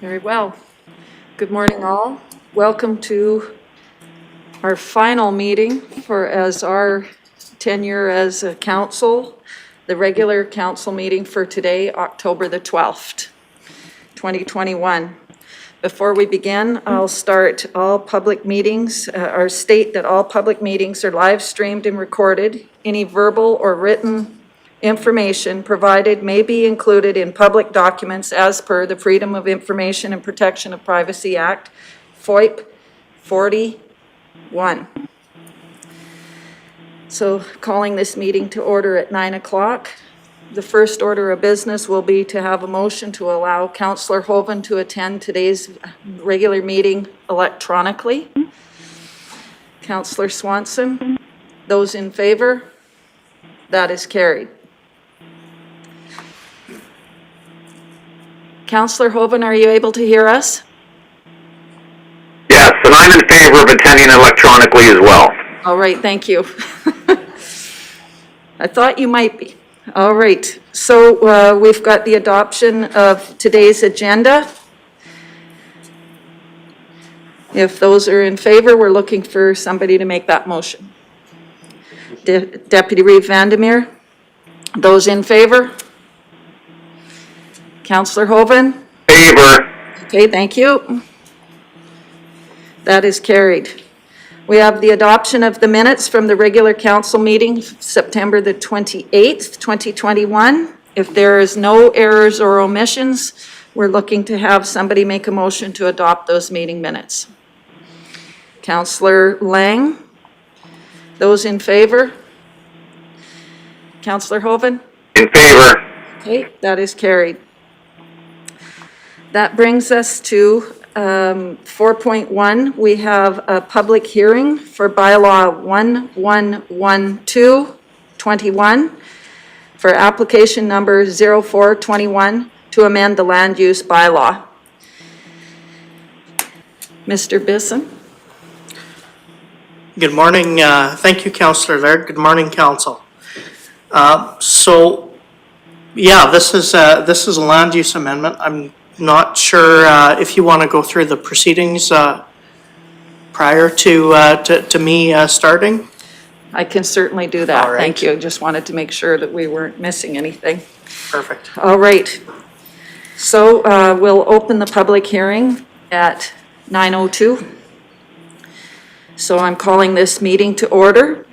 Very well. Good morning, all. Welcome to our final meeting as our tenure as a council, the regular council meeting for today, October the 12th, 2021. Before we begin, I'll start all public meetings, or state that all public meetings are live streamed and recorded. Any verbal or written information provided may be included in public documents as per the Freedom of Information and Protection of Privacy Act, FOIP 41. So calling this meeting to order at 9 o'clock. The first order of business will be to have a motion to allow Councillor Hoven to attend today's regular meeting electronically. Councillor Swanson, those in favor? That is carried. Councillor Hoven, are you able to hear us? Yes, and I'm in favor of attending electronically as well. All right, thank you. I thought you might be. All right, so we've got the adoption of today's agenda. If those are in favor, we're looking for somebody to make that motion. Deputy Reeve Vandermeer, those in favor? Councillor Hoven? Favor. Okay, thank you. That is carried. We have the adoption of the minutes from the regular council meeting, September the 28th, 2021. If there is no errors or omissions, we're looking to have somebody make a motion to adopt those meeting minutes. Councillor Lang, those in favor? Councillor Hoven? In favor. Okay, that is carried. That brings us to 4.1. We have a public hearing for Bylaw 111221 for application number 0421 to amend the land use bylaw. Mr. Bisson. Good morning. Thank you, Councillor Laird. Good morning, Council. This is a land use amendment. I'm not sure if you want to go through the proceedings prior to me starting. I can certainly do that. All right. Thank you. Just wanted to make sure that we weren't missing anything. Perfect. All right. So we'll open the public hearing at 9:02. So I'm calling this meeting to order.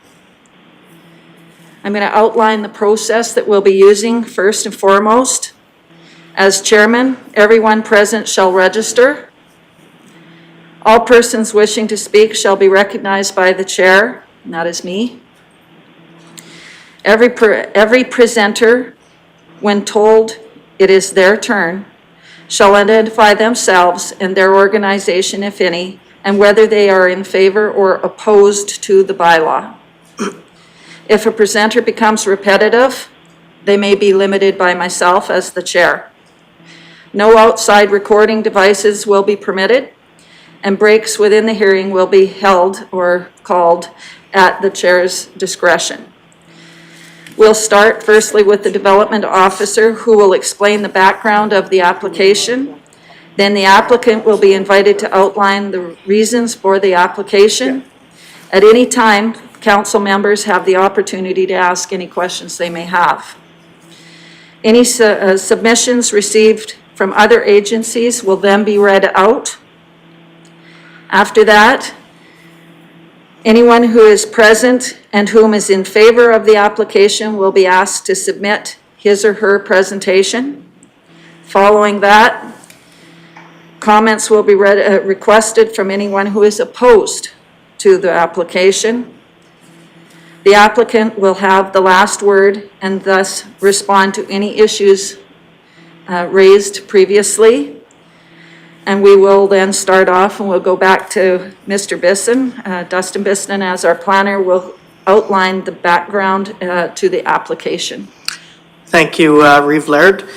I'm going to outline the process that we'll be using first and foremost. As chairman, everyone present shall register. All persons wishing to speak shall be recognized by the chair, and that is me. Every presenter, when told it is their turn, shall identify themselves and their organization, if any, and whether they are in favor or opposed to the bylaw. If a presenter becomes repetitive, they may be limited by myself as the chair. No outside recording devices will be permitted, and breaks within the hearing will be held or called at the chair's discretion. We'll start firstly with the development officer, who will explain the background of the application. Then the applicant will be invited to outline the reasons for the application. At any time, council members have the opportunity to ask any questions they may have. Any submissions received from other agencies will then be read out. After that, anyone who is present and whom is in favor of the application will be asked to submit his or her presentation. Following that, comments will be requested from anyone who is opposed to the application. The applicant will have the last word and thus respond to any issues raised previously. And we will then start off and we'll go back to Mr. Bisson. Dustin Bisson, as our planner, will outline the background to the application. Thank you, Reeve Laird.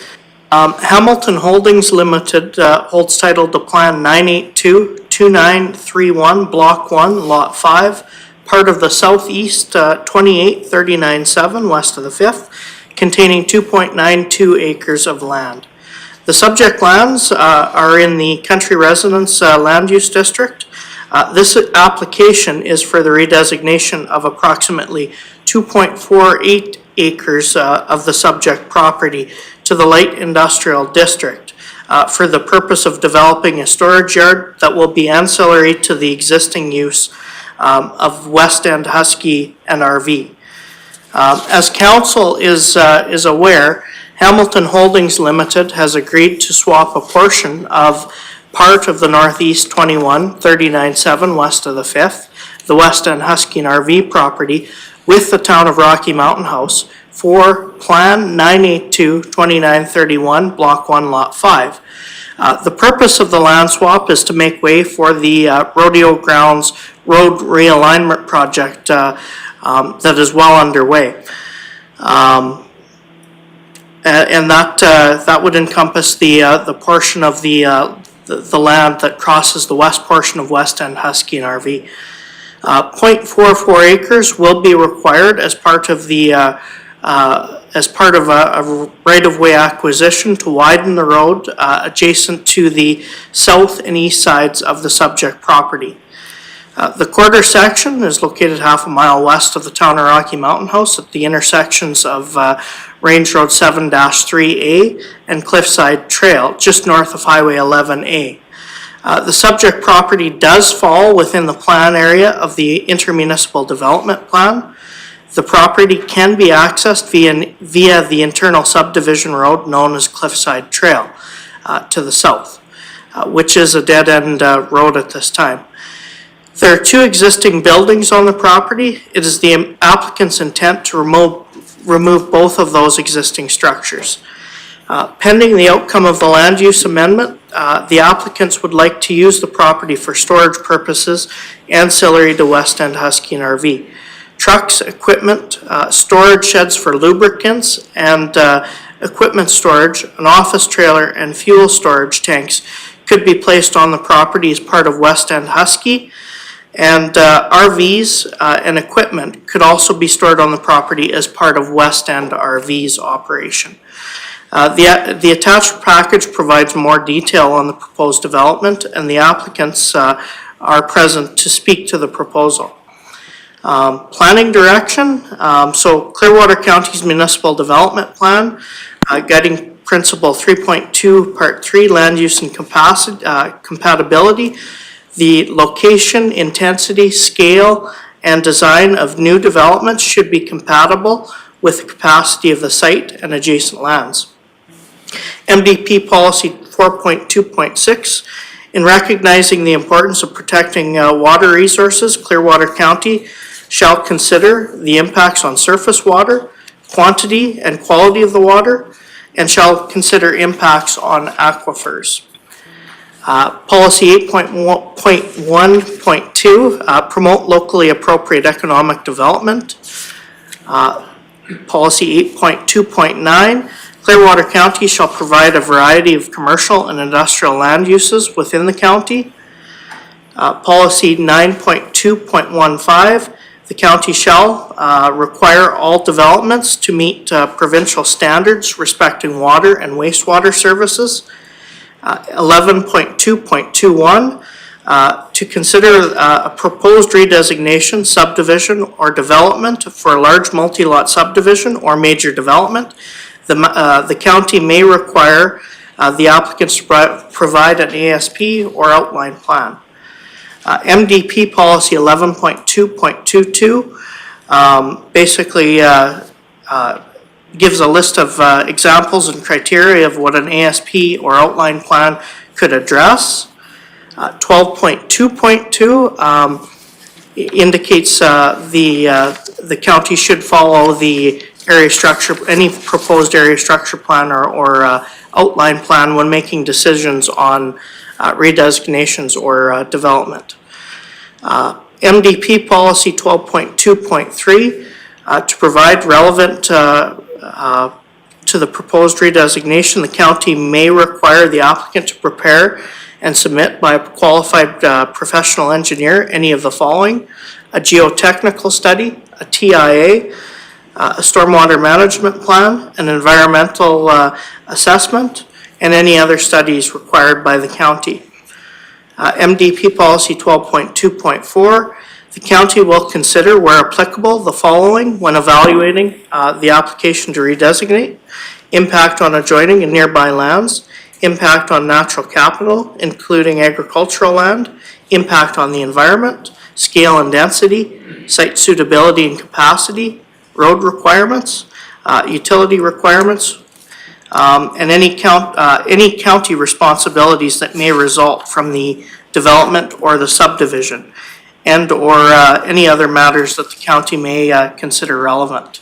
Hamilton Holdings Limited holds title to Plan 9822931, Block 1, Lot 5, part of the Southeast 28397 west of the 5th, containing 2.92 acres of land. The subject lands are in the Country Residence Land Use District. This application is for the redesignation of approximately 2.48 acres of the subject property to the Light Industrial District for the purpose of developing a storage yard that will be ancillary to the existing use of West End Husky and RV. As Council is aware, Hamilton Holdings Limited has agreed to swap a portion of part of the Northeast 21-39-7 west of the 5th, the West End Husky and RV property, with the Town of Rocky Mountain House for Plan 982-2931, Block 1, Lot 5. The purpose of the land swap is to make way for the Rodeo Grounds Road Realignment Project that is well underway. And that would encompass the portion of the land that crosses the west portion of West End Husky and RV. 0.44 acres will be required as part of a right-of-way acquisition to widen the road adjacent to the south and east sides of the subject property. The quarter section is located half a mile west of the Town of Rocky Mountain House at the intersections of Range Road 7-3A and Cliffside Trail, just north of Highway 11A. The subject property does fall within the plan area of the intermunicipal development plan. The property can be accessed via the internal subdivision road known as Cliffside Trail to the south, which is a dead-end road at this time. There are two existing buildings on the property. It is the applicant's intent to remove both of those existing structures. Pending the outcome of the land use amendment, the applicants would like to use the property for storage purposes ancillary to West End Husky and RV. Trucks, equipment, storage sheds for lubricants and equipment storage, an office trailer and fuel storage tanks could be placed on the property as part of West End Husky. And RVs and equipment could also be stored on the property as part of West End RV's operation. The attached package provides more detail on the proposed development, and the applicants are present to speak to the proposal. Planning direction, so Clearwater County's Municipal Development Plan, Guiding Principle 3.2, Part 3, Land Use and Compatibility. The location, intensity, scale, and design of new developments should be compatible with the capacity of the site and adjacent lands. MDP Policy 4.2.6, in recognizing the importance of protecting water resources, Clearwater County shall consider the impacts on surface water, quantity and quality of the water, and shall consider impacts on aquifers. Policy 8.1.2, promote locally appropriate economic development. Policy 8.2.9, Clearwater County shall provide a variety of commercial and industrial land uses within the county. Policy 9.2.15, the county shall require all developments to meet provincial standards respecting water and wastewater services. 11.2.21, to consider a proposed redesignation, subdivision, or development for a large multi-lot subdivision or major development. The county may require the applicants to provide an ASP or outline plan. MDP Policy 11.2.22 basically gives a list of examples and criteria of what an ASP or outline plan could address. 12.2.2 indicates the county should follow the area structure, any proposed area structure plan or outline plan when making decisions on redesignations or development. MDP Policy 12.2.3 to provide relevant to the proposed redesignation, the county may require the applicant to prepare and submit by a qualified professional engineer any of the following: a geotechnical study, a TIA, a stormwater management plan, an environmental assessment, and any other studies required by the county. MDP Policy 12.2.4, the county will consider, where applicable, the following when evaluating the application to redesignate: impact on adjoining and nearby lands, impact on natural capital, including agricultural land, impact on the environment, scale and density, site suitability and capacity, road requirements, utility requirements, and any county responsibilities that may result from the development or the subdivision, and or any other matters that the county may consider relevant.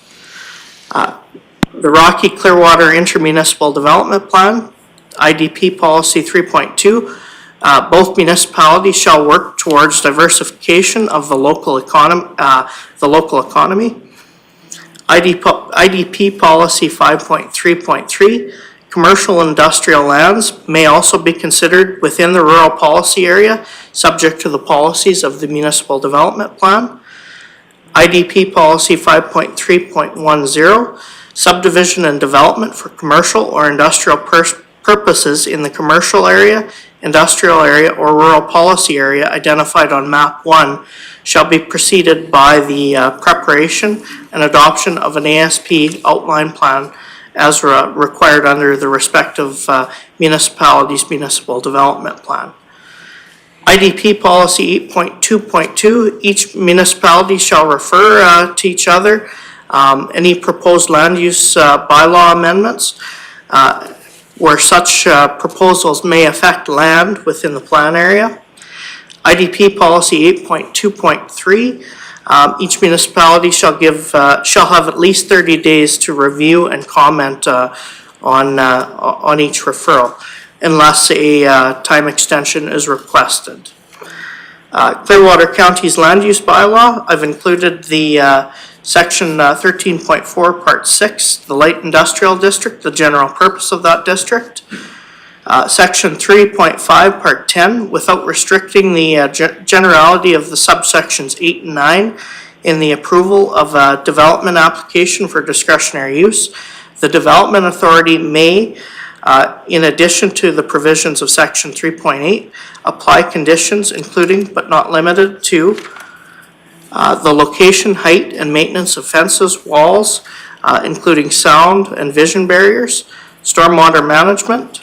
The Rocky Clearwater Intermunicipal Development Plan, IDP Policy 3.2, both municipalities shall work towards diversification of the local economy. IDP Policy 5.3.3, commercial and industrial lands may also be considered within the rural policy area, subject to the policies of the Municipal Development Plan. IDP Policy 5.3.10, subdivision and development for commercial or industrial purposes in the commercial area, industrial area, or rural policy area identified on Map 1 shall be preceded by the preparation and adoption of an ASP outline plan as required under the respective municipality's municipal development plan. IDP Policy 8.2.2, each municipality shall refer to each other any proposed land use bylaw amendments where such proposals may affect land within the plan area. IDP Policy 8.2.3, each municipality shall have at least 30 days to review and comment on each referral, unless a time extension is requested. Clearwater County's land use bylaw, I've included the Section 13.4, Part 6, the light industrial district, the general purpose of that district. Section 3.5, Part 10, without restricting the generality of the subsections 8 and 9 in the approval of a development application for discretionary use, the development authority may, in addition to the provisions of Section 3.8, apply conditions including but not limited to the location, height, and maintenance of fences, walls, including sound and vision barriers, stormwater management,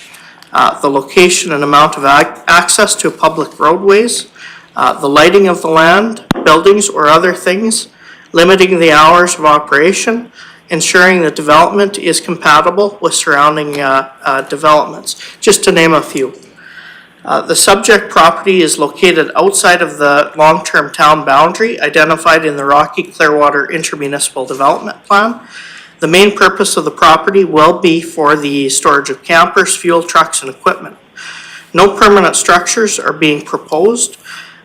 the location and amount of access to public roadways, the lighting of the land, buildings, or other things, limiting the hours of operation, ensuring that development is compatible with surrounding developments, just to name a few. The subject property is located outside of the long-term town boundary identified in the Rocky Clearwater Intermunicipal Development Plan. The main purpose of the property will be for the storage of campers, fuel trucks, and equipment. No permanent structures are being proposed.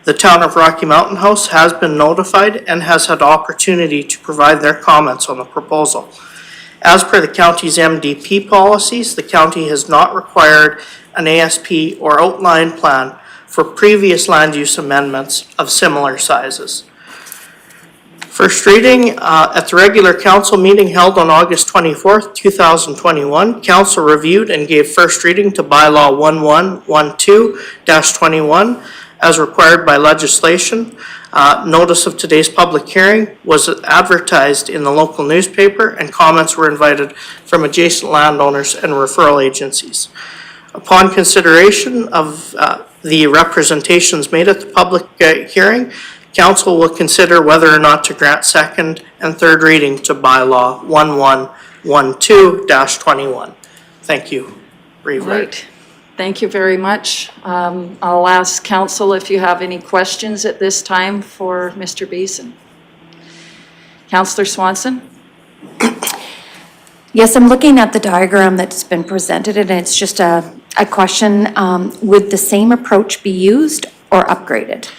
The town of Rocky Mountain House has been notified and has had opportunity to provide their comments on the proposal. As per the county's MDP policies, the county has not required an ASP or outline plan for previous land use amendments of similar sizes. First reading, at the regular council meeting held on August 24th, 2021, council reviewed and gave first reading to Bylaw 1112-21 as required by legislation. Notice of today's public hearing was advertised in the local newspaper, and comments were invited from adjacent landowners and referral agencies. Upon consideration of the representations made at the public hearing, council will consider whether or not to grant second and third reading to Bylaw 1112-21. Thank you. Right. Thank you very much. I'll ask council if you have any questions at this time for Mr. Beeson. Councillor Swanson? Yes, I'm looking at the diagram that's been presented, and it's just a question. Would the same approach be used or upgraded?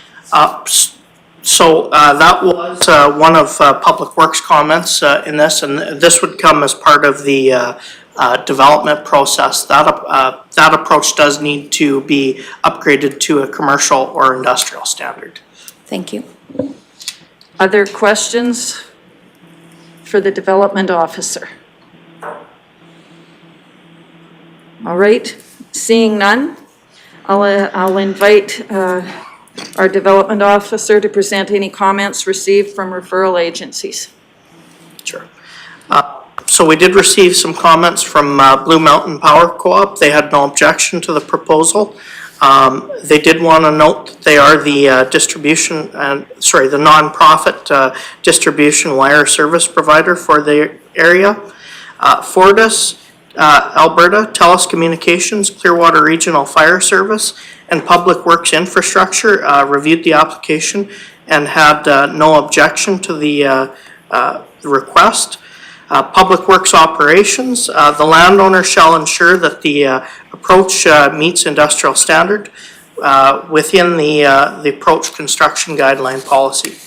So that was one of Public Works comments in this, and this would come as part of the development process. That approach does need to be upgraded to a commercial or industrial standard. Thank you. Other questions for the development officer? All right, seeing none, I'll invite our development officer to present any comments received from referral agencies. Sure. So we did receive some comments from Blue Mountain Power Co-op. They had no objection to the proposal. They did want to note that they are the distribution and, the nonprofit distribution wire service provider for the area. Fortis, Alberta, TELUS Communications, Clearwater Regional Fire Service, and Public Works Infrastructure reviewed the application and had no objection to the request. Public Works Operations, the landowner shall ensure that the approach meets industrial standard within the approach construction guideline policy.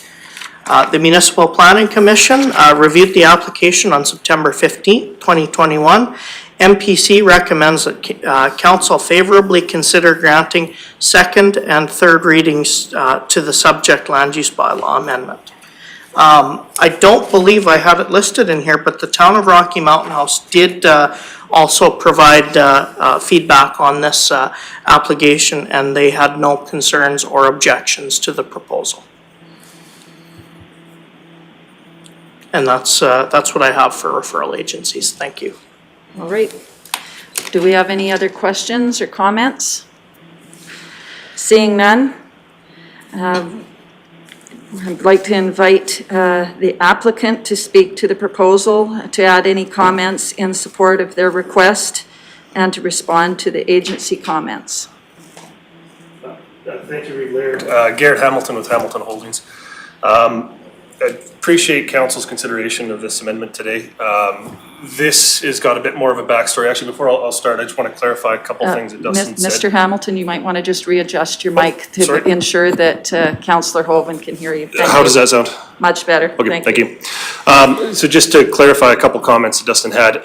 The Municipal Planning Commission reviewed the application on September 15, 2021. MPC recommends that Council favorably consider granting second and third readings to the subject land use bylaw amendment. I don't believe I have it listed in here, but the Town of Rocky Mountain House did also provide feedback on this application, and they had no concerns or objections to the proposal. And that's what I have for referral agencies. Thank you. All right. Do we have any other questions or comments? Seeing none, I'd like to invite the applicant to speak to the proposal, to add any comments in support of their request, and to respond to the agency comments. Thank you, Reed Laird. Garrett Hamilton with Hamilton Holdings. I appreciate Council's consideration of this amendment today. This has got a bit more of a backstory. Actually, before I'll start, I just want to clarify a couple things that Dustin said. Mr. Hamilton, you might want to just readjust your mic to sorry. ensure that Councillor Hoven can hear you. How does that sound? Much better. Okay, thank you. So just to clarify a couple comments that Dustin had,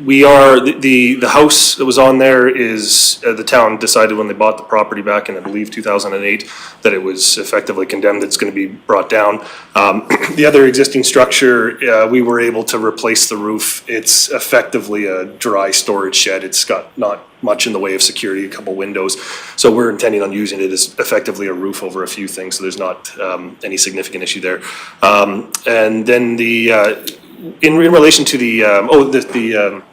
we are, the house that was on there is, the town decided when they bought the property back in, I believe, 2008, that it was effectively condemned, it's going to be brought down. The other existing structure, we were able to replace the roof. It's effectively a dry storage shed. It's got not much in the way of security, a couple windows. So we're intending on using it as effectively a roof over a few things, so there's not any significant issue there. And then the, in relation to the,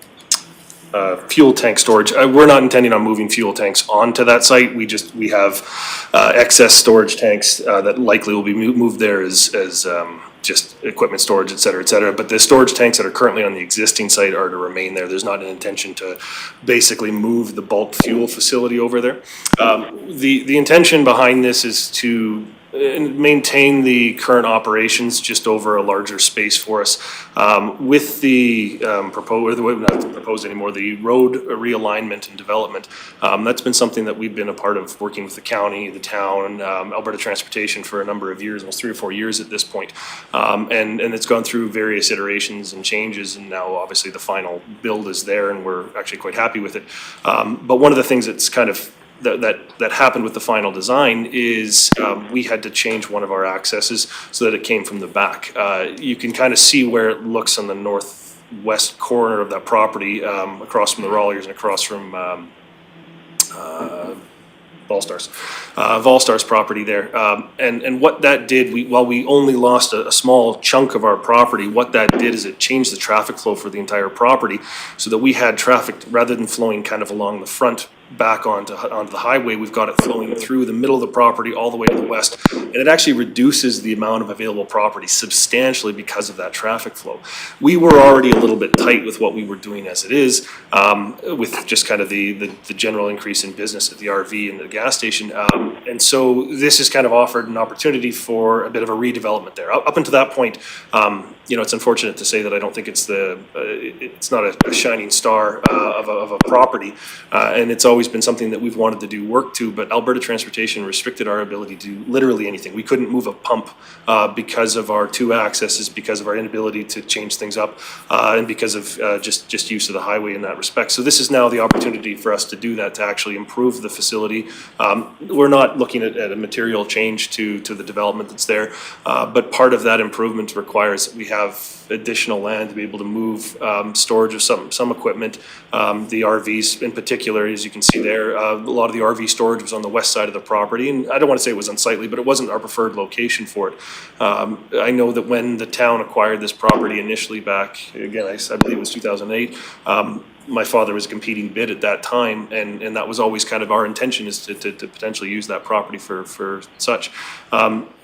fuel tank storage, we're not intending on moving fuel tanks onto that site. We have excess storage tanks that likely will be moved there as just equipment storage, et cetera, but the storage tanks that are currently on the existing site are to remain there. There's not an intention to basically move the bulk fuel facility over there. The intention behind this is to maintain the current operations just over a larger space for us. With the not proposed anymore, the road realignment and development, that's been something that we've been a part of, working with the county, the town, Alberta Transportation for a number of years, almost 3 or 4 years at this point. And it's gone through various iterations and changes, and now obviously the final build is there and we're actually quite happy with it. But one of the things that's kind of that happened with the final design is we had to change one of our accesses so that it came from the back. You can kind of see where it looks on the northwest corner of that property, across from the Rolliers and across from Volstar's property there. And what that did, while we only lost a small chunk of our property, what that did is it changed the traffic flow for the entire property so that we had traffic, rather than flowing kind of along the front back onto the highway, we've got it flowing through the middle of the property all the way to the west. And it actually reduces the amount of available property substantially because of that traffic flow. We were already a little bit tight with what we were doing as it is, with just kind of the general increase in business at the RV and the gas station. And so this has kind of offered an opportunity for a bit of a redevelopment there. Up until that point, you know, it's unfortunate to say that I don't think it's not a shining star of a property, and it's always been something that we've wanted to do work to, but Alberta Transportation restricted our ability to do literally anything. We couldn't move a pump because of our 2 accesses, because of our inability to change things up, and because of just use of the highway in that respect. So this is now the opportunity for us to do that, to actually improve the facility. We're not looking at a material change to the development that's there, but part of that improvement requires that we have additional land to be able to move storage of some equipment. The RVs in particular, as you can see there, a lot of the RV storage was on the west side of the property, and I don't want to say it was unsightly, but it wasn't our preferred location for it. I know that when the town acquired this property initially back, again, I believe it was 2008, my father was a competing bid at that time, and that was always kind of our intention, is to potentially use that property for such.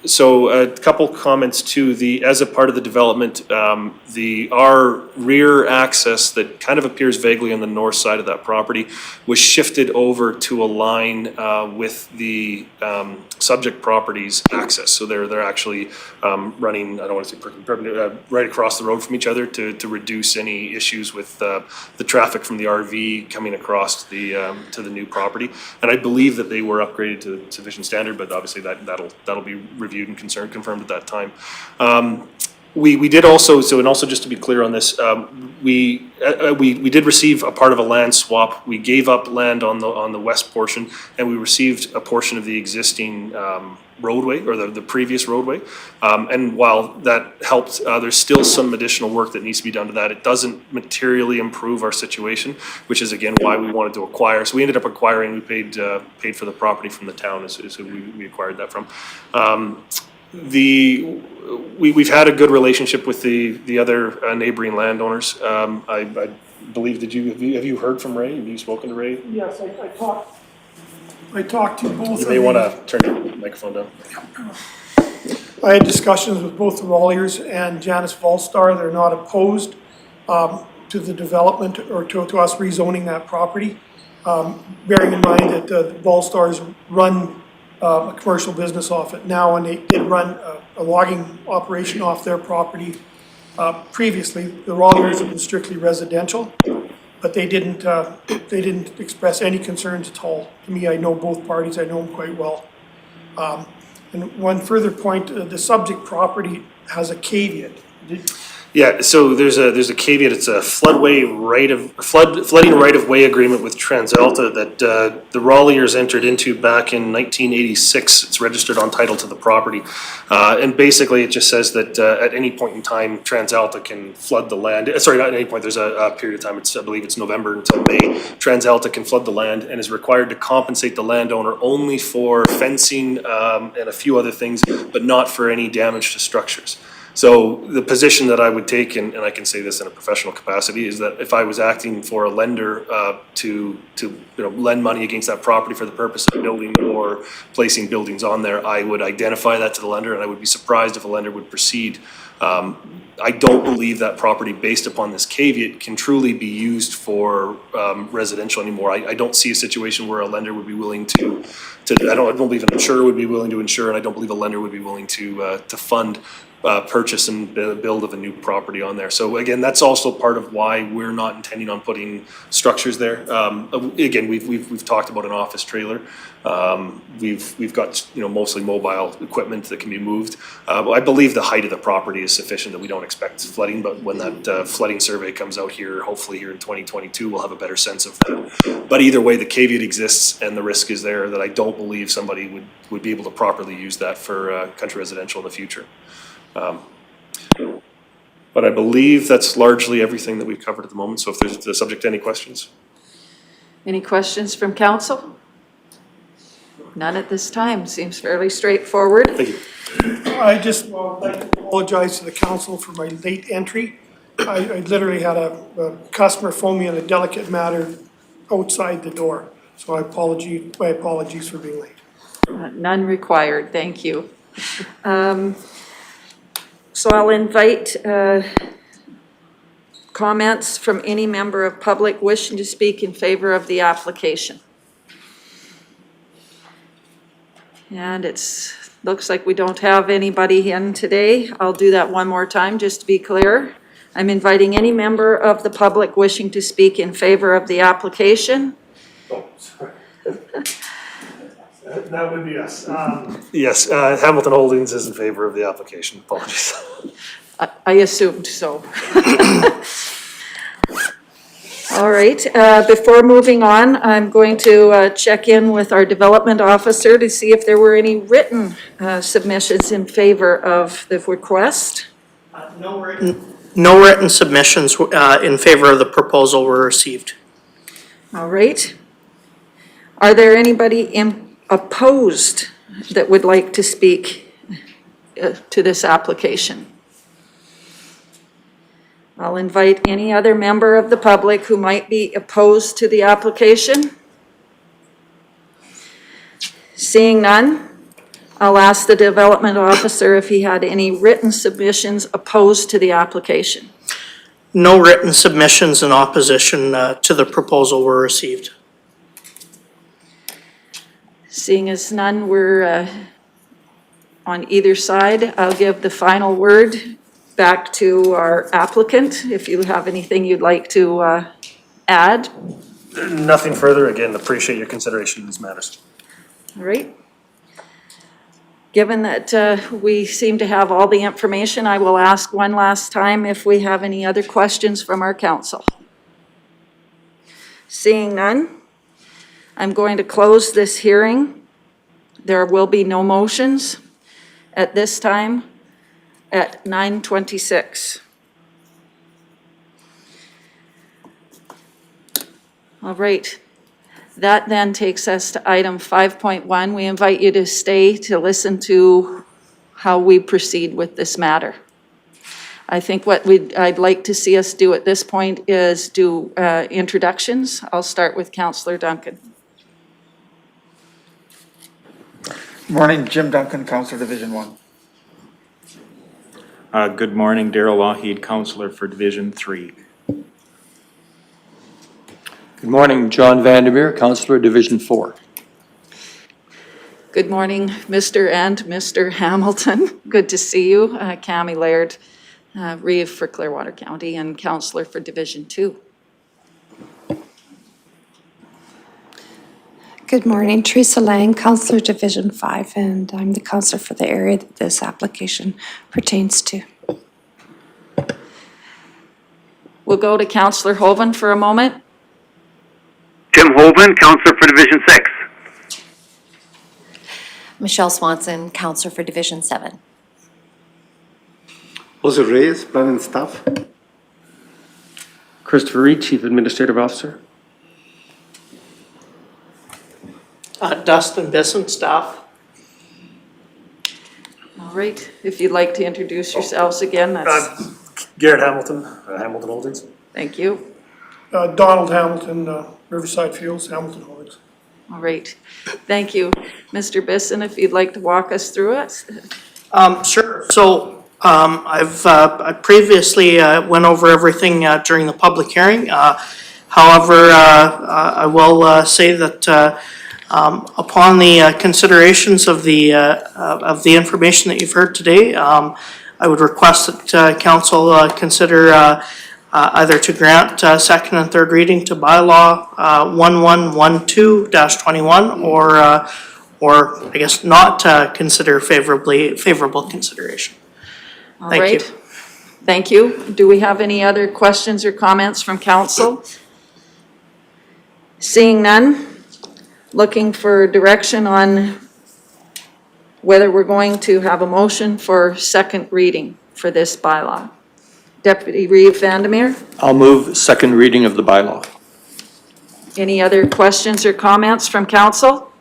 So a couple comments to as a part of the development, our rear access that kind of appears vaguely on the north side of that property was shifted over to align with the subject property's access. So they're actually running, I don't want to say right across the road from each other to reduce any issues with the traffic from the RV coming across to the new property. And I believe that they were upgraded to sufficient standard, but obviously that'll be reviewed and confirmed at that time. We did also, and also just to be clear on this, we did receive a part of a land swap. We gave up land on the west portion, and we received a portion of the existing roadway, or the previous roadway. And while that helped, there's still some additional work that needs to be done to that. It doesn't materially improve our situation, which is again why we wanted to acquire. So we ended up acquiring. We paid for the property from the town, is who we acquired that from. We've had a good relationship with the other neighboring landowners. I believe, have you heard from Ray? Have you spoken to Ray? Yes, I talked to both. You may want to turn your microphone down. I had discussions with both the Rolliers and Janice Volstar. They're not opposed to the development or to us rezoning that property. Bearing in mind that the Volstars run a commercial business off it now, and they did run a logging operation off their property previously. The Rolliers have been strictly residential, but they didn't express any concerns at all. To me, I know both parties, I know them quite well. And one further point, the subject property has a caveat. Yeah, so there's a caveat. It's a flooding right of way agreement with TransAlta that the Rolliers entered into back in 1986. It's registered on title to the property, and basically it just says that at any point in time TransAlta can flood the land. Sorry, not at any point. There's a period of time. I believe it's November until May. TransAlta can flood the land and is required to compensate the landowner only for fencing and a few other things, but not for any damage to structures. So the position that I would take, and I can say this in a professional capacity, is that if I was acting for a lender to lend money against that property for the purpose of building or placing buildings on there, I would identify that to the lender, and I would be surprised if a lender would proceed. I don't believe that property, based upon this caveat, can truly be used for residential anymore. I don't see a situation where a lender would be willing to I don't believe an insurer would be willing to insure, and I don't believe a lender would be willing to fund purchase and build of a new property on there. So again, that's also part of why we're not intending on putting structures there. Again, we've talked about an office trailer. We've got mostly mobile equipment that can be moved. I believe the height of the property is sufficient that we don't expect flooding. But when that flooding survey comes out here, hopefully here in 2022, we'll have a better sense of that. But either way, the caveat exists and the risk is there that I don't believe somebody would be able to properly use that for country residential in the future. But I believe that's largely everything that we've covered at the moment. So if there's the subject to any questions. Any questions from council? None at this time. Seems fairly straightforward. Thank you. I just would like to apologize to the council for my late entry. I literally had a customer phone me on a delicate matter outside the door. So my apologies for being late. None required. Thank you. So I'll invite comments from any member of public wishing to speak in favor of the application. And looks like we don't have anybody in today. I'll do that one more time just to be clear. I'm inviting any member of the public wishing to speak in favor of the application. Oh, sorry. That would be us. Yes, Hamilton Holdings is in favor of the application. Apologies. I assumed so. All right, before moving on, I'm going to check in with our development officer to see if there were any written submissions in favor of the request. No written No written submissions in favor of the proposal were received. All right. Are there anybody opposed that would like to speak to this application? I'll invite any other member of the public who might be opposed to the application. Seeing none, I'll ask the development officer if he had any written submissions opposed to the application. No written submissions in opposition to the proposal were received. Seeing as none were on either side, I'll give the final word back to our applicant, if you have anything you'd like to add. Nothing further. Again, appreciate your consideration in these matters. All right. Given that we seem to have all the information, I will ask one last time if we have any other questions from our council. Seeing none, I'm going to close this hearing. There will be no motions at this time at 9:26. All right. That then takes us to item 5.1. We invite you to stay to listen to how we proceed with this matter. I think what I'd like to see us do at this point is do introductions. I'll start with Councillor Duncan. Morning, Jim Duncan, Councillor Division 1. Good morning, Darrell Lougheed, Councillor for Division 3. Good morning, John Vandermeer, Councillor, Division 4. Good morning, Mr. and Mr. Hamilton. Good to see you. Cami Laird, Reeve for Clearwater County, and Councillor for Division 2. Good morning, Teresa Lang, Councillor Division 5, and I'm the councillor for the area that this application pertains to. We'll go to Councillor Hoven for a moment. Tim Hoven, Councillor for Division 6. Michelle Swanson, Councillor for Division 7. Jose Reyes, Plan and Staff. Christopher Reed, Chief Administrative Officer. Dustin Bisson, staff. All right, if you'd like to introduce yourselves again, that's, Garrett Hamilton, Hamilton Holdings. thank you. Donald Hamilton, Riverside Fields, Hamilton Holdings. All right, thank you. Mr. Bisson, if you'd like to walk us through it. Sure. So I previously went over everything during the public hearing. However, I will say that upon the considerations of the information that you've heard today, I would request that council consider either to grant second and third reading to bylaw 1112-21 or I guess not consider favorable consideration. All Thank right. you. Thank you. Do we have any other questions or comments from council? Seeing none, looking for direction on whether we're going to have a motion for second reading for this bylaw. Deputy Reeve Vandermeer, I'll move second reading of the bylaw. any other questions or comments from council?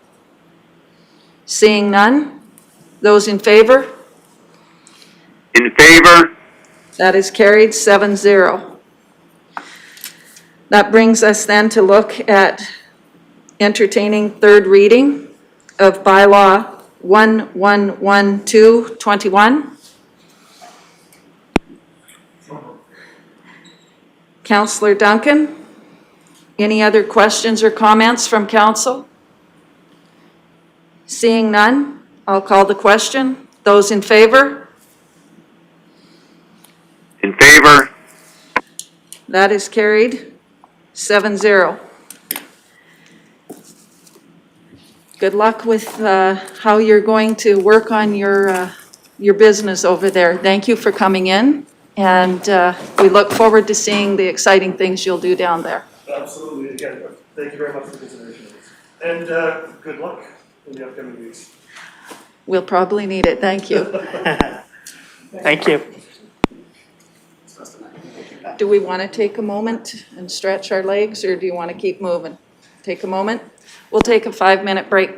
Seeing none, those in favor? In favor? That is carried 7-0. That brings us then to look at entertaining third reading of bylaw 1112-21. Councillor Duncan, any other questions or comments from council? Seeing none, I'll call the question. Those in favor? In favor? That is carried 7-0. Good luck with how you're going to work on your business over there. Thank you for coming in, and we look forward to seeing the exciting things you'll do down there. Absolutely. Again, thank you very much for consideration of this. And good luck in the upcoming weeks. We'll probably need it. Thank you. Thank you. Do we want to take a moment and stretch our legs, or do you want to keep moving? Take a moment? We'll take a 5-minute break.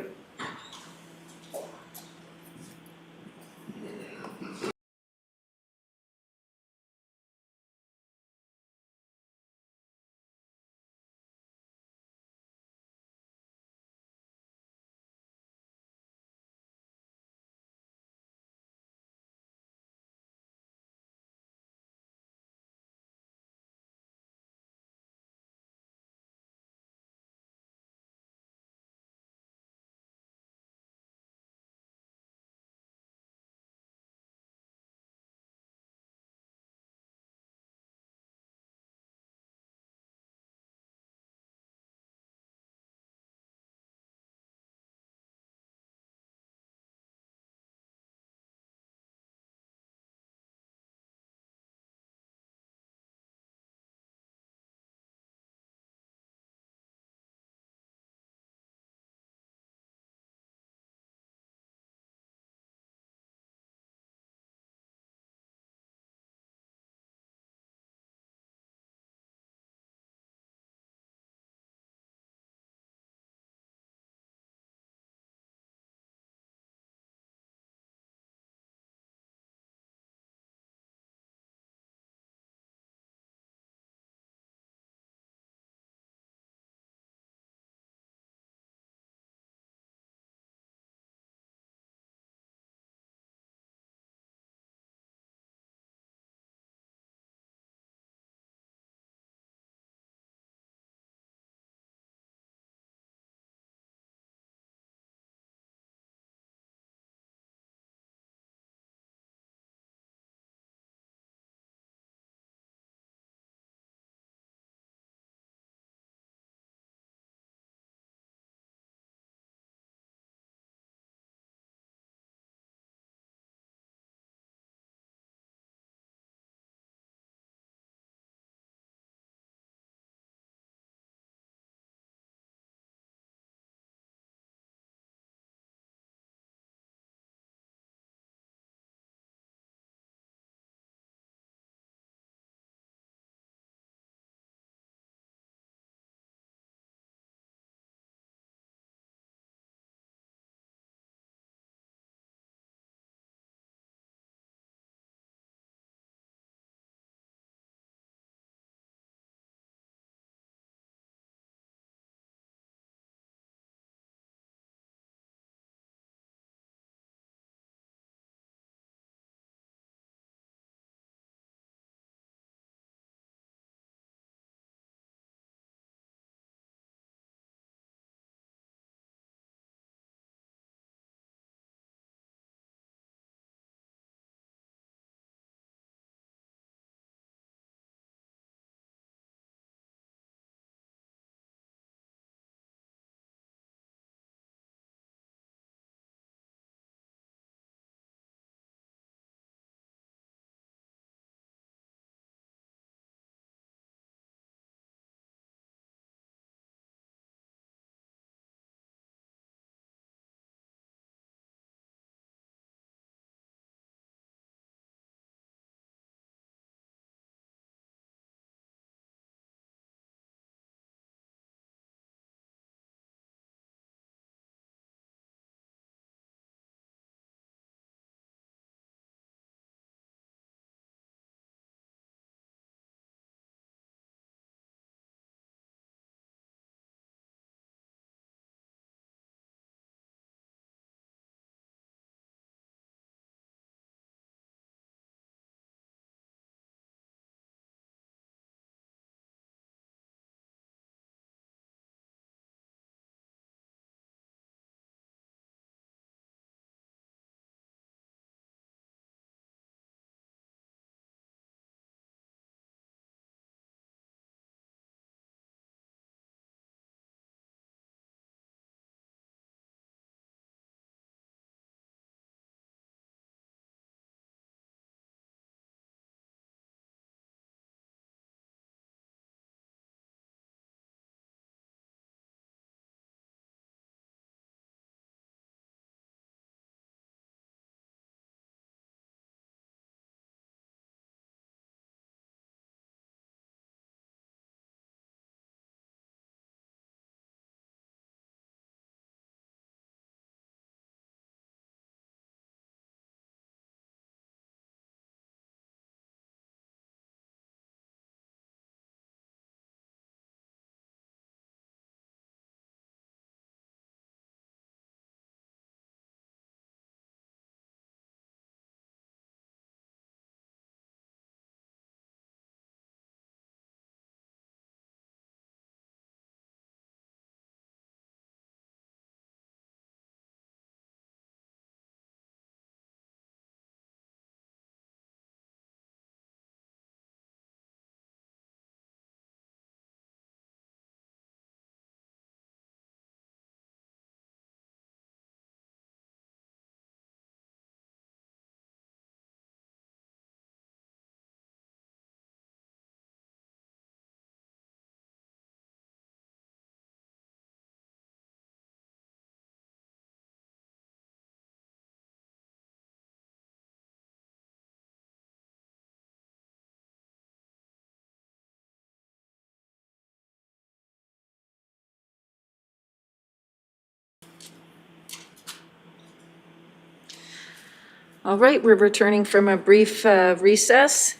All right, we're returning from a brief recess.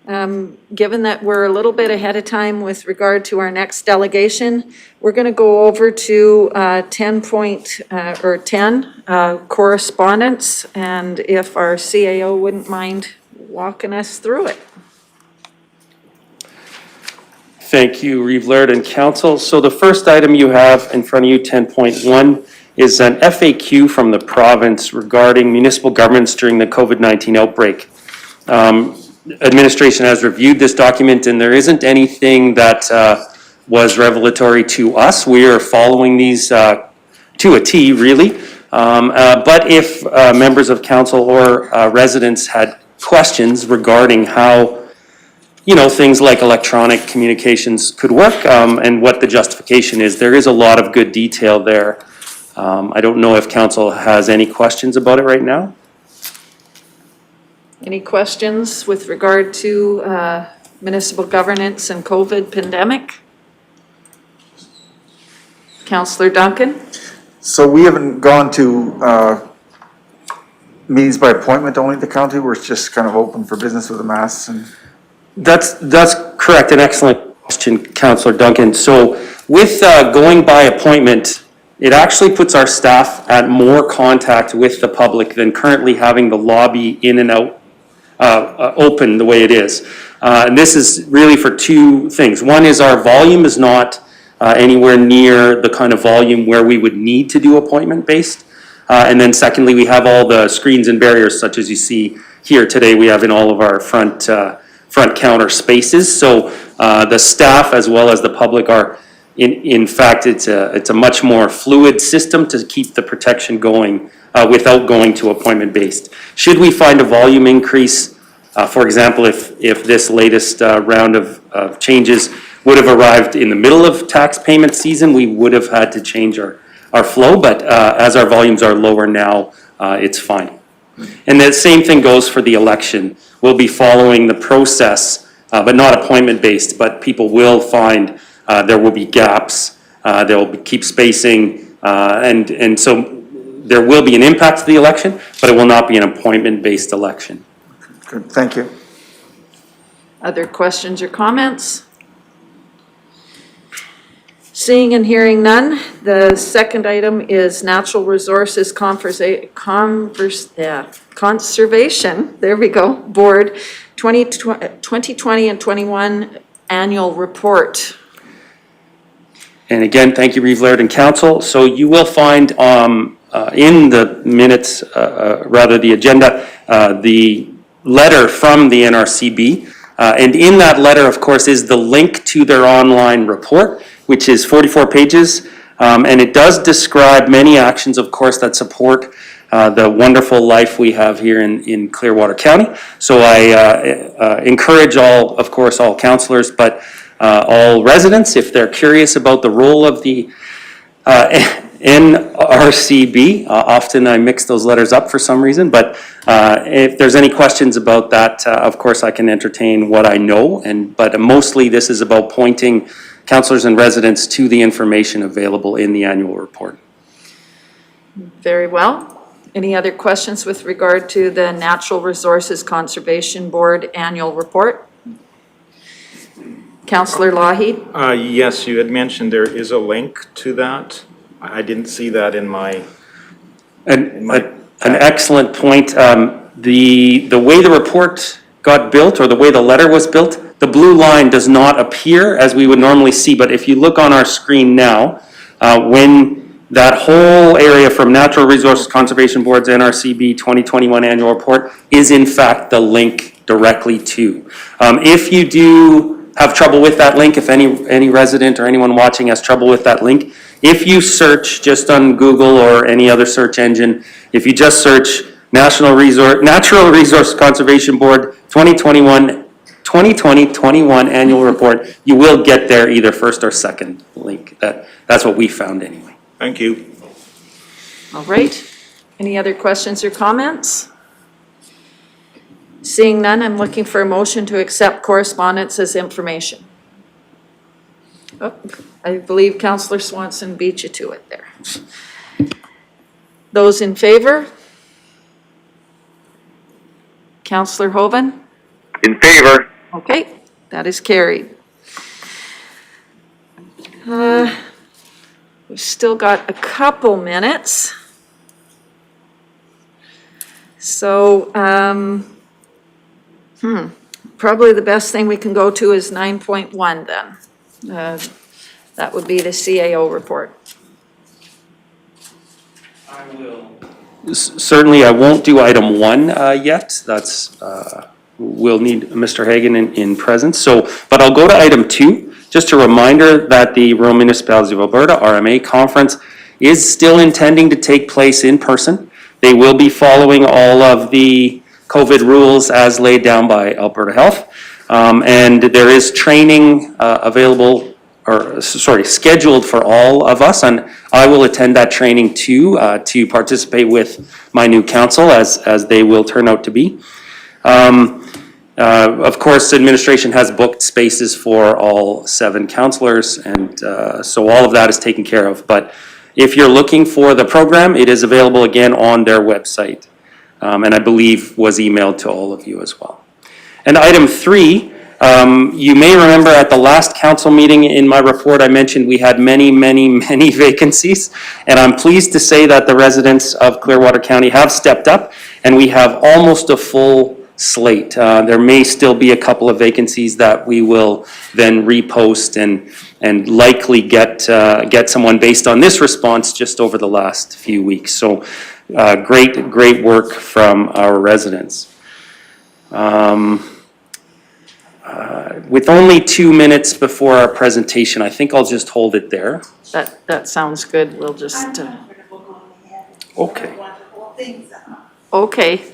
Given that we're a little bit ahead of time with regard to our next delegation, we're going to go over to 10 correspondence, and if our CAO wouldn't mind walking us through it. Thank you, Reeve Laird and Council. So the first item you have in front of you, 10.1, is an FAQ from the province regarding municipal governments during the COVID-19 outbreak. Administration has reviewed this document, and there isn't anything that was revelatory to us. We are following these to a T, really. But if members of council or residents had questions regarding how things like electronic communications could work and what the justification is, there is a lot of good detail there. I don't know if council has any questions about it right now. Any questions with regard to municipal governance and COVID pandemic? Councillor Duncan? So we haven't gone to meetings by appointment only at the county, where it's just kind of open for business with the masks and... That's correct. An excellent question, Councillor Duncan. So with going by appointment, it actually puts our staff at more contact with the public than currently having the lobby in and out open the way it is. And this is really for two things. One is our volume is not anywhere near the kind of volume where we would need to do appointment-based. And then secondly, we have all the screens and barriers such as you see here today. We have in all of our front counter spaces. So the staff as well as the public are, in fact, it's a much more fluid system to keep the protection going without going to appointment-based. Should we find a volume increase, for example, if this latest round of changes would have arrived in the middle of tax payment season, we would have had to change our flow, but as our volumes are lower now, it's fine. And the same thing goes for the election. We'll be following the process, but not appointment-based, but people will find there will be gaps, they'll keep spacing, and so there will be an impact to the election, but it will not be an appointment-based election. Good, thank you. Other questions or comments? Seeing and hearing none, the second item is Natural Resources Conservation, there we go, Board 2020 and 21 Annual Report. And again, thank you, Reeve Laird and Council. So you will find in the minutes, rather the agenda, the letter from the NRCB. And in that letter, of course, is the link to their online report, which is 44 pages. And it does describe many actions, of course, that support the wonderful life we have here in Clearwater County. So I encourage all councillors, but all residents, if they're curious about the role of the NRCB, often I mix those letters up for some reason, but if there's any questions about that, of course I can entertain what I know, but mostly this is about pointing councillors and residents to the information available in the annual report. Very well. Any other questions with regard to the Natural Resources Conservation Board Annual Report? Councillor Lougheed? Yes, you had mentioned there is a link to that. I didn't see that in my... An excellent point. The way the report got built, or the way the letter was built, the blue line does not appear as we would normally see, but if you look on our screen now, when that whole area from Natural Resources Conservation Board's NRCB 2021 Annual Report is in fact the link directly to. If you do have trouble with that link, if any resident or anyone watching has trouble with that link, if you search just on Google or any other search engine, if you just search Natural Resource Conservation Board 2020-21 Annual Report, you will get there either first or second link. That's what we found anyway. Thank you. All right. Any other questions or comments? Seeing none, I'm looking for a motion to accept correspondence as information. Oh, I believe Councillor Swanson beat you to it there. Those in favor? Councillor Hoven? In favor. Okay, that is carried. We've still got a couple minutes. So, probably the best thing we can go to is 9.1 then. That would be the CAO report. Certainly, I won't do item 1 yet. That's, we'll need Mr. Hagan in presence. So, but I'll go to item 2. Just a reminder that the Rural Municipalities of Alberta, RMA Conference, is still intending to take place in person. They will be following all of the COVID rules as laid down by Alberta Health. And there is training available, or sorry, scheduled for all of us, and I will attend that training too, to participate with my new council as they will turn out to be. Of course, administration has booked spaces for all 7 councillors, and so all of that is taken care of. But if you're looking for the program, it is available again on their website, and I believe was emailed to all of you as well. And item 3, you may remember at the last council meeting in my report, I mentioned we had many vacancies, and I'm pleased to say that the residents of Clearwater County have stepped up, and we have almost a full slate. There may still be a couple of vacancies that we will then repost and likely get someone based on this response just over the last few weeks. So great work from our residents. With only 2 minutes before our presentation, I think I'll just hold it there. That sounds good. We'll just, Okay. okay.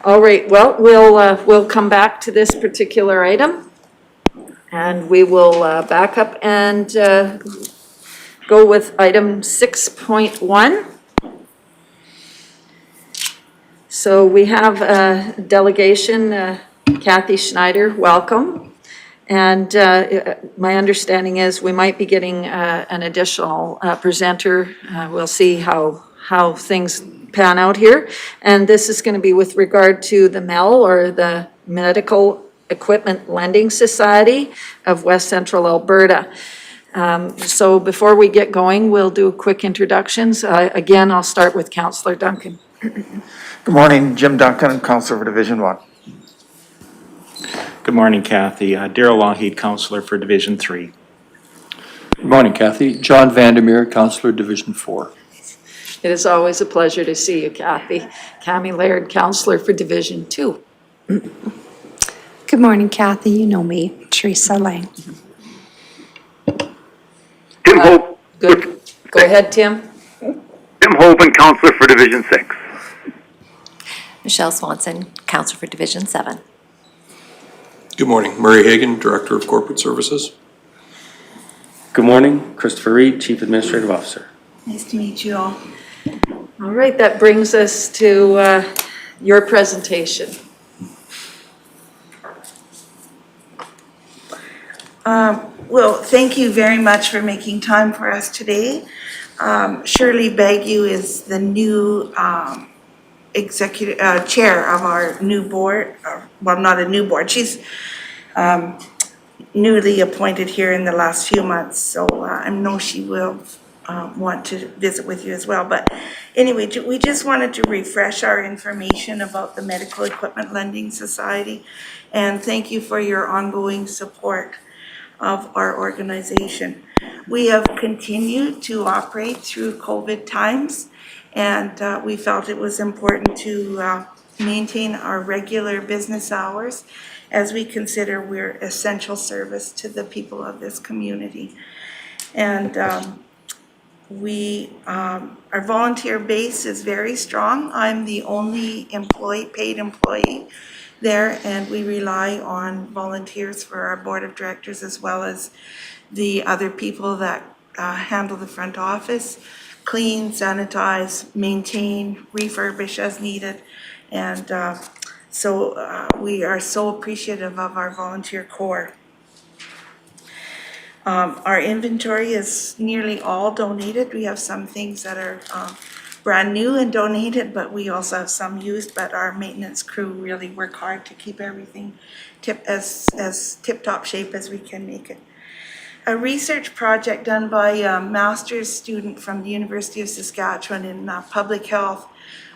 All right, well, we'll come back to this particular item. And we will back up and go with item 6.1. So we have a delegation, Kathy Snyder, welcome. And my understanding is we might be getting an additional presenter. We'll see how things pan out here. And this is going to be with regard to the MEL, or the Medical Equipment Lending Society of West Central Alberta. So before we get going, we'll do quick introductions. Again, I'll start with Councillor Duncan. Good morning, Jim Duncan, Councillor for Division 1. Good morning, Kathy. Daryl Lougheed, Councillor for Division 3. Good morning, Kathy. John Vandermeer, Councillor, Division 4. It is always a pleasure to see you, Kathy. Cami Laird, Councillor for Division 2. Good morning, Kathy. You know me, Teresa Lang. Tim Hope. Good. Go ahead, Tim. Tim Hope, Councillor for Division 6. Michelle Swanson, Councillor for Division 7. Good morning. Murray Hagan, Director of Corporate Services. Good morning, Christopher Reed, Chief Administrative Officer. Nice to meet you all. All right, that brings us to your presentation. Well, thank you very much for making time for us today. Shirley Bagu is the new executive chair of our new board. Well, not a new board. She's newly appointed here in the last few months, so I know she will want to visit with you as well. But anyway, we just wanted to refresh our information about the Medical Equipment Lending Society, and thank you for your ongoing support of our organization. We have continued to operate through COVID times, and we felt it was important to maintain our regular business hours, as we consider we're essential service to the people of this community. And our volunteer base is very strong. I'm the only paid employee there, and we rely on volunteers for our board of directors, as well as the other people that handle the front office, clean, sanitize, maintain, refurbish as needed. And so we are so appreciative of our volunteer corps. Our inventory is nearly all donated. We have some things that are brand new and donated, but we also have some used, but our maintenance crew really work hard to keep everything as tip-top shape as we can make it. A research project done by a master's student from the University of Saskatchewan in public health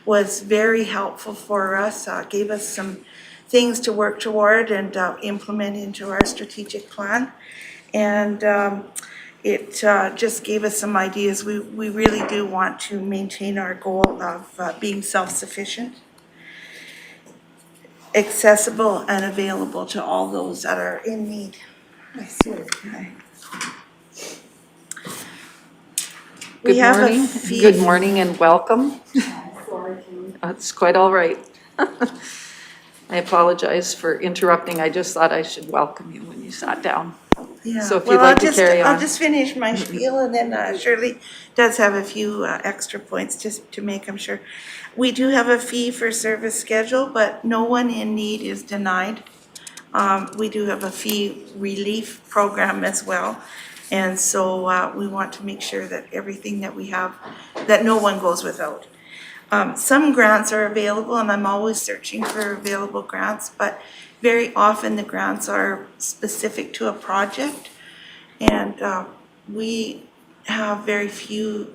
was very helpful for us, gave us some things to work toward and implement into our strategic plan. And it just gave us some ideas. We really do want to maintain our goal of being self-sufficient, accessible and available to all those that are in need. I see it. We Good have a morning. fee. Good morning and welcome. That's quite all right. I apologize for interrupting. I just thought I should welcome you when you sat down. Yeah. So if you'd like to carry on. I'll just finish my spiel, and then Shirley does have a few extra points just to make, I'm sure. We do have a fee for service schedule, but no one in need is denied. We do have a fee relief program as well. And so we want to make sure that everything that we have, that no one goes without. Some grants are available, and I'm always searching for available grants, but very often the grants are specific to a project. And we have very few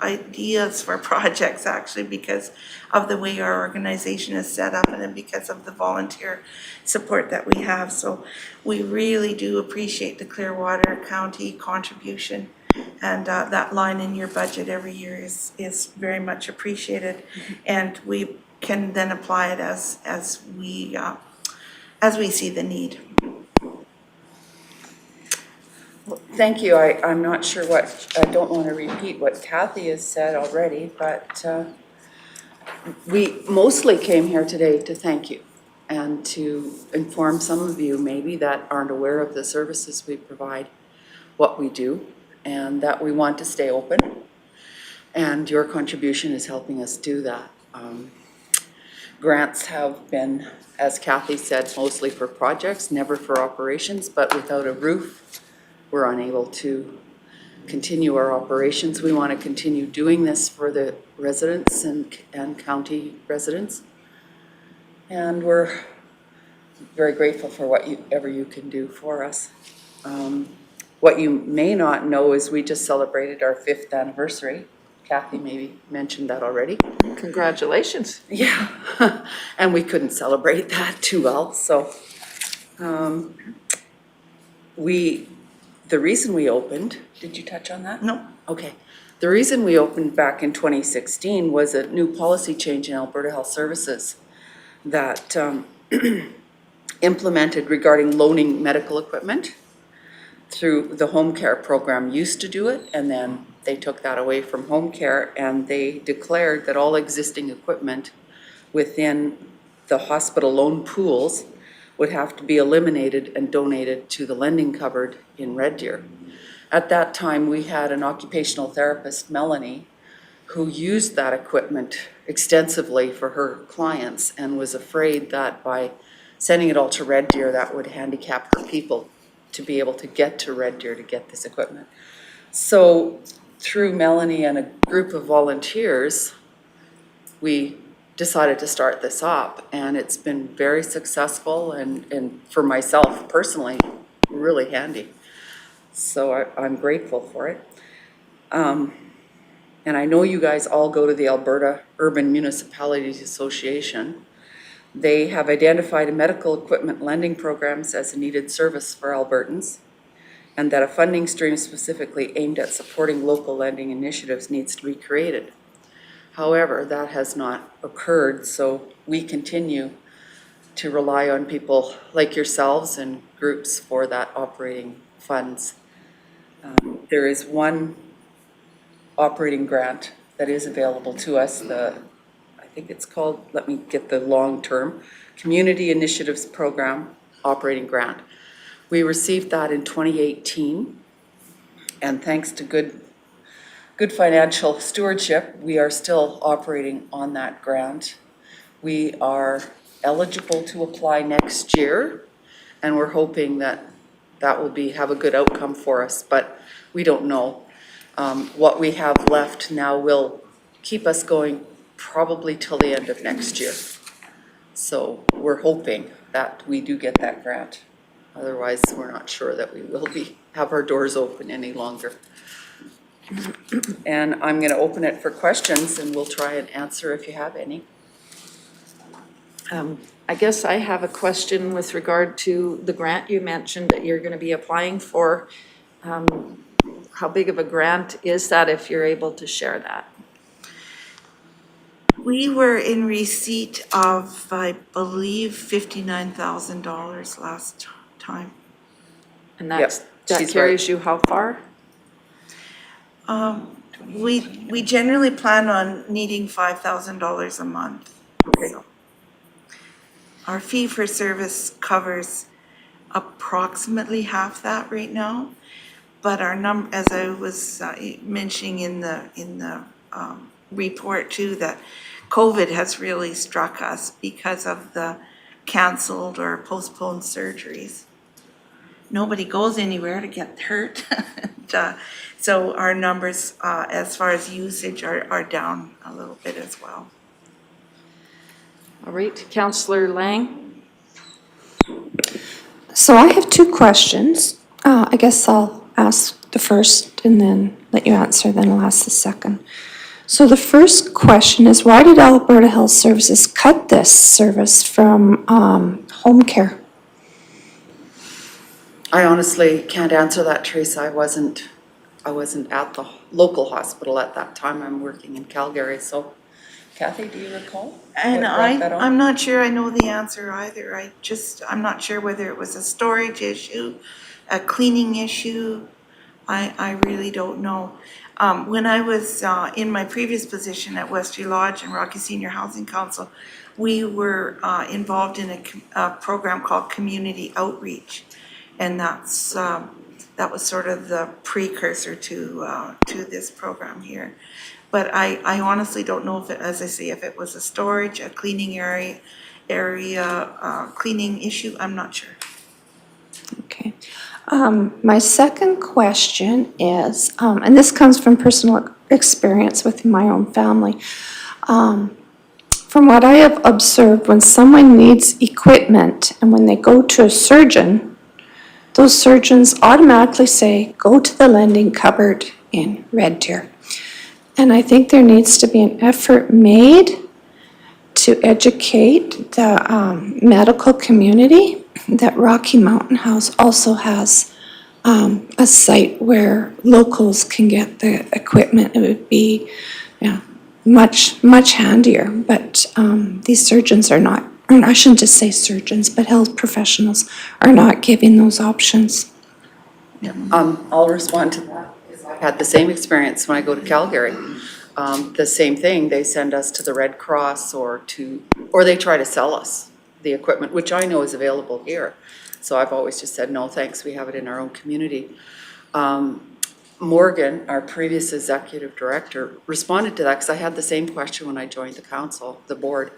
ideas for projects actually because of the way our organization is set up and then because of the volunteer support that we have. So we really do appreciate the Clearwater County contribution, and that line in your budget every year is very much appreciated. And we can then apply it as we see the need. Thank you. I'm not sure I don't want to repeat what Kathy has said already, but we mostly came here today to thank you and to inform some of you maybe that aren't aware of the services we provide, what we do, and that we want to stay open. And your contribution is helping us do that. Grants have been, as Kathy said, mostly for projects, never for operations, but without a roof, we're unable to continue our operations. We want to continue doing this for the residents and county residents. And we're very grateful for whatever you can do for us. What you may not know is we just celebrated our 5th anniversary. Kathy maybe mentioned that already. Congratulations. Yeah, and we couldn't celebrate that too well. So the reason we opened, did you touch on that? No. Okay. The reason we opened back in 2016 was a new policy change in Alberta Health Services that implemented regarding loaning medical equipment through the home care program. Used to do it, and then they took that away from home care, and they declared that all existing equipment within the hospital loan pools would have to be eliminated and donated to the lending cupboard in Red Deer. At that time, we had an occupational therapist, Melanie, who used that equipment extensively for her clients and was afraid that by sending it all to Red Deer, that would handicap her people to be able to get to Red Deer to get this equipment. So through Melanie and a group of volunteers, we decided to start this up, and it's been very successful and for myself personally, really handy. So I'm grateful for it. And I know you guys all go to the Alberta Urban Municipalities Association. They have identified medical equipment lending programs as a needed service for Albertans, and that a funding stream specifically aimed at supporting local lending initiatives needs to be created. However, that has not occurred, so we continue to rely on people like yourselves and groups for that operating funds. There is one operating grant that is available to us, I think it's called, let me get the long term, Community Initiatives Program Operating Grant. We received that in 2018, and thanks to good financial stewardship, we are still operating on that grant. We are eligible to apply next year, and we're hoping that will have a good outcome for us, but we don't know. What we have left now will keep us going probably till the end of next year. So we're hoping that we do get that grant. Otherwise, we're not sure that we will have our doors open any longer. And I'm going to open it for questions, and we'll try and answer if you have any. I guess I have a question with regard to the grant you mentioned that you're going to be applying for. How big of a grant is that, if you're able to share that? We were in receipt of, I believe, $59,000 last time. And that she's carries right. you how far? We generally plan on needing $5,000 a month. Okay. So our fee for service covers approximately half that right now, but our as I was mentioning in the report too, that COVID has really struck us because of the canceled or postponed surgeries. Nobody goes anywhere to get hurt. So our numbers as far as usage are down a little bit as well. All right, Councillor Lang. So I have two questions. I guess I'll ask the first and then let you answer, then I'll ask the second. So the first question is, why did Alberta Health Services cut this service from home care? I honestly can't answer that, Teresa. I wasn't at the local hospital at that time. I'm working in Calgary. So Kathy, do you recall? And what brought that on? I'm not sure I know the answer either. I'm not sure whether it was a storage issue, a cleaning issue. I really don't know. When I was in my previous position at Westview Lodge and Rocky Senior Housing Council, we were involved in a program called Community Outreach. And that was sort of the precursor to this program here. But I honestly don't know if it, as I say, if it was a storage, a cleaning area cleaning issue. I'm not sure. Okay. My second question is, and this comes from personal experience with my own family. From what I have observed, when someone needs equipment and when they go to a surgeon, those surgeons automatically say, go to the lending cupboard in Red Deer. And I think there needs to be an effort made to educate the medical community that Rocky Mountain House also has a site where locals can get the equipment. It would be much, much handier, but these surgeons are not, or I shouldn't just say surgeons, but health professionals are not giving those options. I'll respond to that. I had the same experience when I go to Calgary. The same thing, they send us to the Red Cross or they try to sell us the equipment, which I know is available here. So I've always just said, no, thanks, we have it in our own community. Morgan, our previous executive director, responded to that because I had the same question when I joined the council, the board.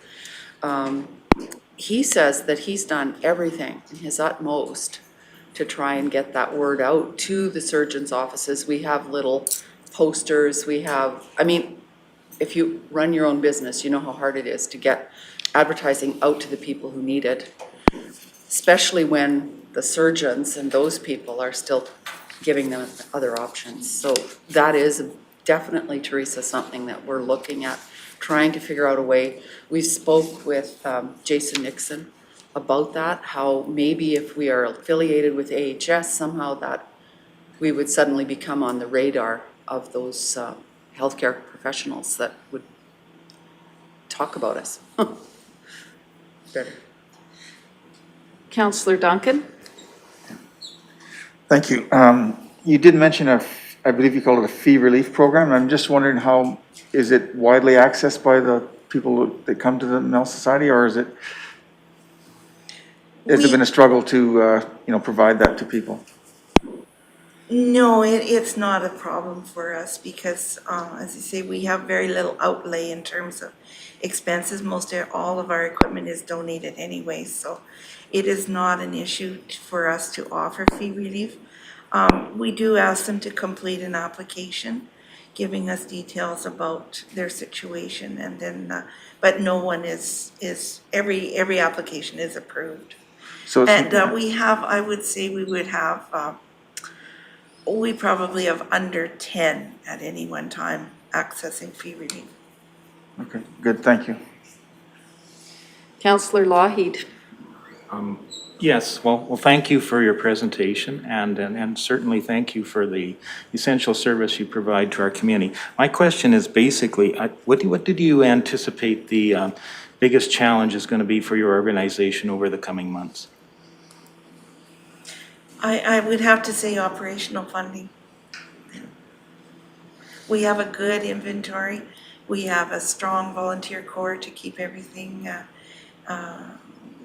He says that he's done everything in his utmost to try and get that word out to the surgeons' offices. We have little posters, if you run your own business, you know how hard it is to get advertising out to the people who need it, especially when the surgeons and those people are still giving them other options. So that is definitely, Teresa, something that we're looking at, trying to figure out a way. We spoke with Jason Nixon about that, how maybe if we are affiliated with AHS, somehow that we would suddenly become on the radar of those healthcare professionals that would talk about us. Better. Councillor Duncan. Thank you. You did mention I believe you call it a fee relief program. I'm just wondering is it widely accessed by the people that come to the Mel Society, or has it been a struggle to, provide that to people? No, it's not a problem for us because, as I say, we have very little outlay in terms of expenses. All of our equipment is donated anyway, so it is not an issue for us to offer fee relief. We do ask them to complete an application giving us details about their situation, and then, but no one every application is approved. So it's, And we have, I would say we would have, we probably have under 10 at any one time accessing fee relief. okay, good, thank you. Councillor Lougheed. Yes, well, thank you for your presentation, and certainly thank you for the essential service you provide to our community. My question is basically, what did you anticipate the biggest challenge is going to be for your organization over the coming months? I would have to say operational funding. We have a good inventory. We have a strong volunteer corps to keep everything,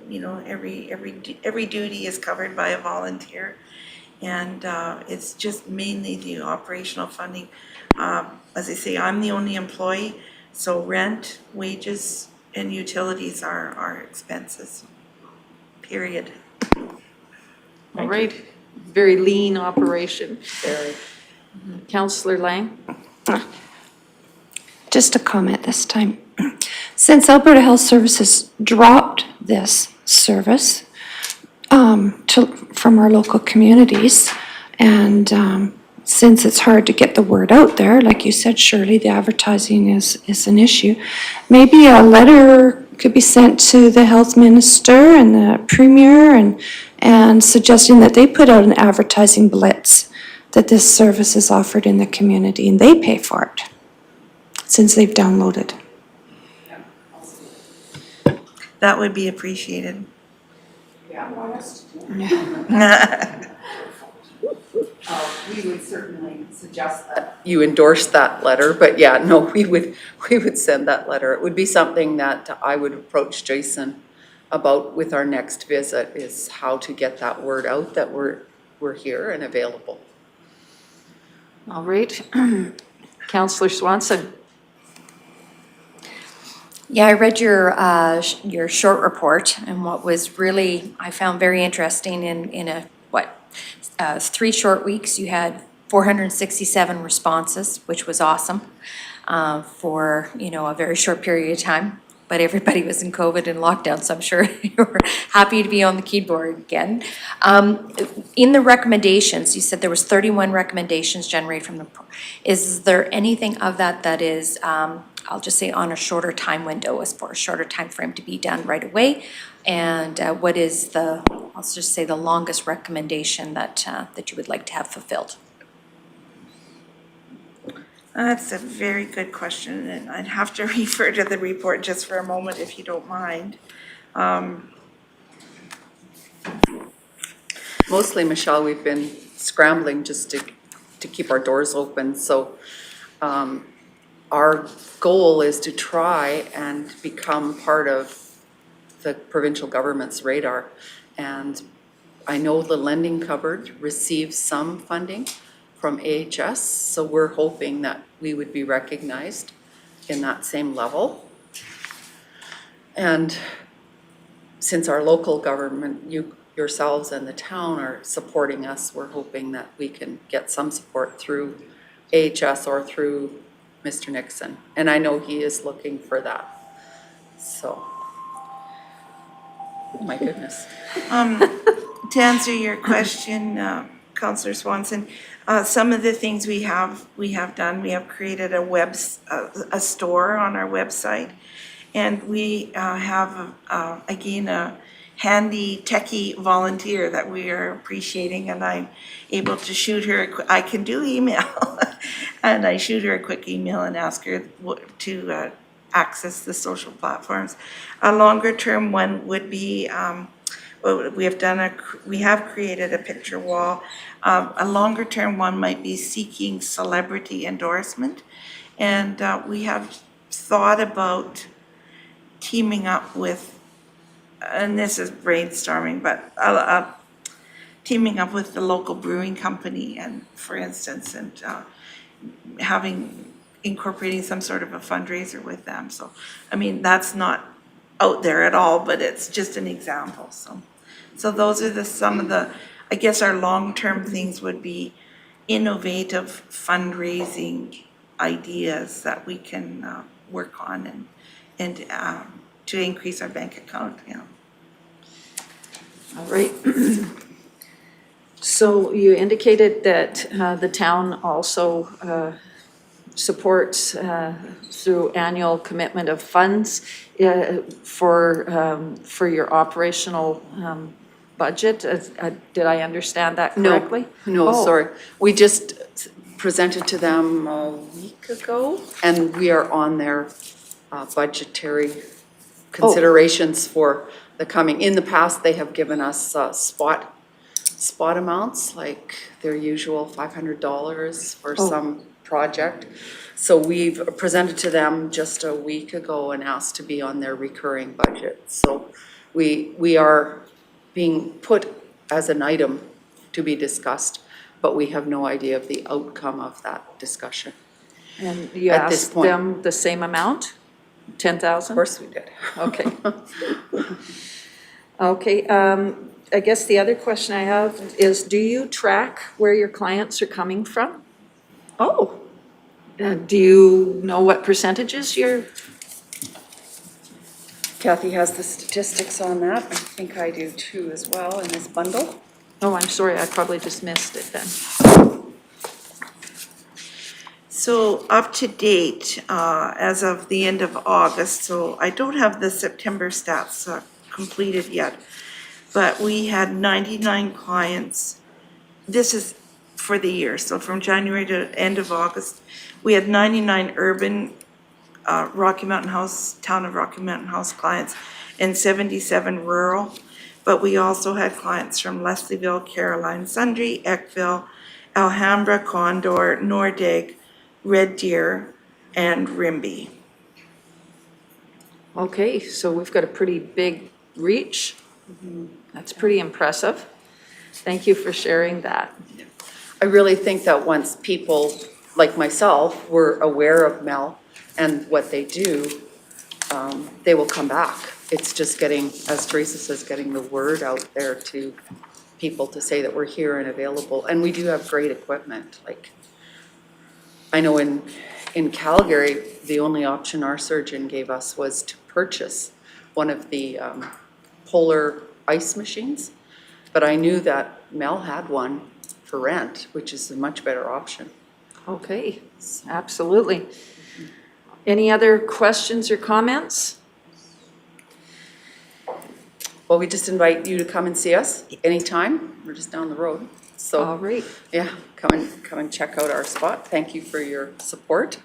you know, every duty is covered by a volunteer. And it's just mainly the operational funding. As I say, I'm the only employee, so rent, wages, and utilities are our expenses, period. All right, very lean operation. Very. Councillor Lang. Just a comment this time. Since Alberta Health Services dropped this service from our local communities, and since it's hard to get the word out there, like you said, Shirley, the advertising is an issue. Maybe a letter could be sent to the health minister and the premier and suggesting that they put out an advertising blitz that this service is offered in the community and they pay for it since they've downloaded. That would be appreciated. We would certainly suggest that you endorse that letter, but yeah, no, we would send that letter. It would be something that I would approach Jason about with our next visit, is how to get that word out that we're here and available. All right. Councillor Swanson. Yeah, I read your short report, and what was really, I found very interesting in 3 short weeks, you had 467 responses, which was awesome for, you know, a very short period of time. But everybody was in COVID and lockdown, so I'm sure you were happy to be on the keyboard again. In the recommendations, you said there was 31 recommendations generated from the, is there anything of that is, I'll just say on a shorter time window, as for a shorter time frame to be done right away? And what is the, I'll just say the longest recommendation that you would like to have fulfilled? That's a very good question, and I'd have to refer to the report just for a moment if you don't mind. Mostly, Michelle, we've been scrambling just to keep our doors open, so our goal is to try and become part of the provincial government's radar. And I know the lending cupboard receives some funding from AHS, so we're hoping that we would be recognized in that same level. And since our local government, yourselves and the town are supporting us, we're hoping that we can get some support through AHS or through Mr. Nixon. And I know he is looking for that. So, oh my goodness. To answer your question, Councillor Swanson, some of the things we have done, we have created a store on our website, and we have again a handy techie volunteer that we are appreciating, and I'm able to shoot her. I can do email, and I shoot her a quick email and ask her to access the social platforms. A longer term one would be. We have created a picture wall. A longer term one might be seeking celebrity endorsement. And we have thought about teaming up with, and this is brainstorming, but teaming up with the local brewing company, and for instance, and incorporating some sort of a fundraiser with them. So, I mean, that's not out there at all, but it's just an example. So those are some of the, I guess our long-term things would be innovative fundraising ideas that we can work on and to increase our bank account, yeah. All right. So you indicated that the town also supports through annual commitment of funds for your operational budget. Did I understand that correctly? No, Oh. sorry. We just presented to them a week ago, and we are on their budgetary considerations for the coming. In the past, they have given us spot amounts, like their usual $500 for some project. So we've presented to them just a week ago and asked to be on their recurring budget. So we are being put as an item to be discussed, but we have no idea of the outcome of that discussion. And you At this asked point. them the same amount? 10,000? Of course we did. Okay. Okay, I guess the other question I have is, do you track where your clients are coming from? Oh. Do you know what percentages you're? Kathy has the statistics on that. I think I do too as well in this bundle. Oh, I'm sorry, I probably just missed it then. So up to date, as of the end of August, so I don't have the September stats completed yet, but we had 99 clients. This is for the year, so from January to end of August, we had 99 urban Rocky Mountain House, Town of Rocky Mountain House clients and 77 rural. But we also had clients from Leslieville, Caroline, Sundre, Eckville, Alhambra, Condor, Nordegg, Red Deer, and Rimbey. Okay, so we've got a pretty big reach. That's pretty impressive. Thank you for sharing that. I really think that once people like myself were aware of Mel and what they do, they will come back. It's just getting, as Teresa says, getting the word out there to people to say that we're here and available. And we do have great equipment. Like, I know in Calgary, the only option our surgeon gave us was to purchase one of the polar ice machines. But I knew that Mel had one for rent, which is a much better option. Okay, absolutely. Any other questions or comments? Well, we just invite you to come and see us anytime. We're just down the road. So, All right. yeah, come and check out our spot. Thank you for your support.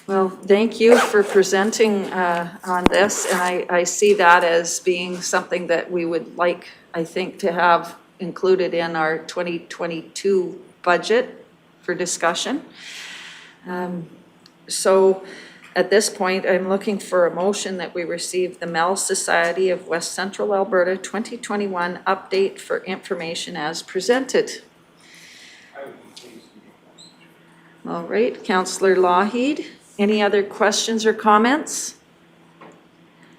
Well, thank you for presenting on this, and I see that as being something that we would like, I think, to have included in our 2022 budget for discussion. So at this point, I'm looking for a motion that we receive the Mel Society of West Central Alberta 2021 update for information as presented. All right, Councillor Lougheed, any other questions or comments?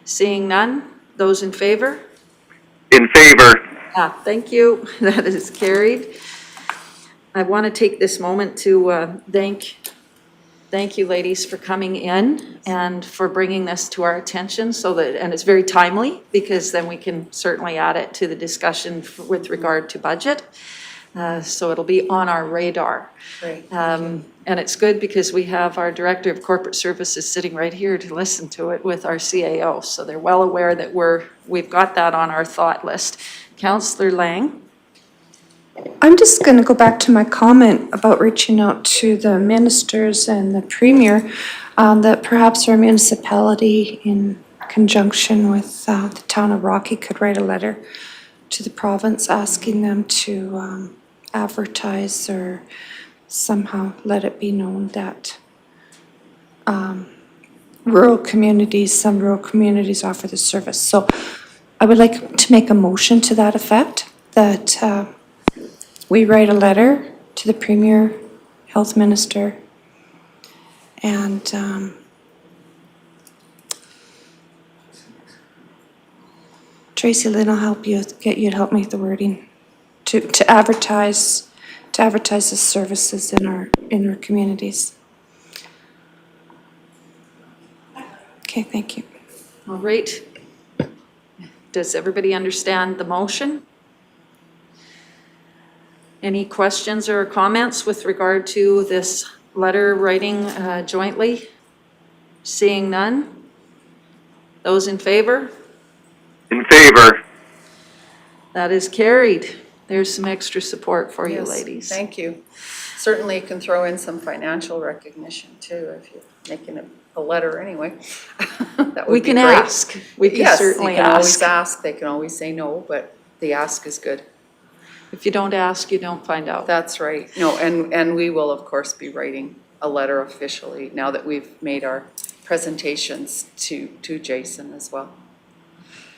Seeing none, those in favor? In favor. Thank you, that is carried. I want to take this moment to thank you ladies for coming in and for bringing this to our attention so that, and it's very timely because then we can certainly add it to the discussion with regard to budget. So it'll be on our radar. Great. And it's good because we have our Director of Corporate Services sitting right here to listen to it with our CAO. So they're well aware that we've got that on our thought list. Councillor Lang. I'm just going to go back to my comment about reaching out to the ministers and the premier, that perhaps our municipality in conjunction with the town of Rocky could write a letter to the province asking them to advertise or somehow let it be known that some rural communities offer the service. So I would like to make a motion to that effect, that we write a letter to the Premier, Health Minister, and Tracy Lynn, I'll help you, get you to help me with the wording, to advertise the services in our communities. Okay, thank you. All right. Does everybody understand the motion? Any questions or comments with regard to this letter writing jointly? Seeing none? Those in favor? In favor. That is carried. There's some extra support for you, Yes, ladies. thank you. Certainly you can throw in some financial recognition too, if you're making a letter anyway. That would We be can great. ask. We can certainly Yes, you can always ask. ask. They can always say no, but the ask is good. If you don't ask, you don't find out. That's right. No, and we will, of course, be writing a letter officially now that we've made our presentations to Jason as well.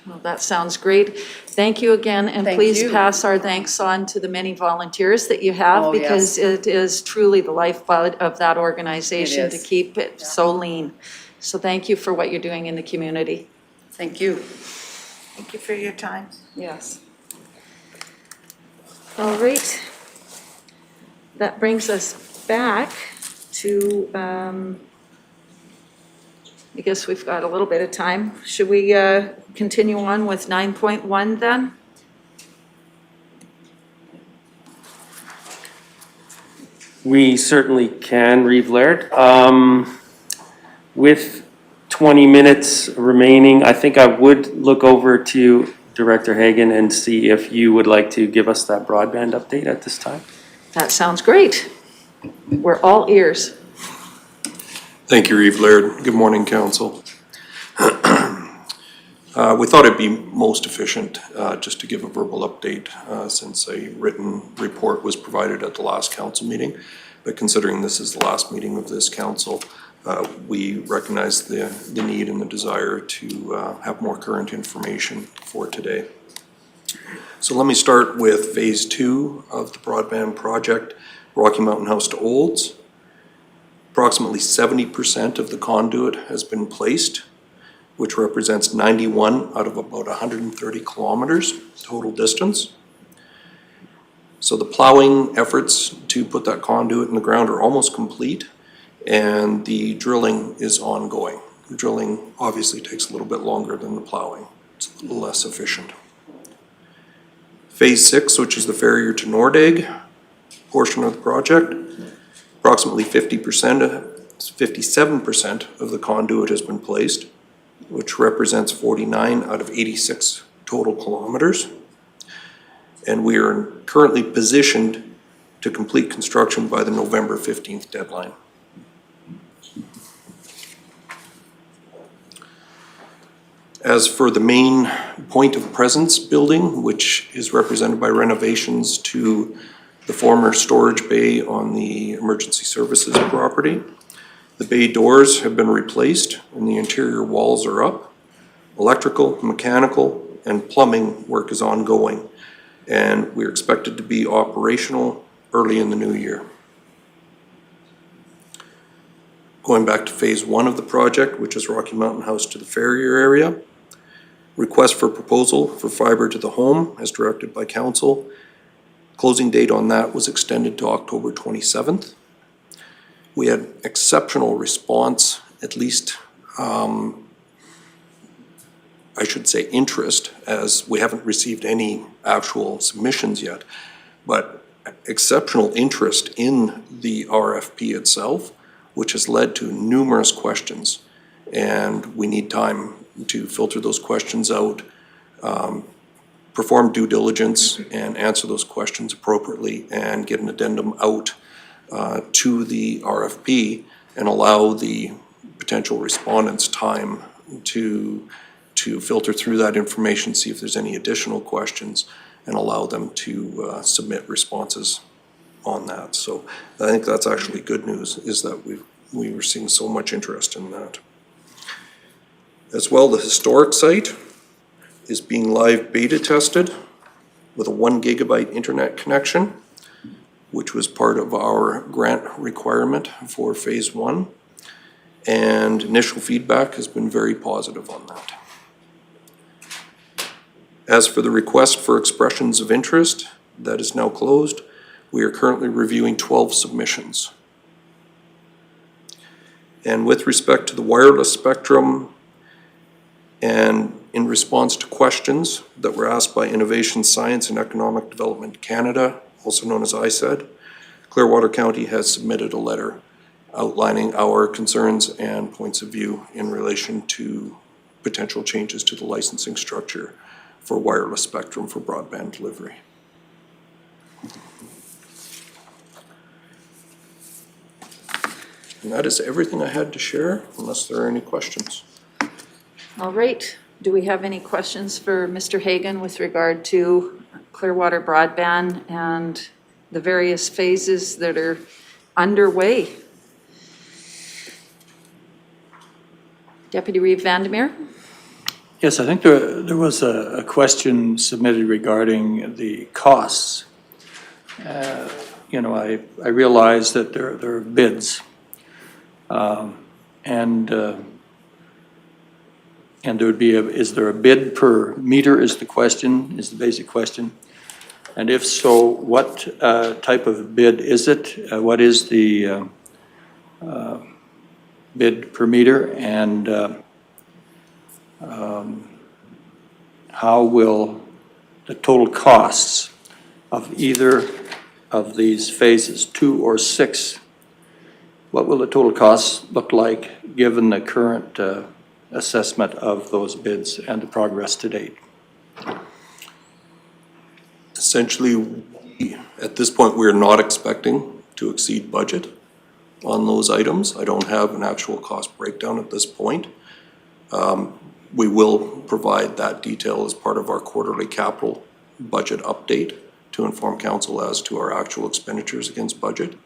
Well, that sounds great. Thank you again, and Thank please you. pass our thanks on to the many volunteers that you have, Oh, because yes. it is truly the lifeblood of that organization It to is. keep it so lean. So thank you for what you're doing in the community. Thank you. Thank you for your time. Yes. All right. That brings us back to, I guess we've got a little bit of time. Should we continue on with 9.1 then? We certainly can, Reeve Laird. With 20 minutes remaining, I think I would look over to Director Hagan and see if you would like to give us that broadband update at this time. That sounds great. We're all ears. Thank you, Reeve Laird. Good morning, Council. We thought it'd be most efficient just to give a verbal update since a written report was provided at the last council meeting. But considering this is the last meeting of this council, we recognize the need and the desire to have more current information for today. So let me start with phase 2 of the broadband project, Rocky Mountain House to Olds. Approximately 70% of the conduit has been placed, which represents 91 out of about 130 kilometers total distance. So the plowing efforts to put that conduit in the ground are almost complete, and the drilling is ongoing. The drilling obviously takes a little bit longer than the plowing. It's a little less efficient. Phase 6, which is the Ferrier to Nordegg portion of the project, approximately 57% of the conduit has been placed, which represents 49 out of 86 total kilometers. And we are currently positioned to complete construction by the November 15th deadline. As for the main point of presence building, which is represented by renovations to the former storage bay on the emergency services property, the bay doors have been replaced and the interior walls are up. Electrical, mechanical, and plumbing work is ongoing, and we're expected to be operational early in the new year. Going back to phase 1 of the project, which is Rocky Mountain House to the Ferrier area, request for proposal for fiber to the home as directed by council. Closing date on that was extended to October 27th. We had exceptional response, at least I should say interest, as we haven't received any actual submissions yet, but exceptional interest in the RFP itself, which has led to numerous questions. And we need time to filter those questions out, perform due diligence and answer those questions appropriately and get an addendum out to the RFP and allow the potential respondents time to filter through that information, see if there's any additional questions, and allow them to submit responses on that. So I think that's actually good news, is that we were seeing so much interest in that. As well, the historic site is being live beta tested with a 1 gigabyte internet connection, which was part of our grant requirement for phase 1. And initial feedback has been very positive on that. As for the request for expressions of interest, that is now closed. We are currently reviewing 12 submissions. And with respect to the wireless spectrum, And in response to questions that were asked by Innovation, Science and Economic Development Canada, also known as ISED, Clearwater County has submitted a letter outlining our concerns and points of view in relation to potential changes to the licensing structure for wireless spectrum for broadband delivery. And that is everything I had to share, unless there are any questions. All right. Do we have any questions for Mr. Hagan with regard to Clearwater broadband and the various phases that are underway? Deputy Reeve Vandermeer? Yes, I think there was a question submitted regarding the costs. You know, I realize that there are bids. And there would be is there a bid per meter is the question, is the basic question. And if so, what type of bid is it? What is the bid per meter? And how will the total costs of either of these phases, 2 or 6, what will the total costs look like given the current assessment of those bids and the progress to date? Essentially, at this point, we're not expecting to exceed budget on those items. I don't have an actual cost breakdown at this point. We will provide that detail as part of our quarterly capital budget update to inform council as to our actual expenditures against budget.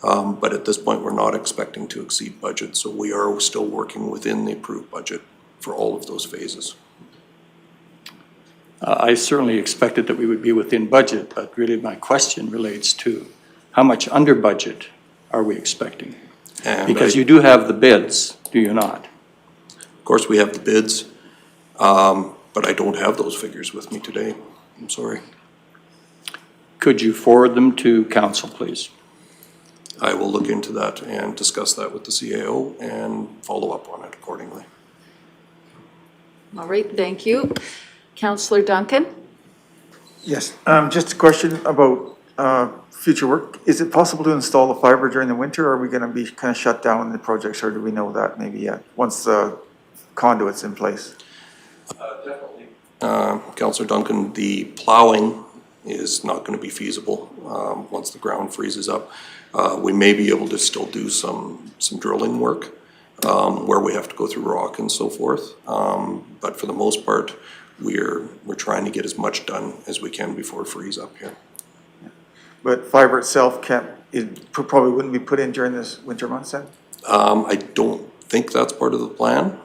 But at this point, we're not expecting to exceed budget, so we are still working within the approved budget for all of those phases. I certainly expected that we would be within budget, but really my question relates to how much under budget are we expecting? Because you do have the bids, do you not? Of course, we have the bids, but I don't have those figures with me today. I'm sorry. Could you forward them to council, please? I will look into that and discuss that with the CAO and follow up on it accordingly. All right, thank you. Councillor Duncan? Yes, just a question about future work. Is it possible to install the fiber during the winter, or are we going to be kind of shut down the projects, or do we know that maybe yet, once the conduit's in place? Definitely. Councillor Duncan, the plowing is not going to be feasible once the ground freezes up. We may be able to still do some drilling work where we have to go through rock and so forth. But for the most part, we're trying to get as much done as we can before it freezes up here. But fiber itself probably wouldn't be put in during this winter months then? I don't think that's part of the plan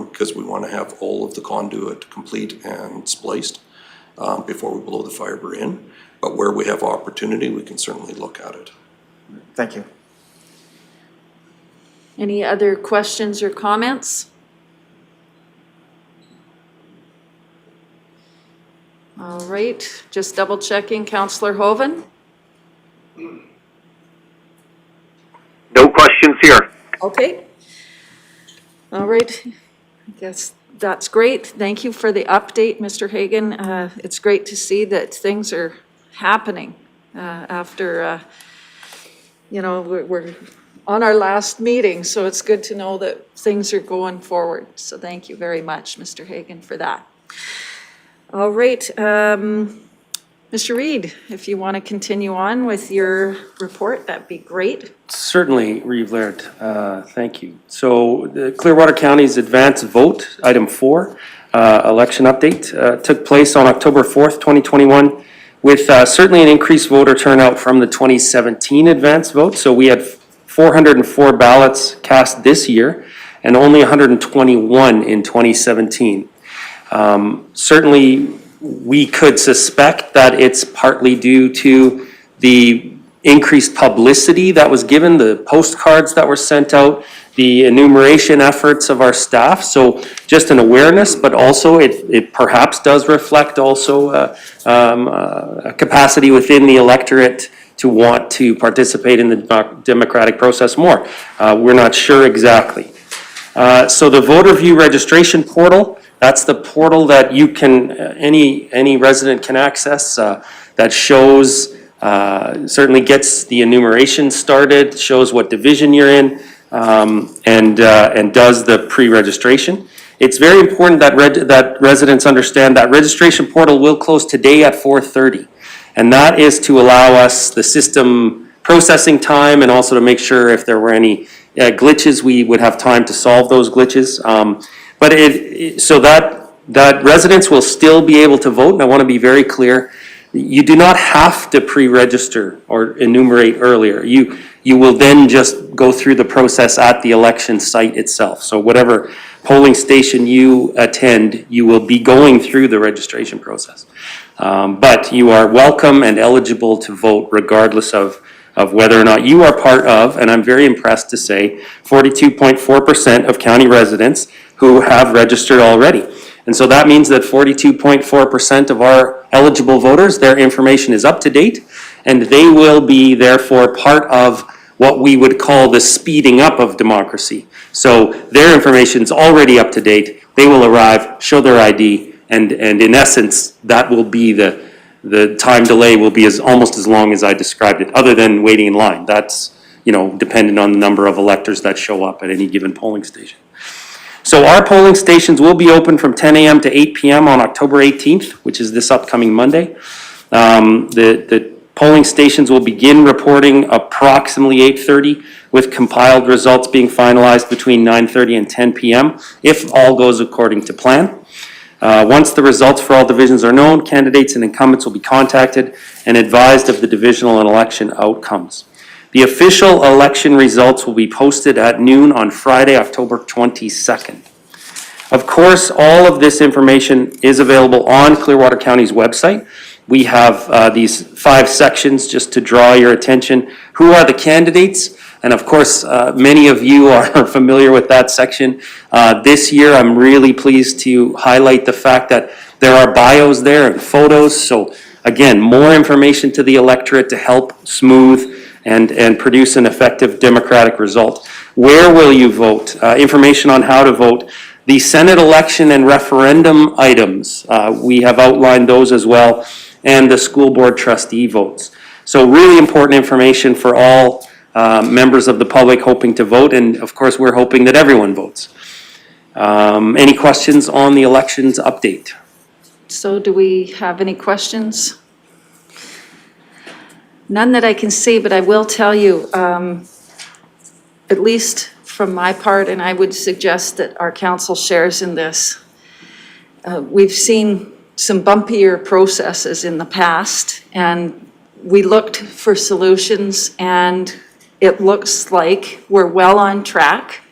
because we want to have all of the conduit complete and spliced before we blow the fiber in. But where we have opportunity, we can certainly look at it. Thank you. Any other questions or comments? All right, just double checking. Councillor Hoven? No questions here. Okay. All right, I guess that's great. Thank you for the update, Mr. Hagan. It's great to see that things are happening after, you know, we're on our last meeting, so it's good to know that things are going forward. So thank you very much, Mr. Hagan, for that. All right, Mr. Reid, if you want to continue on with your report, that'd be great. Certainly, Reeve Laird, thank you. So the Clearwater County's advance vote, item 4, election update, took place on October 4th, 2021, with certainly an increased voter turnout from the 2017 advance vote. So we had 404 ballots cast this year and only 121 in 2017. Certainly, we could suspect that it's partly due to the increased publicity that was given, the postcards that were sent out, the enumeration efforts of our staff. So just an awareness, but also it perhaps does reflect also a capacity within the electorate to want to participate in the democratic process more. We're not sure exactly. So the voter view registration portal, that's the portal that you can, any resident can access, that shows, certainly gets the enumeration started, shows what division you're in, and does the pre-registration. It's very important that residents understand that registration portal will close today at 4:30. And that is to allow us the system processing time and also to make sure if there were any glitches, we would have time to solve those glitches. So that residents will still be able to vote, and I want to be very clear, you do not have to pre-register or enumerate earlier. You will then just go through the process at the election site itself. So whatever polling station you attend, you will be going through the registration process. But you are welcome and eligible to vote regardless of whether or not you are part of, and I'm very impressed to say, 42.4% of county residents who have registered already. And so that means that 42.4% of our eligible voters, their information is up to date, and they will be therefore part of what we would call the speeding up of democracy. So their information is already up to date. They will arrive, show their ID, and in essence, that will be the time delay will be almost as long as I described it, other than waiting in line. That's, dependent on the number of electors that show up at any given polling station. So our polling stations will be open from 10 a.m. to 8 p.m. on October 18th, which is this upcoming Monday. The polling stations will begin reporting approximately 8:30, with compiled results being finalized between 9:30 and 10 p.m. if all goes according to plan. Once the results for all divisions are known, candidates and incumbents will be contacted and advised of the divisional and election outcomes. The official election results will be posted at noon on Friday, October 22nd. Of course, all of this information is available on Clearwater County's website. We have these 5 sections just to draw your attention. Who are the candidates? And of course, many of you are familiar with that section. This year, I'm really pleased to highlight the fact that there are bios there and photos. So again, more information to the electorate to help smooth and produce an effective democratic result. Where will you vote? Information on how to vote. The Senate election and referendum items, we have outlined those as well, and the school board trustee votes. So really important information for all members of the public hoping to vote, and of course we're hoping that everyone votes. Any questions on the elections update? So do we have any questions? None that I can see, but I will tell you, at least from my part, and I would suggest that our council shares in this, we've seen some bumpier processes in the past, and we looked for solutions, and it looks like we're well on track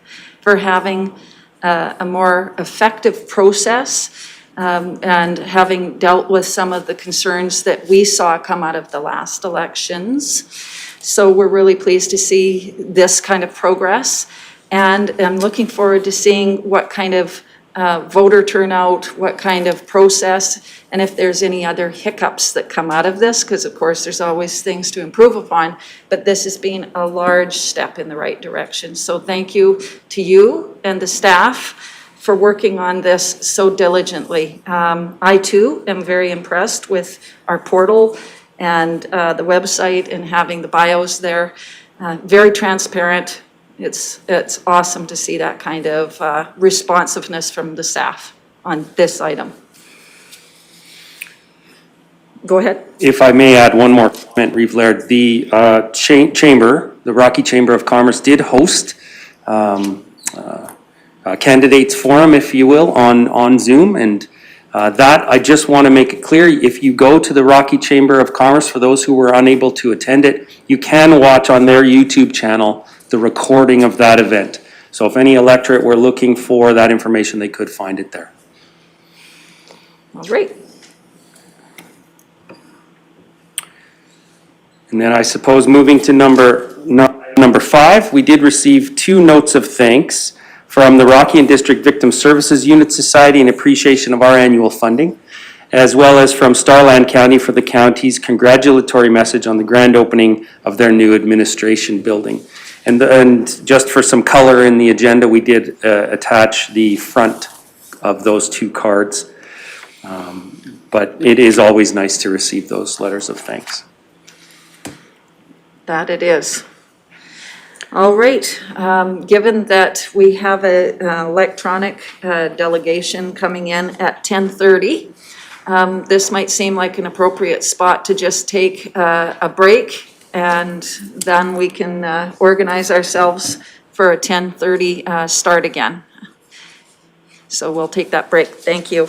for having a more effective process, and having dealt with some of the concerns that we saw come out of the last elections. So we're really pleased to see this kind of progress, and I'm looking forward to seeing what kind of voter turnout, what kind of process, and if there's any other hiccups that come out of this, because of course there's always things to improve upon, but this has been a large step in the right direction. So thank you to you and the staff for working on this so diligently. I too am very impressed with our portal and the website and having the bios there. Very transparent. It's awesome to see that kind of responsiveness from the staff on this item. Go ahead. If I may add one more comment, Reeve Laird, the chamber, the Rocky Chamber of Commerce did host candidates forum, if you will, on Zoom, and that I just want to make it clear, if you go to the Rocky Chamber of Commerce, for those who were unable to attend it, you can watch on their YouTube channel the recording of that event. So if any electorate were looking for that information, they could find it there. All right. And then I suppose moving to number 5, we did receive 2 notes of thanks from the Rocky and District Victim Services Unit Society in appreciation of our annual funding, as well as from Starland County for the county's congratulatory message on the grand opening of their new administration building. And just for some color in the agenda, we did attach the front of those two cards. But it is always nice to receive those letters of thanks. That it is. All right, given that we have an electronic delegation coming in at 10:30, this might seem like an appropriate spot to just take a break, and then we can organize ourselves for a 10:30 start again. So we'll take that break. Thank you.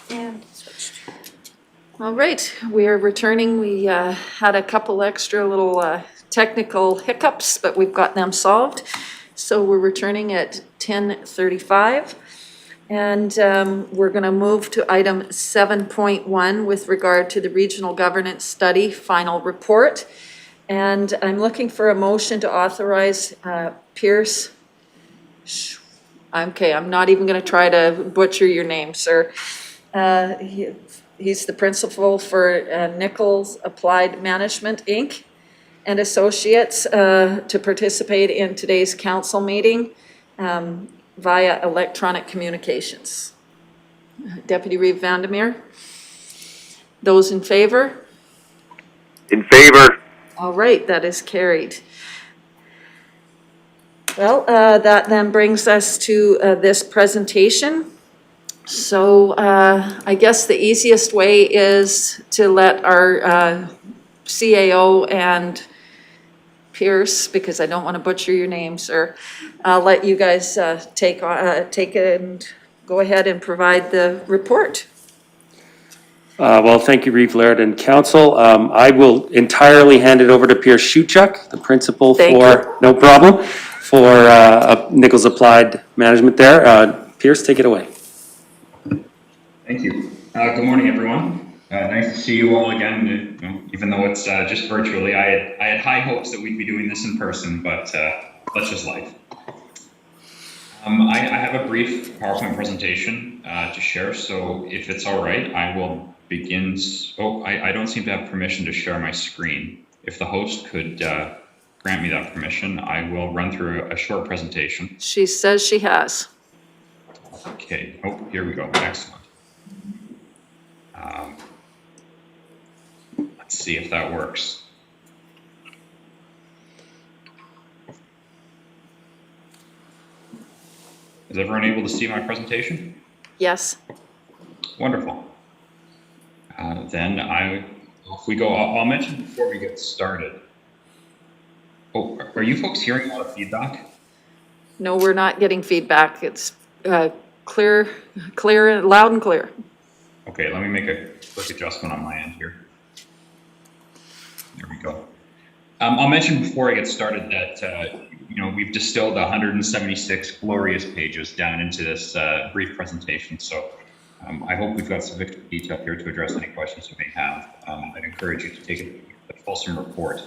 And switch. All right, we are returning. We had a couple extra little technical hiccups, but we've got them solved. So we're returning at 10:35. And we're going to move to item 7.1 with regard to the Regional Governance Study Final Report. And I'm looking for a motion to authorize Pierce. Okay, I'm not even going to try to butcher your name, sir. He's the principal for Nichols Applied Management, Inc. and Associates to participate in today's council meeting via electronic communications. Deputy Reeve Vandermeer. Those in favor? In favor. All right, that is carried. Well, that then brings us to this presentation. So I guess the easiest way is to let our CAO and Pierce, because I don't want to butcher your name, sir, let you guys take it and go ahead and provide the report. Well, thank you, Reeve, Laird, and Council. I will entirely hand it over to Pierce Shuchuk, the principal no problem, for Nichols Applied Management there. Pierce, take it away. Thank you. Good morning, everyone. Nice to see you all again, even though it's just virtually. I had high hopes that we'd be doing this in person, but that's just life. I have a brief PowerPoint presentation to share, so if it's all right, I will begin. Oh, I don't seem to have permission to share my screen. If the host could grant me that permission, I will run through a short presentation. She says she has. Okay, oh, here we go, excellent. Let's see if that works. Is everyone able to see my presentation? Yes. Wonderful. Then if we go, I'll mention before we get started. Oh, are you folks hearing a lot of feedback? No, we're not getting feedback. It's clear, loud and clear. Okay, let me make a quick adjustment on my end here. There we go. I'll mention before I get started that we've distilled 176 glorious pages down into this brief presentation. So I hope we've got sufficient detail here to address any questions you may have. I'd encourage you to take a fulsome report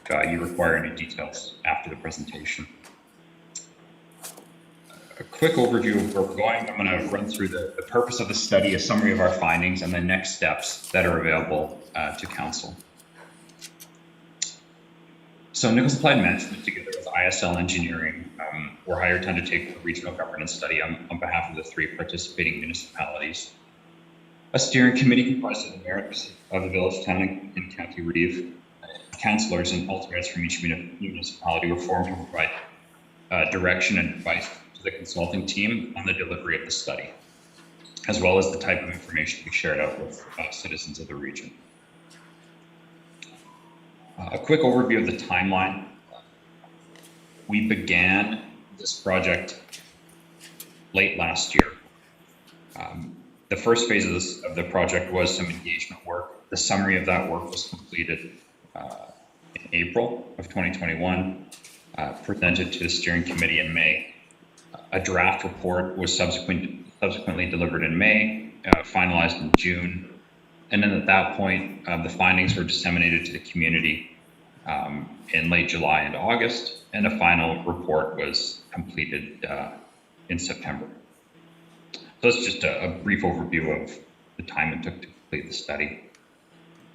if you require any details after the presentation. A quick overview of where we're going. I'm going to run through the purpose of the study, a summary of our findings, and the next steps that are available to Council. So Nichols Applied Management, together with ISL Engineering, were hired to undertake a regional governance study on behalf of the 3 participating municipalities. A steering committee comprised of the mayors of the village, town, and county Reeve, councillors and alternates from each municipality were formed to provide direction and advice to the consulting team on the delivery of the study, as well as the type of information to be shared out with citizens of the region. A quick overview of the timeline. We began this project late last year. The first phase of the project was some engagement work. The summary of that work was completed in April of 2021, presented to the steering committee in May. A draft report was subsequently delivered in May, finalized in June. And then at that point, the findings were disseminated to the community in late July and August, and a final report was completed in September. So that's just a brief overview of the time it took to complete the study.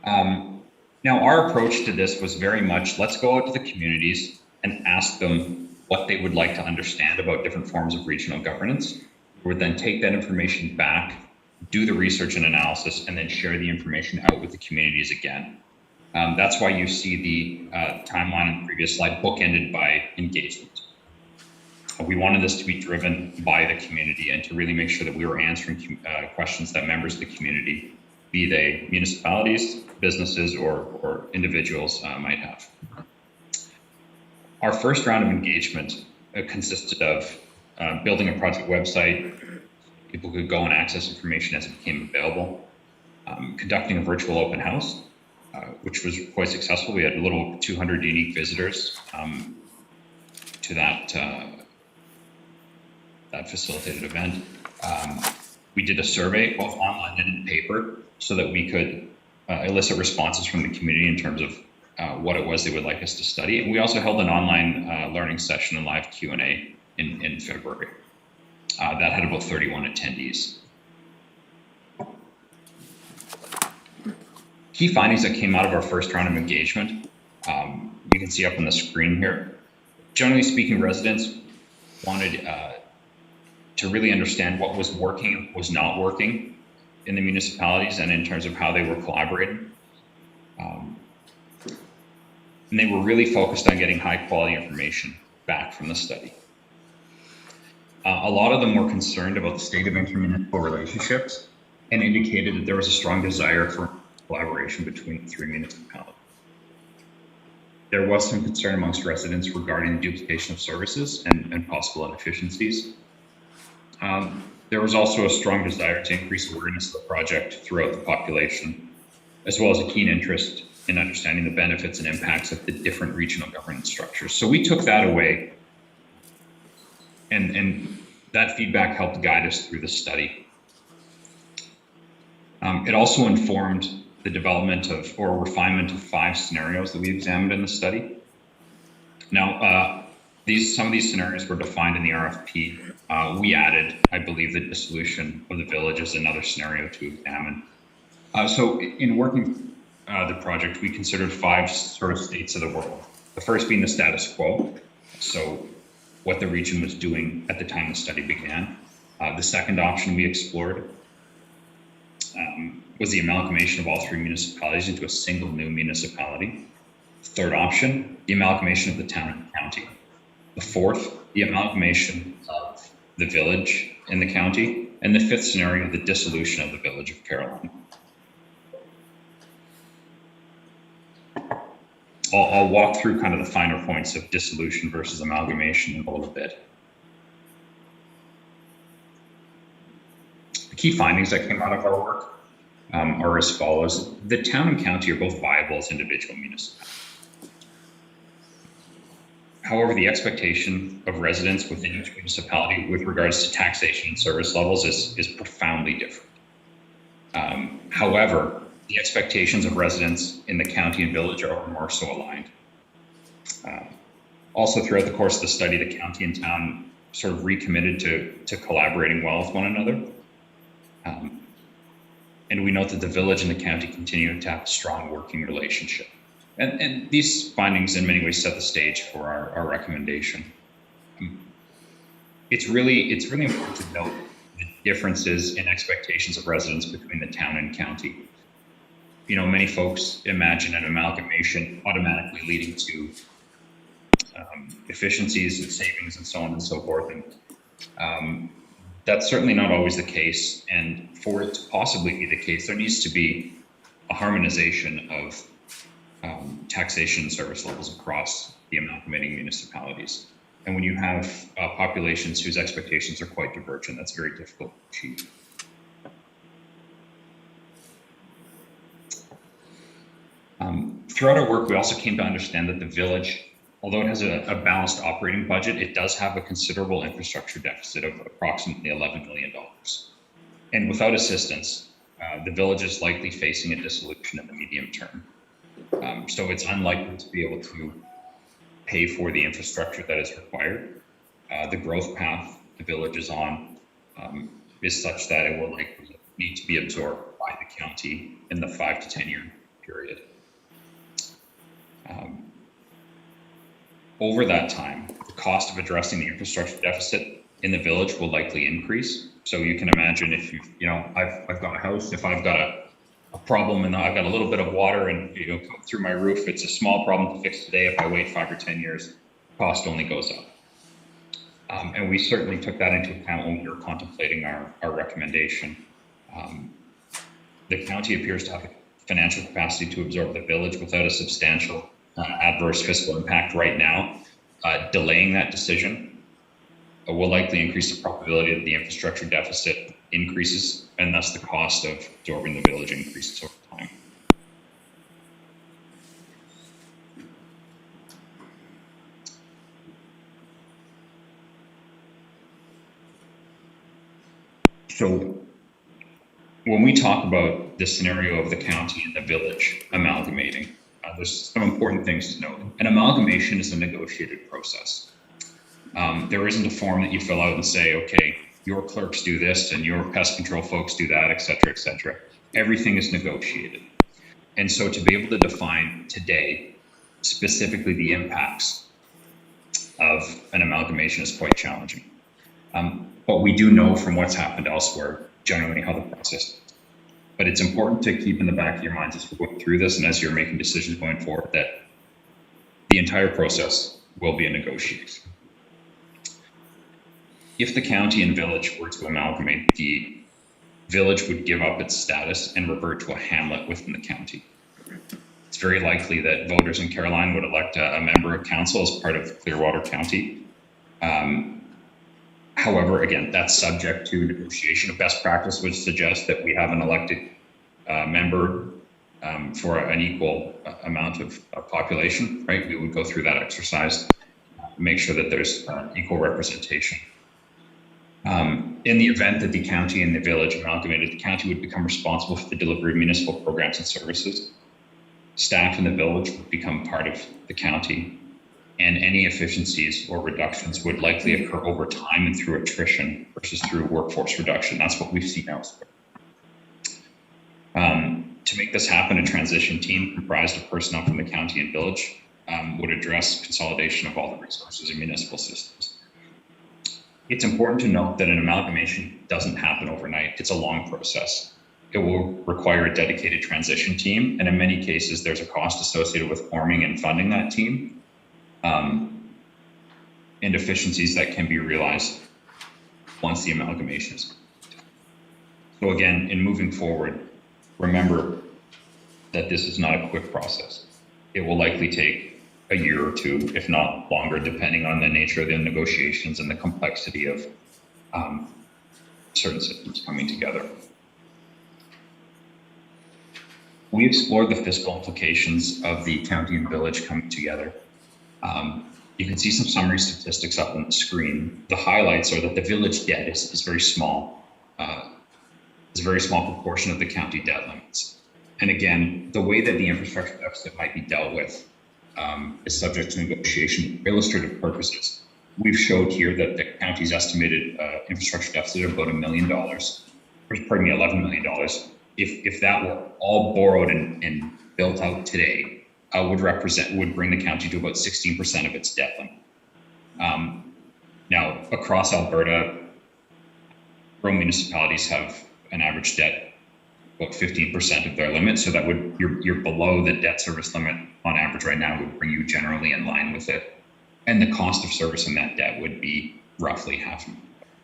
Now, our approach to this was very much, let's go out to the communities and ask them what they would like to understand about different forms of regional governance. We would then take that information back, do the research and analysis, and then share the information out with the communities again. That's why you see the timeline on the previous slide bookended by engagement. We wanted this to be driven by the community and to really make sure that we were answering questions that members of the community, be they municipalities, businesses, or individuals might have. Our first round of engagement consisted of building a project website, people could go and access information as it became available. Conducting a virtual open house, which was quite successful. We had a little over 200 unique visitors to that facilitated event. We did a survey, both online and in paper, so that we could elicit responses from the community in terms of what it was they would like us to study. And we also held an online learning session and live Q&A in February. That had about 31 attendees. Key findings that came out of our first round of engagement, you can see up on the screen here. Generally speaking, residents wanted to really understand what was working and was not working in the municipalities and in terms of how they were collaborating. And they were really focused on getting high quality information back from the study. A lot of them were concerned about the state of intermunicipal relationships and indicated that there was a strong desire for collaboration between the three municipalities. There was some concern amongst residents regarding the duplication of services and possible inefficiencies. There was also a strong desire to increase awareness of the project throughout the population, as well as a keen interest in understanding the benefits and impacts of the different regional governance structures. So we took that away, and that feedback helped guide us through the study. It also informed the development of or refinement of 5 scenarios that we examined in the study. Now, some of these scenarios were defined in the RFP. We added, I believe, the dissolution of the village as another scenario to examine. So in working the project, we considered 5 sort of states of the world. The first being the status quo, so what the region was doing at the time the study began. The second option we explored was the amalgamation of all 3 municipalities into a single new municipality. The third option, the amalgamation of the town and county. The fourth, the amalgamation of the village and the county. And the fifth scenario, the dissolution of the village of Caroline. I'll walk through kind of the finer points of dissolution versus amalgamation in a little bit. The key findings that came out of our work are as follows. The town and county are both viable as individual municipalities. However, the expectation of residents within each municipality with regards to taxation and service levels is profoundly different. However, the expectations of residents in the county and village are more so aligned. Also, throughout the course of the study, the county and town sort of recommitted to collaborating well with one another. And we note that the village and the county continue to have a strong working relationship. And these findings in many ways set the stage for our recommendation. It's really important to note the differences in expectations of residents between the town and county. You know, many folks imagine an amalgamation automatically leading to efficiencies and savings and so on and so forth. And that's certainly not always the case. And for it to possibly be the case, there needs to be a harmonization of taxation and service levels across the amalgamating municipalities. And when you have populations whose expectations are quite divergent, that's very difficult to achieve. Throughout our work, we also came to understand that the village, although it has a balanced operating budget, it does have a considerable infrastructure deficit of approximately $11 million. And without assistance, the village is likely facing a dissolution in the medium term. So it's unlikely to be able to pay for the infrastructure that is required. The growth path the village is on is such that it will likely need to be absorbed by the county in the 5 to 10 year period. Over that time, the cost of addressing the infrastructure deficit in the village will likely increase. So you can imagine if I've got a house, if I've got a problem and I've got a little bit of water and come through my roof, it's a small problem to fix today. If I wait 5 or 10 years, the cost only goes up. And we certainly took that into account when we were contemplating our recommendation. The county appears to have the financial capacity to absorb the village without a substantial adverse fiscal impact right now. Delaying that decision will likely increase the probability that the infrastructure deficit increases, and thus the cost of absorbing the village increases over time. So when we talk about the scenario of the county and the village amalgamating, there's some important things to note. An amalgamation is a negotiated process. There isn't a form that you fill out and say, okay, your clerks do this and your pest control folks do that, et cetera, et cetera. Everything is negotiated. And so to be able to define today, specifically the impacts of an amalgamation is quite challenging. But we do know from what's happened elsewhere, generally how the process is. But it's important to keep in the back of your minds as we're going through this and as you're making decisions going forward that the entire process will be a negotiation. If the county and village were to amalgamate, the village would give up its status and revert to a hamlet within the county. It's very likely that voters in Caroline would elect a member of council as part of Clearwater County. However, again, that's subject to negotiation. A best practice would suggest that we have an elected member for an equal amount of population, right? We would go through that exercise, make sure that there's equal representation. In the event that the county and the village amalgamated, the county would become responsible for the delivery of municipal programs and services. Staff in the village would become part of the county, and any efficiencies or reductions would likely occur over time and through attrition versus through workforce reduction. That's what we've seen elsewhere. To make this happen, a transition team comprised of personnel from the county and village would address consolidation of all the resources in municipal systems. It's important to note that an amalgamation doesn't happen overnight. It's a long process. It will require a dedicated transition team, and in many cases, there's a cost associated with forming and funding that team, and efficiencies that can be realized once the amalgamation is complete. So again, in moving forward, remember that this is not a quick process. It will likely take a year or two, if not longer, depending on the nature of the negotiations and the complexity of certain systems coming together. We explored the fiscal implications of the county and village coming together. You can see some summary statistics up on the screen. The highlights are that the village debt is very small. It's a very small proportion of the county debt limits. And again, the way that the infrastructure deficit might be dealt with is subject to negotiation. For illustrative purposes, we've showed here that the county's estimated infrastructure deficit of about $1 million, or pardon me, $11 million. If that were all borrowed and built out today, would bring the county to about 16% of its debt limit. Now, across Alberta, rural municipalities have an average debt about 15% of their limit, so that you're below the debt service limit on average right now, would bring you generally in line with it. And the cost of servicing that debt would be roughly $500,000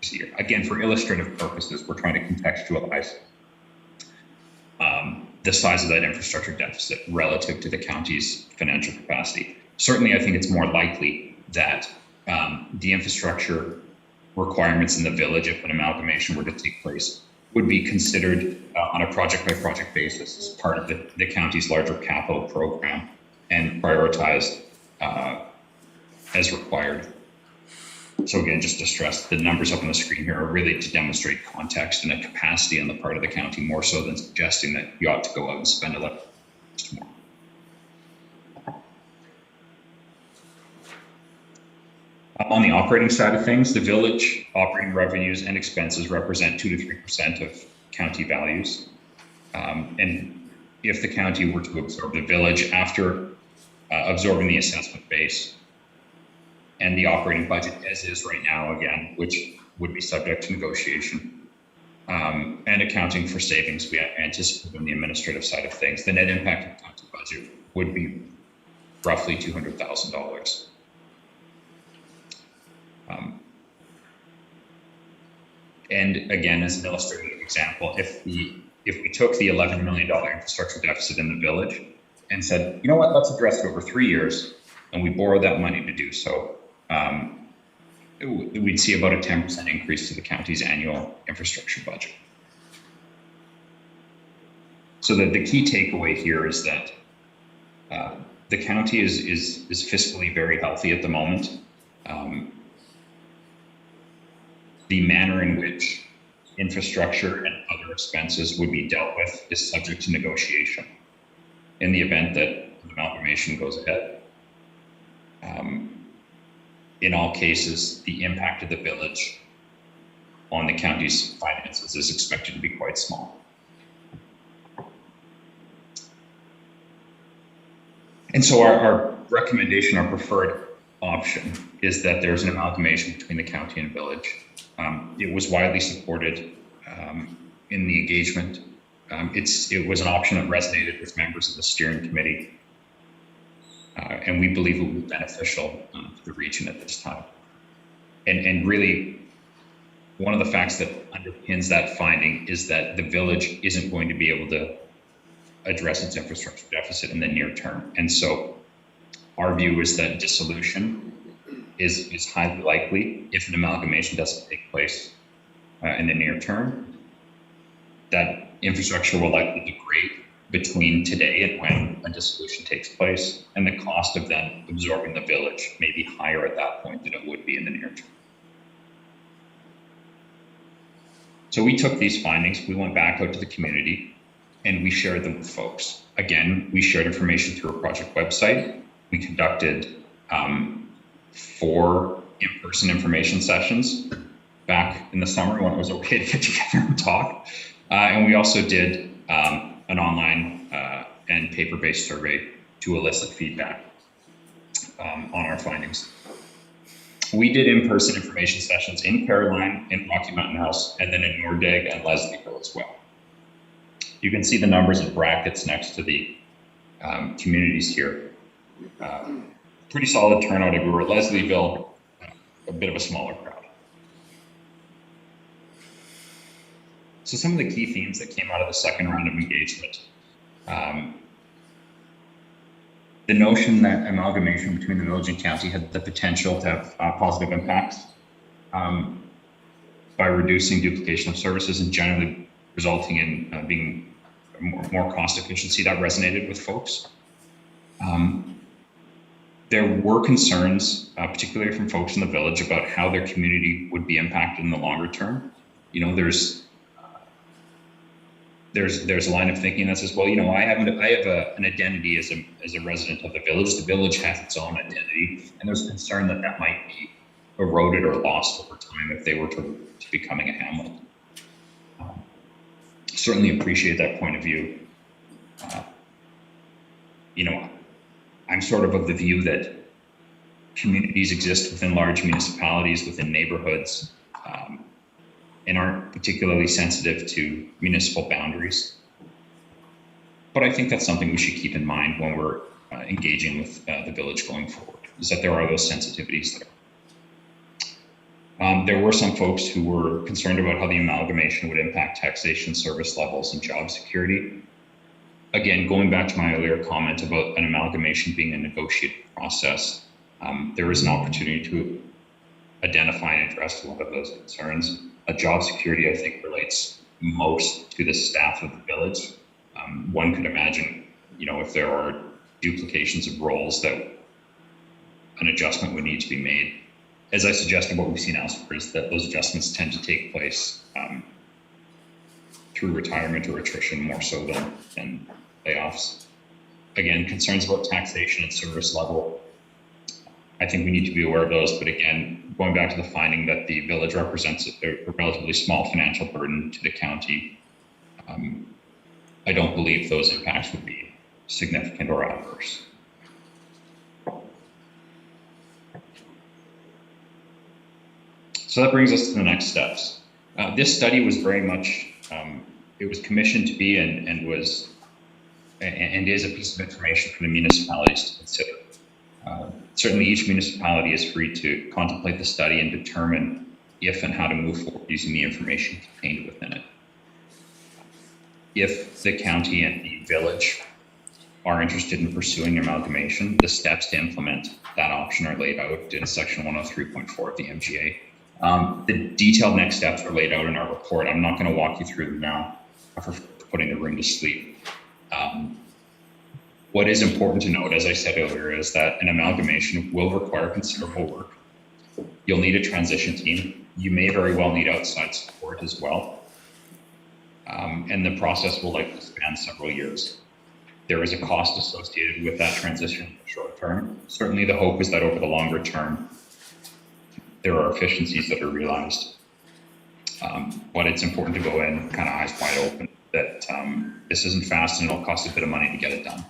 a year. Again, for illustrative purposes, we're trying to contextualize the size of that infrastructure deficit relative to the county's financial capacity. Certainly, I think it's more likely that the infrastructure requirements in the village, if an amalgamation were to take place, would be considered on a project-by-project basis as part of the county's larger capital program and prioritized as required. So again, just to stress, the numbers up on the screen here are really to demonstrate context and a capacity on the part of the county, more so than suggesting that you ought to go out and spend a lot more. On the operating side of things, the village operating revenues and expenses represent 2 to 3% of county values. And if the county were to absorb the village after absorbing the assessment base and the operating budget as is right now, again, which would be subject to negotiation, and accounting for savings we anticipate on the administrative side of things, the net impact of the county budget would be roughly $200,000. And again, as an illustrative example, if we took the $11 million infrastructure deficit in the village and said, you know what, let's address it over 3 years, and we borrow that money to do so, we'd see about a 10% increase to the county's annual infrastructure budget. So the key takeaway here is that the county is fiscally very healthy at the moment. The manner in which infrastructure and other expenses would be dealt with is subject to negotiation in the event that an amalgamation goes ahead. In all cases, the impact of the village on the county's finances is expected to be quite small. And so our recommendation, our preferred option, is that there's an amalgamation between the county and village. It was widely supported in the engagement. It was an option that resonated with members of the steering committee. And we believe it will be beneficial to the region at this time. And really, one of the facts that underpins that finding is that the village isn't going to be able to address its infrastructure deficit in the near term. And so our view is that dissolution is highly likely if an amalgamation doesn't take place in the near term. That infrastructure will likely degrade between today and when a dissolution takes place, and the cost of then absorbing the village may be higher at that point than it would be in the near term. So we took these findings, we went back out to the community, and we shared them with folks. Again, we shared information through our project website. We conducted 4 in-person information sessions back in the summer when it was okay to get together and talk. And we also did an online and paper-based survey to elicit feedback on our findings. We did in-person information sessions in Caroline, in Rocky Mountain House, and then in Nordegg and Leslieville as well. You can see the numbers in brackets next to the communities here. Pretty solid turnout everywhere. Leslieville, a bit of a smaller crowd. So some of the key themes that came out of the second round of engagement. The notion that amalgamation between the village and county had the potential to have positive impacts by reducing duplication of services and generally resulting in being more cost efficiency. That resonated with folks. There were concerns, particularly from folks in the village, about how their community would be impacted in the longer term. You know, there's a line of thinking that says, well, you know, I have an identity as a resident of the village. The village has its own identity, and there's concern that that might be eroded or lost over time if they were to becoming a hamlet. Certainly appreciate that point of view. You know, I'm sort of the view that communities exist within large municipalities, within neighborhoods, and aren't particularly sensitive to municipal boundaries. But I think that's something we should keep in mind when we're engaging with the village going forward, is that there are those sensitivities there. There were some folks who were concerned about how the amalgamation would impact taxation, service levels, and job security. Again, going back to my earlier comment about an amalgamation being a negotiated process, there is an opportunity to identify and address a lot of those concerns. Job security, I think, relates most to the staff of the village. One could imagine, you know, if there are duplications of roles, that an adjustment would need to be made. As I suggested, what we've seen elsewhere is that those adjustments tend to take place through retirement or attrition more so than layoffs. Again, concerns about taxation and service level. I think we need to be aware of those, but again, going back to the finding that the village represents a relatively small financial burden to the county, I don't believe those impacts would be significant or adverse. So that brings us to the next steps. This study was very much, it was commissioned to be and is a piece of information for the municipalities to consider. Certainly each municipality is free to contemplate the study and determine if and how to move forward using the information contained within it. If the county and the village are interested in pursuing amalgamation, the steps to implement that option are laid out in section 103.4 of the MGA. The detailed next steps are laid out in our report. I'm not going to walk you through them now for putting the room to sleep. What is important to note, as I said earlier, is that an amalgamation will require considerable work. You'll need a transition team. You may very well need outside support as well. And the process will likely span several years. There is a cost associated with that transition in the short term. Certainly the hope is that over the longer term, there are efficiencies that are realized. But it's important to go in kind of eyes wide open that this isn't fast and it'll cost a bit of money to get it done.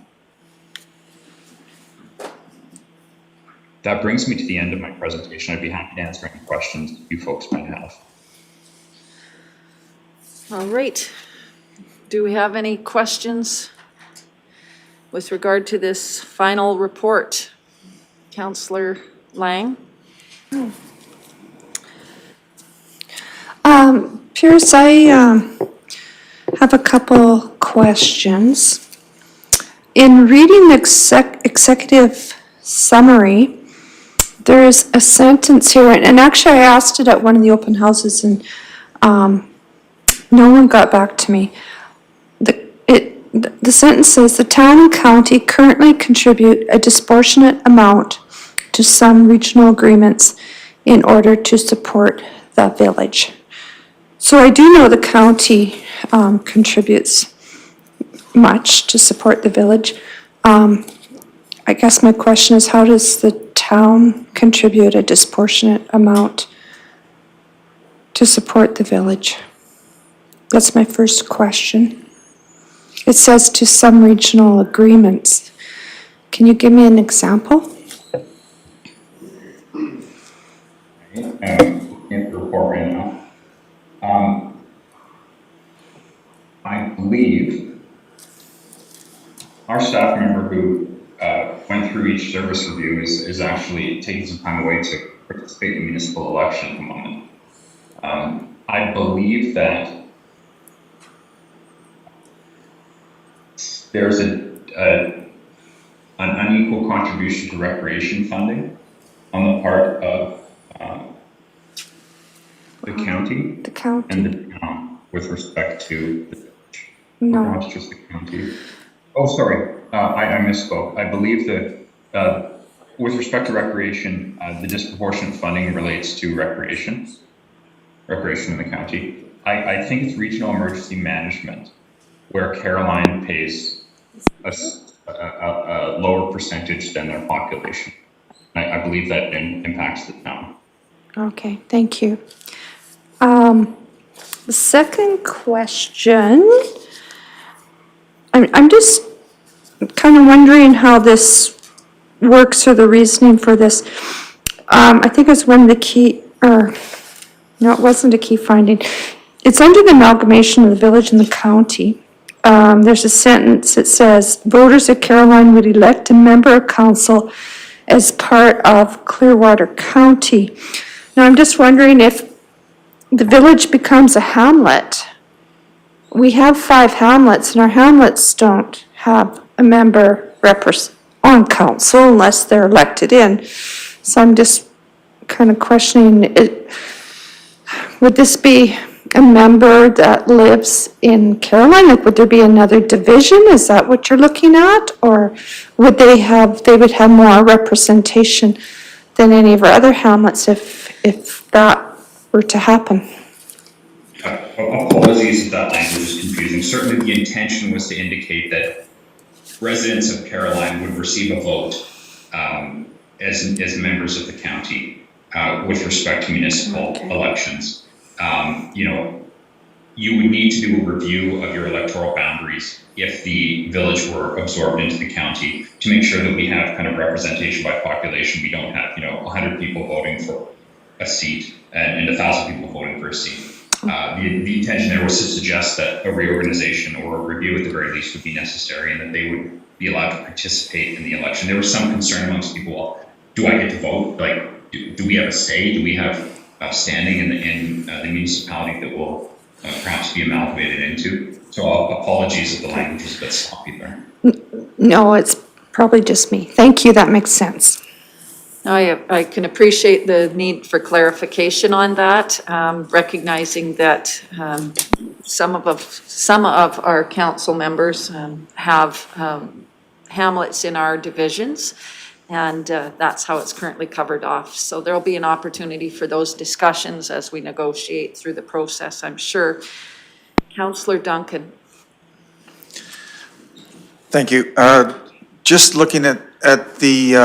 That brings me to the end of my presentation. I'd be happy to answer any questions you folks might have. All right. Do we have any questions with regard to this final report? Councillor Lang? Pierce, I have a couple questions. In reading the executive summary, there's a sentence here, and actually I asked it at one of the open houses, and no one got back to me. The sentence says, the town and county currently contribute a disproportionate amount to some regional agreements in order to support the village. So I do know the county contributes much to support the village. I guess my question is, how does the town contribute a disproportionate amount to support the village? That's my first question. It says to some regional agreements. Can you give me an example? Looking at the report right now. I believe our staff member who went through each service review is actually taking some time away to participate in the municipal election at the moment. I believe that there's an unequal contribution to recreation funding on the part of the county. The county. And the town with respect to the village. No. Or perhaps just the county. Oh, sorry, I misspoke. I believe that with respect to recreation, the disproportionate funding relates to recreation in the county. I think it's regional emergency management, where Caroline pays a lower percentage than their population. I believe that impacts the town. Okay, thank you. The second question, I'm just kind of wondering how this works, or the reasoning for this. I think it was one of the key, no, it wasn't a key finding. It's under the amalgamation of the village and the county. There's a sentence that says, voters of Caroline would elect a member of council as part of Clearwater County. Now, I'm just wondering if the village becomes a hamlet. We have 5 hamlets, and our hamlets don't have a member on council unless they're elected in. So I'm just kind of questioning, would this be a member that lives in Caroline? Like, would there be another division? Is that what you're looking at? Or would they would have more representation than any of our other hamlets if that were to happen? Apologies if that language is confusing. Certainly the intention was to indicate that residents of Caroline would receive a vote as members of the county with respect to municipal elections. You would need to do a review of your electoral boundaries if the village were absorbed into the county to make sure that we have kind of representation by population. We don't have, 100 people voting for a seat and 1,000 people voting for a seat. The intention there was to suggest that a reorganization or a review at the very least would be necessary and that they would be allowed to participate in the election. There was some concern amongst people, well, do I get to vote? Like, do we have a say? Do we have standing in the municipality that will perhaps be amalgamated into? So apologies if the language was a bit sloppy there. No, it's probably just me. Thank you, that makes sense. I can appreciate the need for clarification on that, recognizing that some of our council members have hamlets in our divisions, and that's how it's currently covered off. So there'll be an opportunity for those discussions as we negotiate through the process, I'm sure. Councillor Duncan. Thank you. Just looking at the,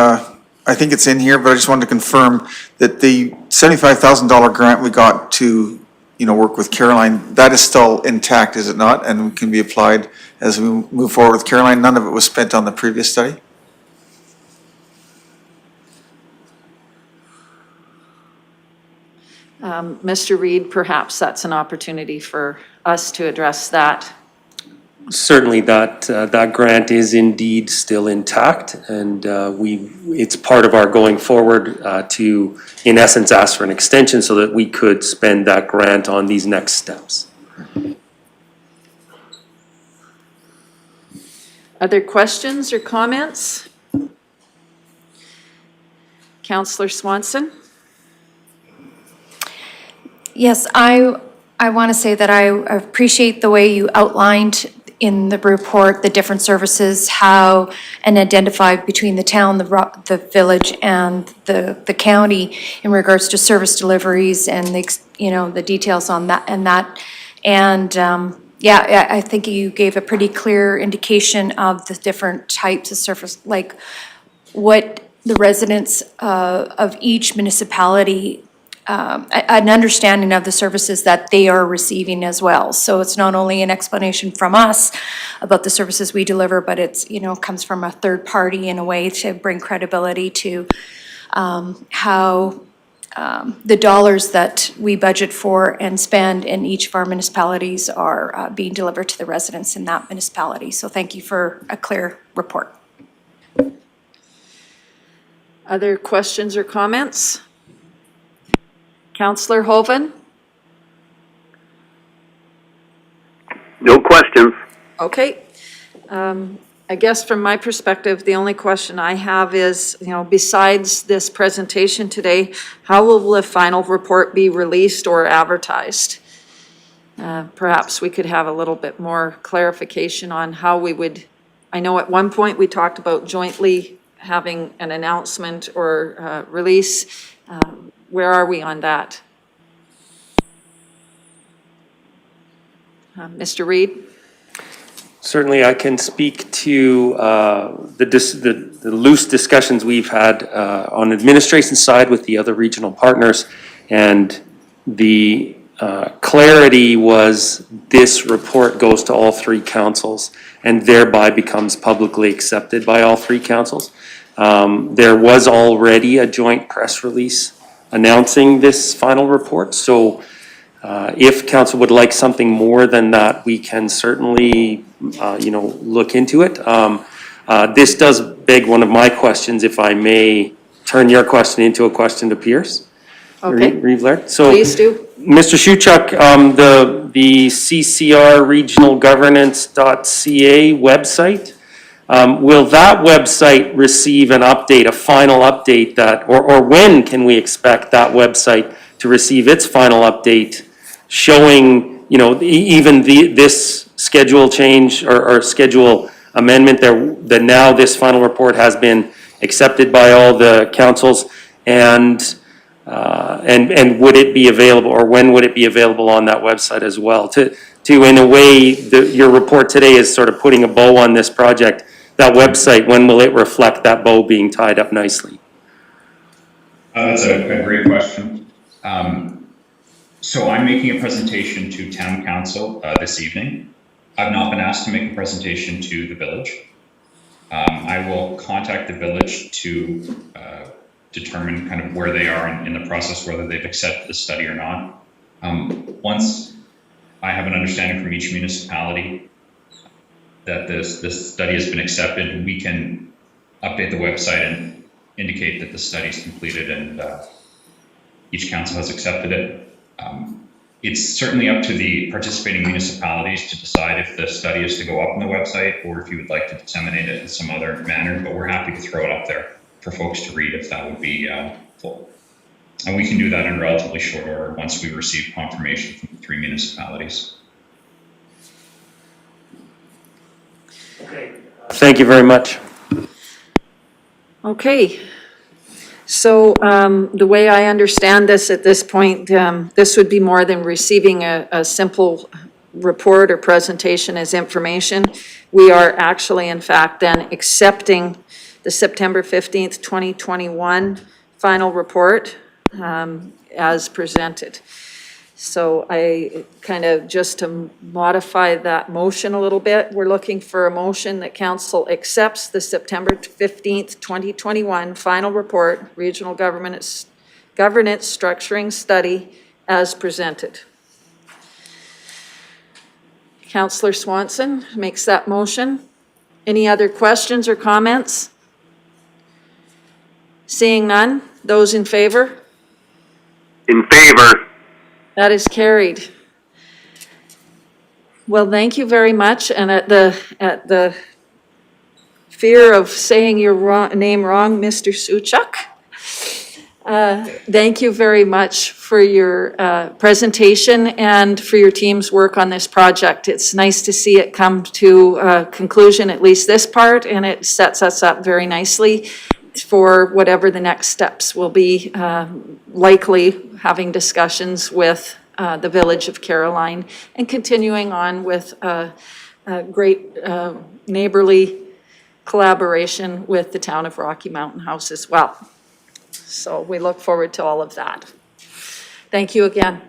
I think it's in here, but I just wanted to confirm that the $75,000 grant we got to, work with Caroline, that is still intact, is it not? And can be applied as we move forward with Caroline? None of it was spent on the previous study? Mr. Reid, perhaps that's an opportunity for us to address that. Certainly that grant is indeed still intact, and it's part of our going forward to, in essence, ask for an extension so that we could spend that grant on these next steps. Other questions or comments? Councillor Swanson? Yes, I want to say that I appreciate the way you outlined in the report the different services, how and identified between the town, the village, and the county in regards to service deliveries and the details on that yeah, I think you gave a pretty clear indication of the different types of service, like what the residents of each municipality, an understanding of the services that they are receiving as well. So it's not only an explanation from us about the services we deliver, but it's, comes from a third party in a way to bring credibility to how the dollars that we budget for and spend in each of our municipalities are being delivered to the residents in that municipality. So thank you for a clear report. Other questions or comments? Councillor Hoven? No questions. Okay. I guess from my perspective, the only question I have is, besides this presentation today, how will the final report be released or advertised? Perhaps we could have a little bit more clarification on how we would, I know at one point we talked about jointly having an announcement or release. Where are we on that? Mr. Reid? Certainly, I can speak to the loose discussions we've had on administration side with the other regional partners, and the clarity was this report goes to all three councils and thereby becomes publicly accepted by all three councils. There was already a joint press release announcing this final report, so if council would like something more than that, we can certainly look into it. This does beg one of my questions, if I may turn your question into a question to Pierce. Okay. So, please do. Mr. Shuchuk, the CCR Regional Governance.ca website, will that website receive an update, a final update or when can we expect that website to receive its final update showing, even this schedule change or schedule amendment that now this final report has been accepted by all the councils, and would it be available, or when would it be available on that website as well? To in a way, your report today is sort of putting a bow on this project. That website, when will it reflect that bow being tied up nicely? That's a great question. So I'm making a presentation to Town Council this evening. I've not been asked to make a presentation to the village. I will contact the village to determine kind of where they are in the process, whether they've accepted the study or not. Once I have an understanding from each municipality that this study has been accepted, we can update the website and indicate that the study is completed and each council has accepted it. It's certainly up to the participating municipalities to decide if the study is to go up on the website or if you would like to disseminate it in some other manner, but we're happy to throw it up there. for folks to read if that would be full. And we can do that in relatively short order once we receive confirmation from the 3 municipalities. Thank you very much. Okay. So the way I understand this at this point, this would be more than receiving a simple report or presentation as information. We are actually, in fact, then accepting the September 15th, 2021 final report as presented. So I kind of, just to modify that motion a little bit, we're looking for a motion that council accepts the September 15th, 2021 final report, Regional Governance Structuring Study as presented. Councillor Swanson makes that motion. Any other questions or comments? Seeing none, those in favor? In favor. That is carried. Well, thank you very much, and at the fear of saying your name wrong, Mr. Suchuk, thank you very much for your presentation and for your team's work on this project. It's nice to see it come to a conclusion, at least this part, and it sets us up very nicely for whatever the next steps will be, likely having discussions with the Village of Caroline and continuing on with a great neighborly collaboration with the town of Rocky Mountain House as well. So we look forward to all of that. Thank you again.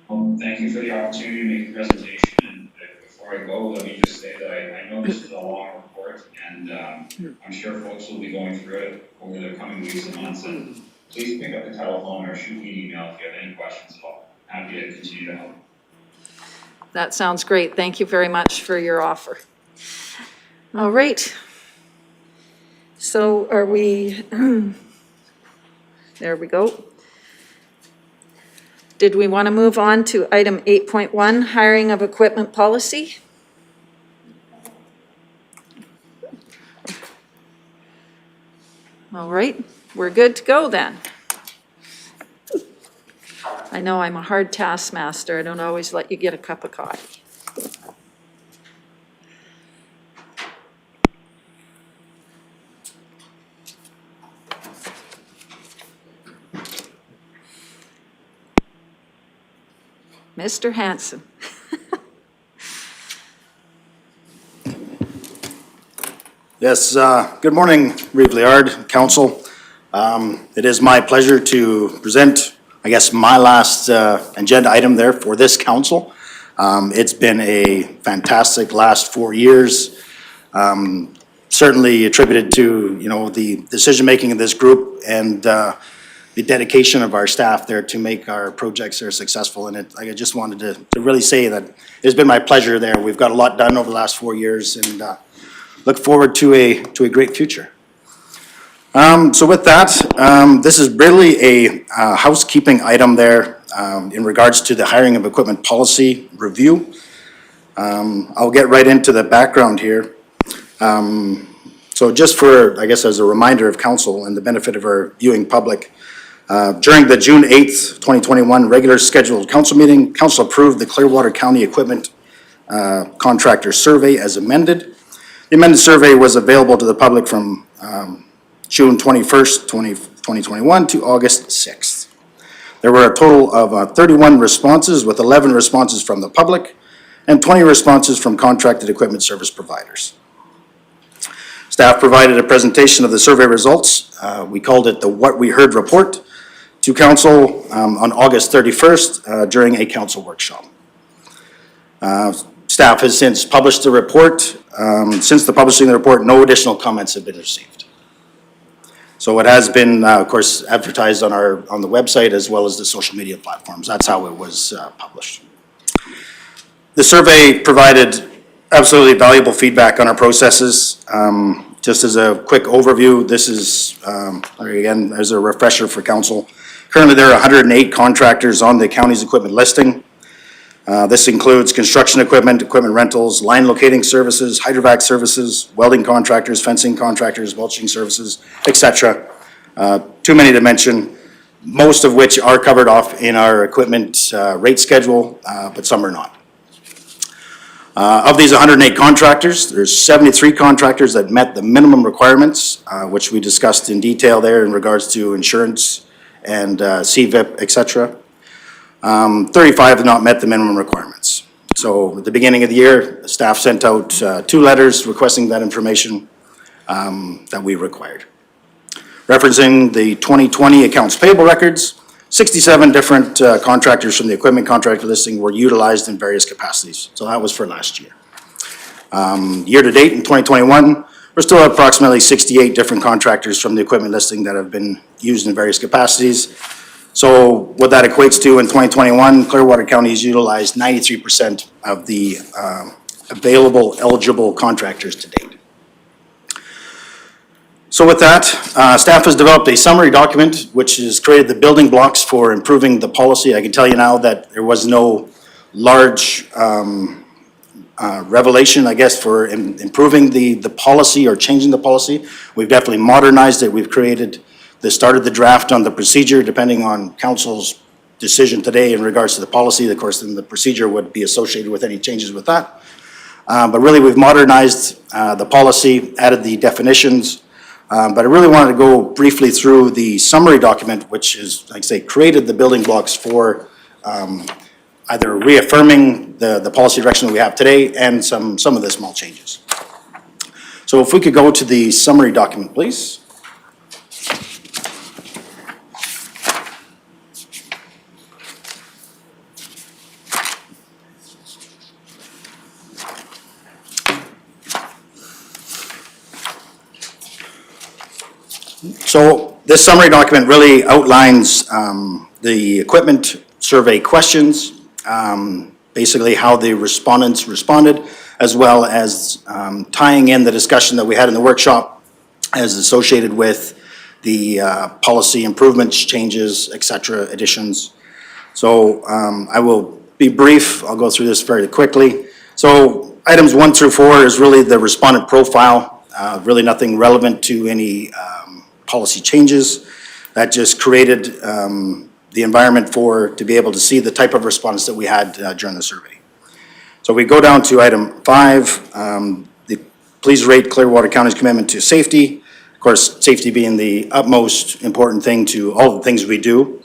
Well, thank you for the opportunity to make the presentation. And before I go, let me just say that I know this is a long report, and I'm sure folks will be going through it over the coming weeks and months. And please pick up the telephone or shoot me an email if you have any questions at all. Happy to continue to help. That sounds great. Thank you very much for your offer. All right. So are we, there we go. Did we want to move on to item 8.1, hiring of equipment policy? All right, we're good to go then. I know I'm a hard taskmaster. I don't always let you get a cup of coffee. Mr. Hanson. Yes, good morning, Reeve-Liard Council. It is my pleasure to present, I guess, my last agenda item there for this council. It's been a fantastic last 4 years, certainly attributed to, you know, the decision-making of this group and the dedication of our staff there to make our projects there successful. And I just wanted to really say that it's been my pleasure there. We've got a lot done over the last 4 years and look forward to a great future. So with that, this is really a housekeeping item there in regards to the hiring of equipment policy review. I'll get right into the background here. So just for, I guess, as a reminder of council and the benefit of our viewing public, during the June 8th, 2021 regular scheduled council meeting, council approved the Clearwater County Equipment Contractor Survey as amended. The amended survey was available to the public from June 21st, 2021 to August 6th. There were a total of 31 responses, with 11 responses from the public and 20 responses from contracted equipment service providers. Staff provided a presentation of the survey results. We called it the What We Heard report to council on August 31st during a council workshop. Staff has since published the report. Since the publishing of the report, no additional comments have been received. So it has been, of course, advertised on the website as well as the social media platforms. That's how it was published. The survey provided absolutely valuable feedback on our processes. Just as a quick overview, this is, again, as a refresher for council. Currently, there are 108 contractors on the county's equipment listing. This includes construction equipment, equipment rentals, line locating services, hydrovac services, welding contractors, fencing contractors, mulching services, etc. Too many to mention, most of which are covered off in our equipment rate schedule, but some are not. Of these 108 contractors, there's 73 contractors that met the minimum requirements, which we discussed in detail there in regards to insurance and CVIP, etc. 35 have not met the minimum requirements. So at the beginning of the year, staff sent out 2 letters requesting that information that we required. Referencing the 2020 accounts payable records, 67 different contractors from the equipment contractor listing were utilized in various capacities. So that was for last year. Year to date in 2021, we're still at approximately 68 different contractors from the equipment listing that have been used in various capacities. So what that equates to in 2021, Clearwater County has utilized 93% of the available eligible contractors to date. So with that, staff has developed a summary document which has created the building blocks for improving the policy. I can tell you now that there was no large revelation, I guess, for improving the policy or changing the policy. We've definitely modernized it. We've started the draft on the procedure, depending on council's decision today in regards to the policy. Of course, then the procedure would be associated with any changes with that. But really, we've modernized the policy, added the definitions. But I really wanted to go briefly through the summary document, which is, like I say, created the building blocks for either reaffirming the policy direction that we have today and some of the small changes. So if we could go to the summary document, please. So this summary document really outlines the equipment survey questions, basically how the respondents responded, as well as tying in the discussion that we had in the workshop as associated with the policy improvements, changes, etc., additions. So I will be brief. I'll go through this very quickly. So items 1 through 4 is really the respondent profile, really nothing relevant to any policy changes. That just created the environment to be able to see the type of respondents that we had during the survey. So we go down to item 5, please rate Clearwater County's commitment to safety. Of course, safety being the utmost important thing to all the things we do.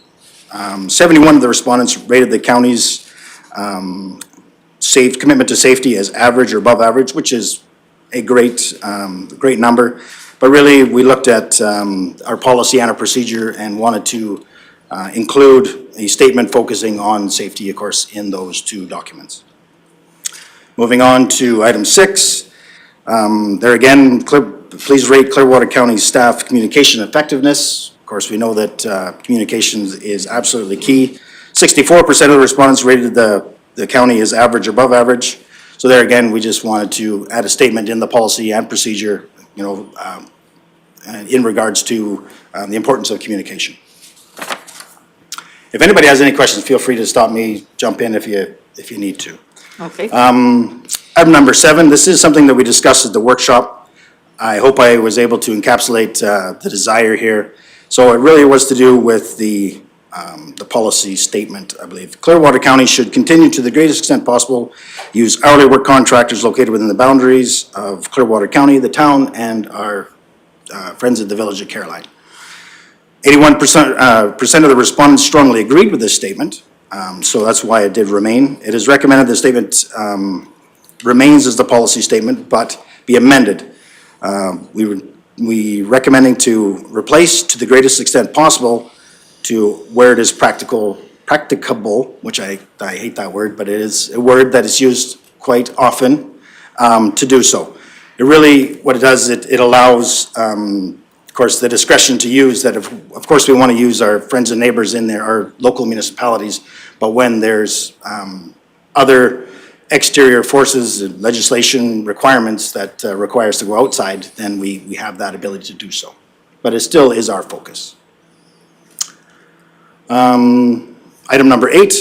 71 of the respondents rated the county's commitment to safety as average or above average, which is a great number. But really, we looked at our policy and our procedure and wanted to include a statement focusing on safety, of course, in those 2 documents. Moving on to item 6, there again, please rate Clearwater County staff communication effectiveness. Of course, we know that communications is absolutely key. 64% of the respondents rated the county as average or above average. So there again, we just wanted to add a statement in the policy and procedure, in regards to the importance of communication. If anybody has any questions, feel free to stop me, jump in if you need to. Okay. Item number 7, this is something that we discussed at the workshop. I hope I was able to encapsulate the desire here. So it really was to do with the policy statement, I believe. Clearwater County should continue to the greatest extent possible use hourly work contractors located within the boundaries of Clearwater County, the town, and our friends at the Village of Caroline. 81% of the respondents strongly agreed with this statement, so that's why it did remain. It is recommended the statement remains as the policy statement, but be amended. We recommending to replace to the greatest extent possible to where it is practicable, which I hate that word, but it is a word that is used quite often to do so. It really, what it does, it allows, of course, the discretion to use that, of course, we want to use our friends and neighbors in there, our local municipalities, but when there's other exterior forces, legislation requirements that require us to go outside, then we have that ability to do so. But it still is our focus. Item number 8,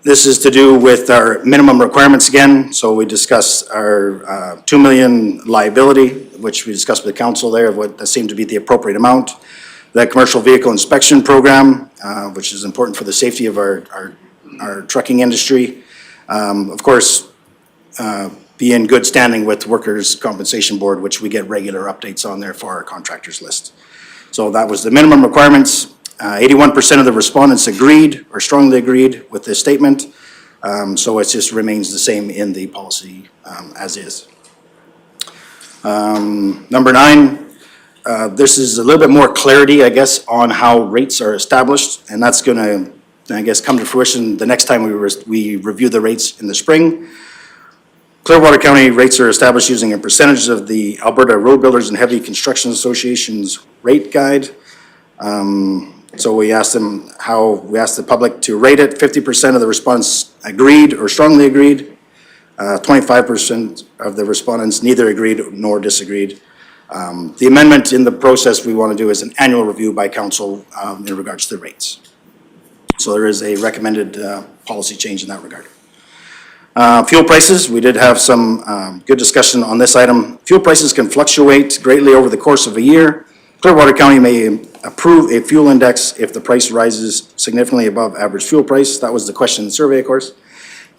This is to do with our minimum requirements again. So we discussed our 2 million liability, which we discussed with the council there, what seemed to be the appropriate amount. The commercial vehicle inspection program, which is important for the safety of our trucking industry. Of course, be in good standing with Workers' Compensation Board, which we get regular updates on there for our contractors list. So that was the minimum requirements. 81% of the respondents agreed or strongly agreed with this statement. So it just remains the same in the policy as is. Number 9, this is a little bit more clarity, I guess, on how rates are established, and that's going to, I guess, come to fruition the next time we review the rates in the spring. Clearwater County rates are established using a percentage of the Alberta Road Builders and Heavy Construction Association's rate guide. So we asked the public to rate it. 50% of the respondents agreed or strongly agreed. 25% of the respondents neither agreed nor disagreed. The amendment in the process we want to do is an annual review by council in regards to the rates. So there is a recommended policy change in that regard. Fuel prices, we did have some good discussion on this item. Fuel prices can fluctuate greatly over the course of a year. Clearwater County may approve a fuel index if the price rises significantly above average fuel price. That was the question in the survey, of course.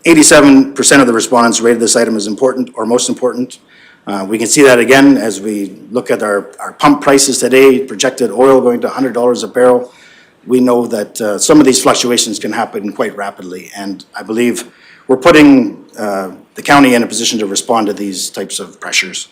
87% of the respondents rated this item as important or most important. We can see that again as we look at our pump prices today, projected oil going to $100 a barrel. We know that some of these fluctuations can happen quite rapidly, and I believe we're putting the county in a position to respond to these types of pressures.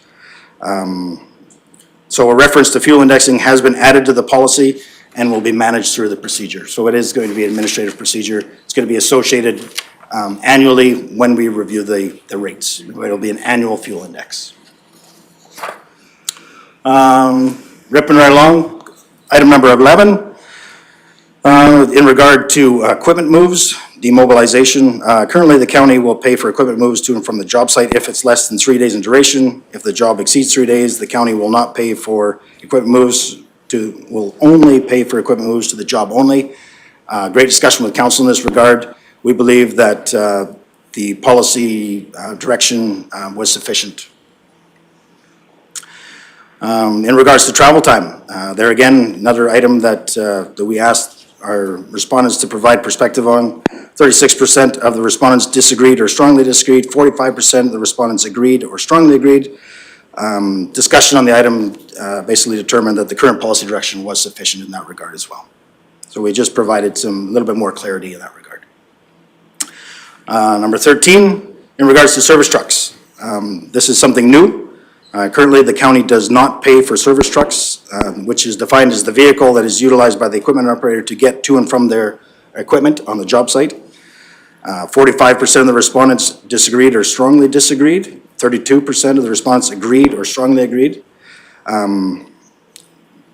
So a reference to fuel indexing has been added to the policy and will be managed through the procedure. So it is going to be an administrative procedure. It's going to be associated annually when we review the rates. It'll be an annual fuel index. Ripping right along, item number 11. In regard to equipment moves, demobilization, currently the county will pay for equipment moves to and from the job site if it's less than 3 days in duration. If the job exceeds 3 days, the county will not pay for equipment moves will only pay for equipment moves to the job only. Great discussion with council in this regard. We believe that the policy direction was sufficient. In regards to travel time, there again, another item that we asked our respondents to provide perspective on. 36% of the respondents disagreed or strongly disagreed. 45% of the respondents agreed or strongly agreed. Discussion on the item basically determined that the current policy direction was sufficient in that regard as well. So we just provided a little bit more clarity in that regard. Number 13, in regards to service trucks. This is something new. Currently, the county does not pay for service trucks, which is defined as the vehicle that is utilized by the equipment operator to get to and from their equipment on the job site. 45% of the respondents disagreed or strongly disagreed. 32% of the respondents agreed or strongly agreed.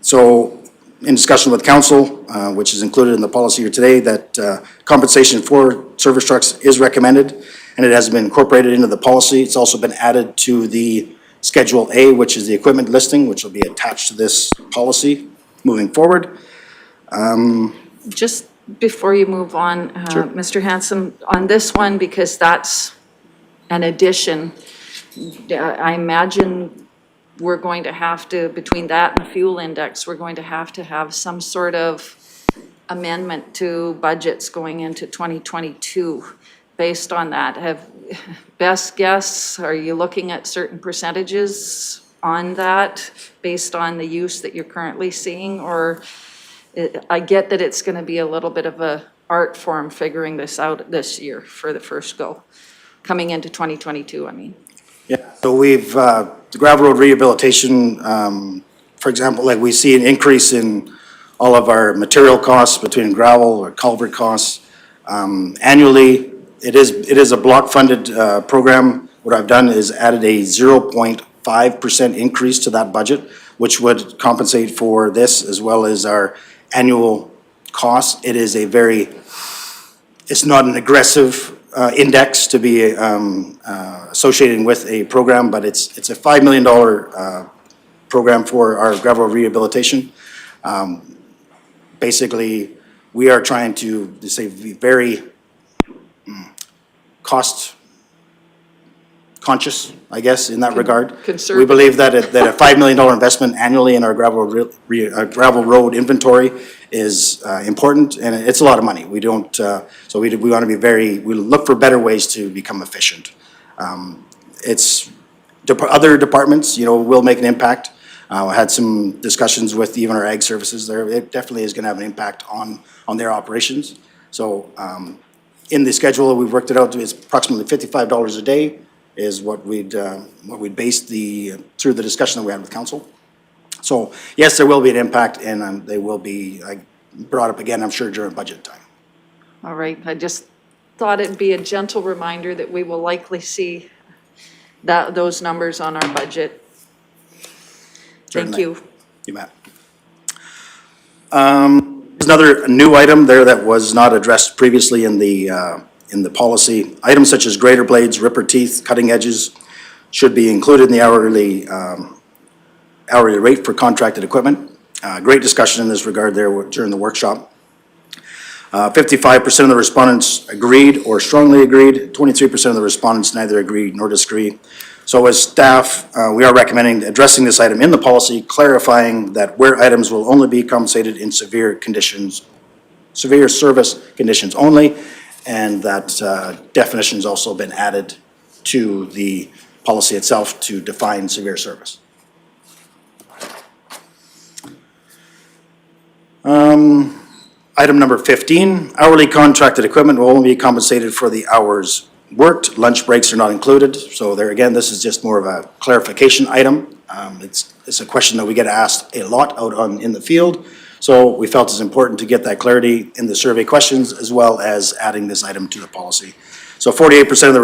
So in discussion with council, which is included in the policy here today, that compensation for service trucks is recommended, and it has been incorporated into the policy. It's also been added to the Schedule A, which is the equipment listing, which will be attached to this policy moving forward. Just before you move on, Sure. Mr. Hanson, on this one, because that's an addition, I imagine we're going to have to, between that and the fuel index, we're going to have some sort of amendment to budgets going into 2022 based on that. Best guess, are you looking at certain percentages on that based on the use that you're currently seeing? Or I get that it's going to be a little bit of a art form figuring this out this year for the first go, coming into 2022, I mean. Yeah, so we've, the gravel road rehabilitation, for example, like we see an increase in all of our material costs between gravel or culvert costs. Annually, it is a block funded program. What I've done is added a 0.5% increase to that budget, which would compensate for this as well as our annual costs. It is it's not an aggressive index to be associated with a program, but it's a $5 million program for our gravel rehabilitation. Basically, we are trying to say be very cost conscious, I guess, in that regard. We conservative. believe that that a $5 million investment annually in our gravel road inventory is important, and it's a lot of money. We don't, so we want to be we look for better ways to become efficient. It's, other departments, will make an impact. I had some discussions with even our ag services there. It definitely is going to have an impact on their operations. So in the schedule, we've worked it out to is approximately $55 a day is what we'd based through the discussion that we had with council. So yes, there will be an impact, and they will be brought up again, I'm sure, during budget time. All right, I just thought it'd be a gentle reminder that we will likely see those numbers on our budget. Thank Certainly. you. You bet. There's another new item there that was not addressed previously in the policy. Items such as grater blades, ripper teeth, cutting edges should be included in the hourly rate for contracted equipment. Great discussion in this regard there during the workshop. 55% of the respondents agreed or strongly agreed. 23% of the respondents neither agreed nor disagree. So as staff, we are recommending addressing this item in the policy, clarifying that where items will only be compensated in severe service conditions only, and that definition's also been added to the policy itself to define severe service. Item number 15, hourly contracted equipment will only be compensated for the hours worked. Lunch breaks are not included. So there again, this is just more of a clarification item. It's a question that we get asked a lot out in the field. So we felt it's important to get that clarity in the survey questions as well as adding this item to the policy. So 48% of the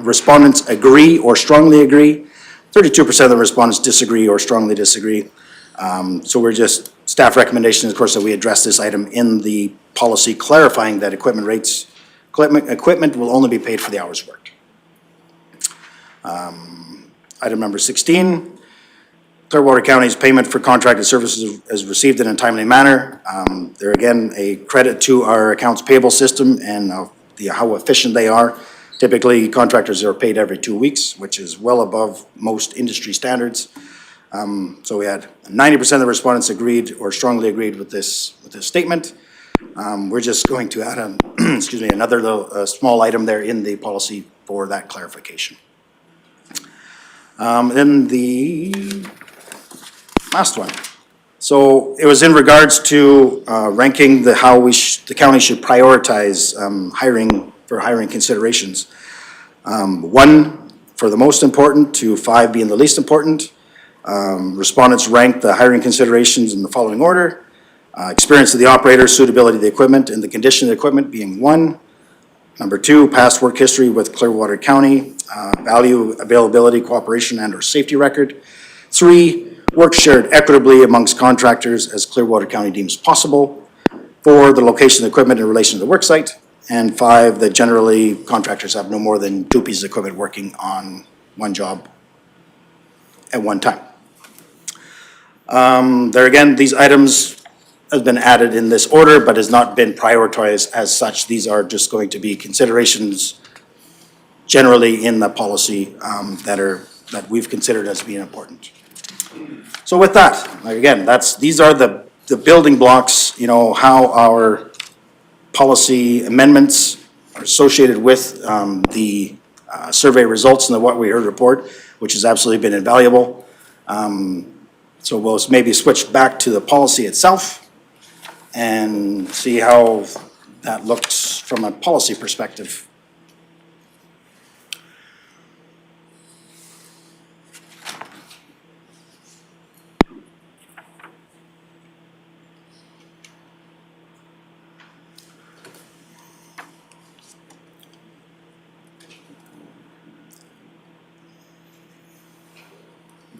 respondents agree or strongly agree. 32% of the respondents disagree or strongly disagree. So staff recommendation is, of course, that we address this item in the policy, clarifying that equipment will only be paid for the hours worked. Item number 16, Clearwater County's payment for contracted services is received in a timely manner. There again, a credit to our accounts payable system and how efficient they are. Typically, contractors are paid every 2 weeks, which is well above most industry standards. So we had 90% of the respondents agreed or strongly agreed with this statement. We're just going to add another little small item there in the policy for that clarification. Then the last one. So it was in regards to ranking how the county should prioritize hiring considerations. 1 for the most important to 5 being the least important. Respondents ranked the hiring considerations in the following order. Experience of the operator, suitability of the equipment, and the condition of the equipment being 1. Number 2, past work history with Clearwater County, value, availability, cooperation, and/or safety record. 3, work shared equitably amongst contractors as Clearwater County deems possible. 4, the location of the equipment in relation to the work site. And 5, that generally contractors have no more than 2 pieces of equipment working on one job at one time. There again, these items have been added in this order, but has not been prioritized as such. These are just going to be considerations generally in the policy that we've considered as being important. So with that, again, these are the building blocks, how our policy amendments are associated with the survey results in the What We Heard report, which has absolutely been invaluable. So we'll maybe switch back to the policy itself and see how that looks from a policy perspective.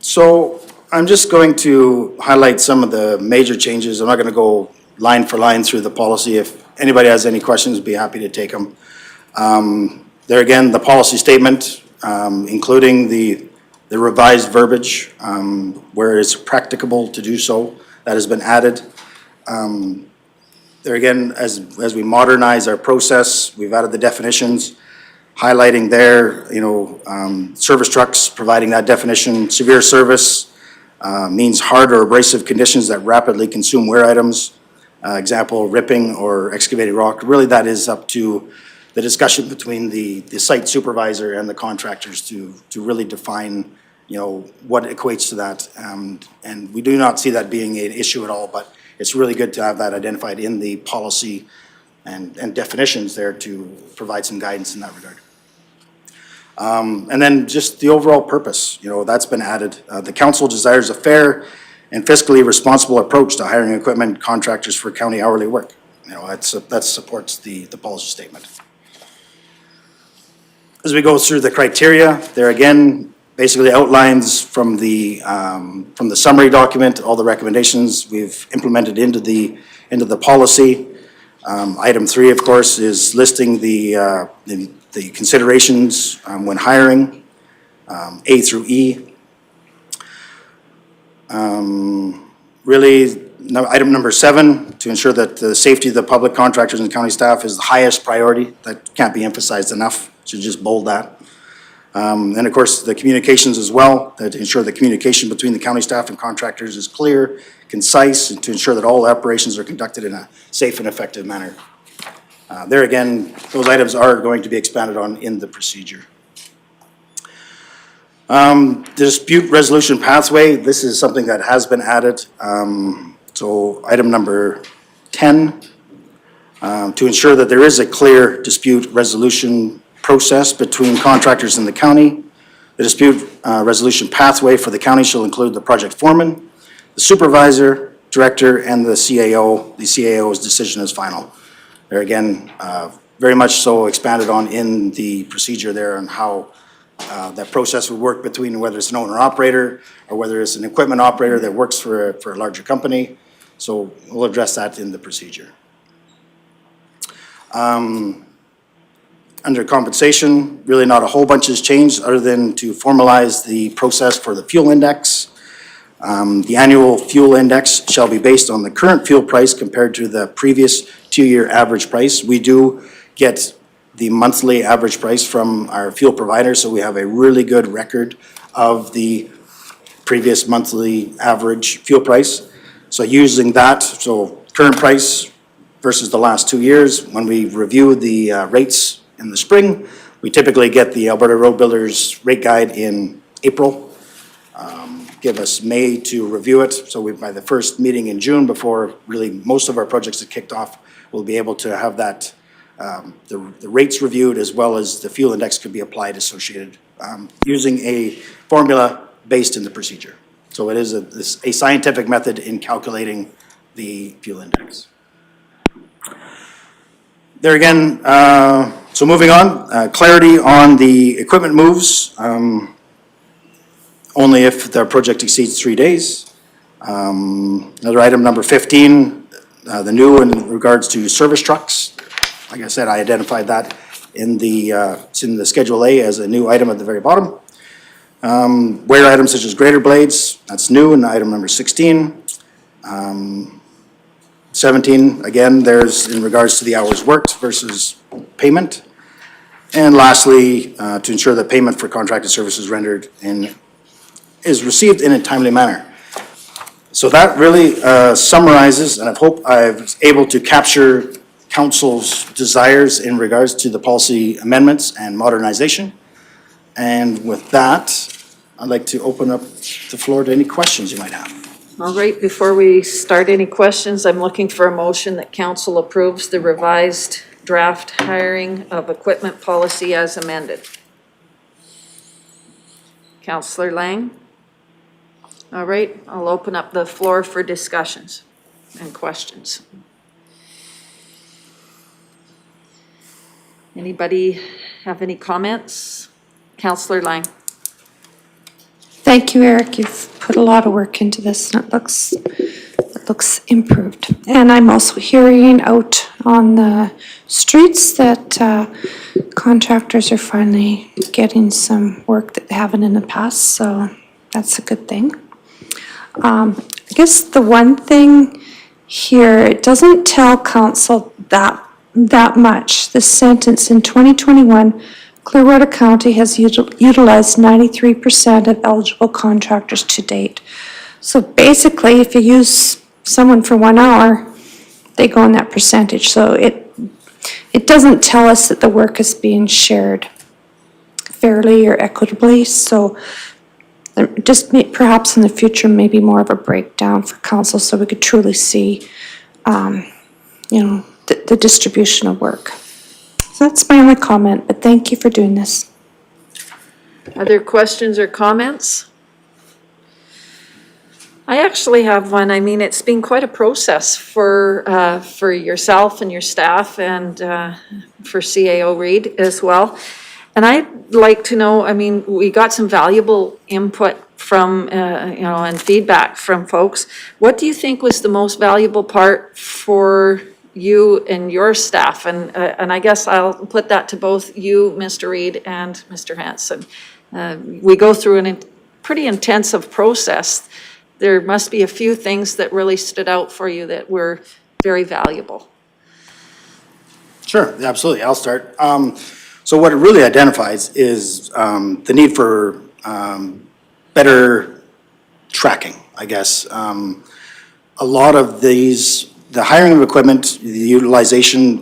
So I'm just going to highlight some of the major changes. I'm not going to go line for line through the policy. If anybody has any questions, I'd be happy to take them. There again, the policy statement, including the revised verbiage, where it's practicable to do so, that has been added. There again, as we modernize our process, we've added the definitions. highlighting there, service trucks, providing that definition. Severe service means hard or abrasive conditions that rapidly consume wear items. Example, ripping or excavated rock. Really, that is up to the discussion between the site supervisor and the contractors to really define, what equates to that. And we do not see that being an issue at all, but it's really good to have that identified in the policy and definitions there to provide some guidance in that regard. And then just the overall purpose, that's been added. The council desires a fair and fiscally responsible approach to hiring equipment contractors for county hourly work. That supports the policy statement. As we go through the criteria, there again, basically outlines from the summary document, all the recommendations we've implemented into the policy. Item 3, of course, is listing the considerations when hiring, A through E. Really, item number 7, to ensure that the safety of the public contractors and county staff is the highest priority. That can't be emphasized enough, so just bold that. And of course, the communications as well, to ensure the communication between the county staff and contractors is clear, concise, and to ensure that all operations are conducted in a safe and effective manner. There again, those items are going to be expanded on in the procedure. Dispute resolution pathway, this is something that has been added. So item number 10, to ensure that there is a clear dispute resolution process between contractors and the county. The dispute resolution pathway for the county shall include the project foreman, the supervisor, director, and the CAO. The CAO's decision is final. There again, very much so expanded on in the procedure there on how that process would work between whether it's an owner-operator or whether it's an equipment operator that works for a larger company. So we'll address that in the procedure. Under compensation, really not a whole bunch has changed other than to formalize the process for the fuel index. The annual fuel index shall be based on the current fuel price compared to the previous 2-year average price. We do get the monthly average price from our fuel provider, so we have a really good record of the previous monthly average fuel price. So using that, so current price versus the last 2 years, when we review the rates in the spring, we typically get the Alberta Road Builders rate guide in April. Give us May to review it, so by the first meeting in June, before really most of our projects have kicked off, we'll be able to have that the rates reviewed as well as the fuel index could be applied associated using a formula based in the procedure. So it is a scientific method in calculating the fuel index. There again, so moving on, clarity on the equipment moves, only if the project exceeds 3 days. Another item, number 15, the new in regards to service trucks. Like I said, I identified that it's in the Schedule A as a new item at the very bottom. Wear items such as grater blades, that's new in item number 16. 17, again, there's in regards to the hours worked versus payment. And lastly, to ensure that payment for contracted services rendered is received in a timely manner. So that really summarizes, and I hope I was able to capture council's desires in regards to the policy amendments and modernization. And with that, I'd like to open up the floor to any questions you might have. All right, before we start any questions, I'm looking for a motion that council approves the revised draft hiring of equipment policy as amended. Councillor Lang? All right, I'll open up the floor for discussions and questions. Anybody have any comments? Councillor Lang? Thank you, Eric. You've put a lot of work into this and it looks improved. And I'm also hearing out on the streets that contractors are finally getting some work that they haven't in the past, so that's a good thing. I guess the one thing here, it doesn't tell council that much. This sentence, in 2021, Clearwater County has utilized 93% of eligible contractors to date. So basically, if you use someone for 1 hour, they go in that percentage. So it doesn't tell us that the work is being shared fairly or equitably. So just perhaps in the future, maybe more of a breakdown for council so we could truly see, the distribution of work. So that's my only comment, but thank you for doing this. Other questions or comments? I actually have one. I mean, it's been quite a process for yourself and your staff and for CAO Reed as well. And I'd like to know, I mean, we got some valuable input from, and feedback from folks. What do you think was the most valuable part for you and your staff? And I guess I'll put that to both you, Mr. Reed, and Mr. Hanson. We go through a pretty intensive process. There must be a few things that really stood out for you that were very valuable. Sure, absolutely. I'll start. So what it really identifies is the need for better tracking, I guess. A lot of the hiring of equipment, the utilization,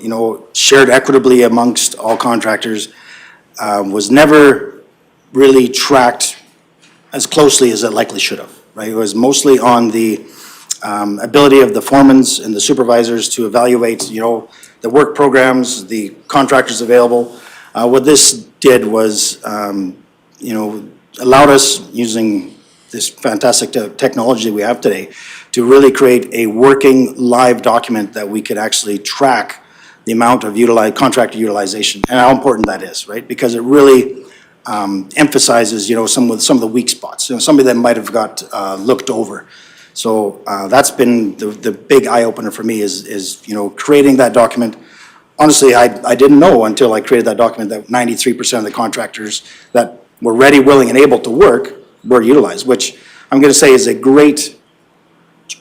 shared equitably amongst all contractors, was never really tracked as closely as it likely should have, right? It was mostly on the ability of the foremans and the supervisors to evaluate, the work programs, the contractors available. What this did was, allowed us, using this fantastic technology that we have today, to really create a working live document that we could actually track the amount of contractor utilization and how important that is, right? Because it really emphasizes, some of the weak spots, somebody that might have got looked over. So that's been the big eye opener for me is creating that document. Honestly, I didn't know until I created that document that 93% of the contractors that were ready, willing, and able to work were utilized, which I'm going to say is a great,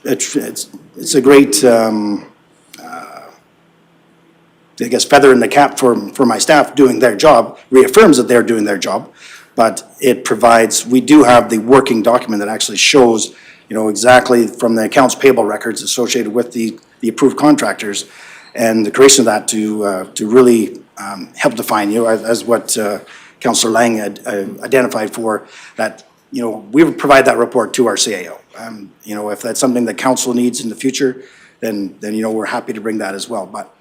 it's a great, feather in the cap for my staff doing their job, reaffirms that they're doing their job, but it provides, we do have the working document that actually shows, exactly from the accounts payable records associated with the approved contractors, and the creation of that to really help define, as what Councillor Lang had identified for that, we would provide that report to our CAO. If that's something that council needs in the future, then we're happy to bring that as well. But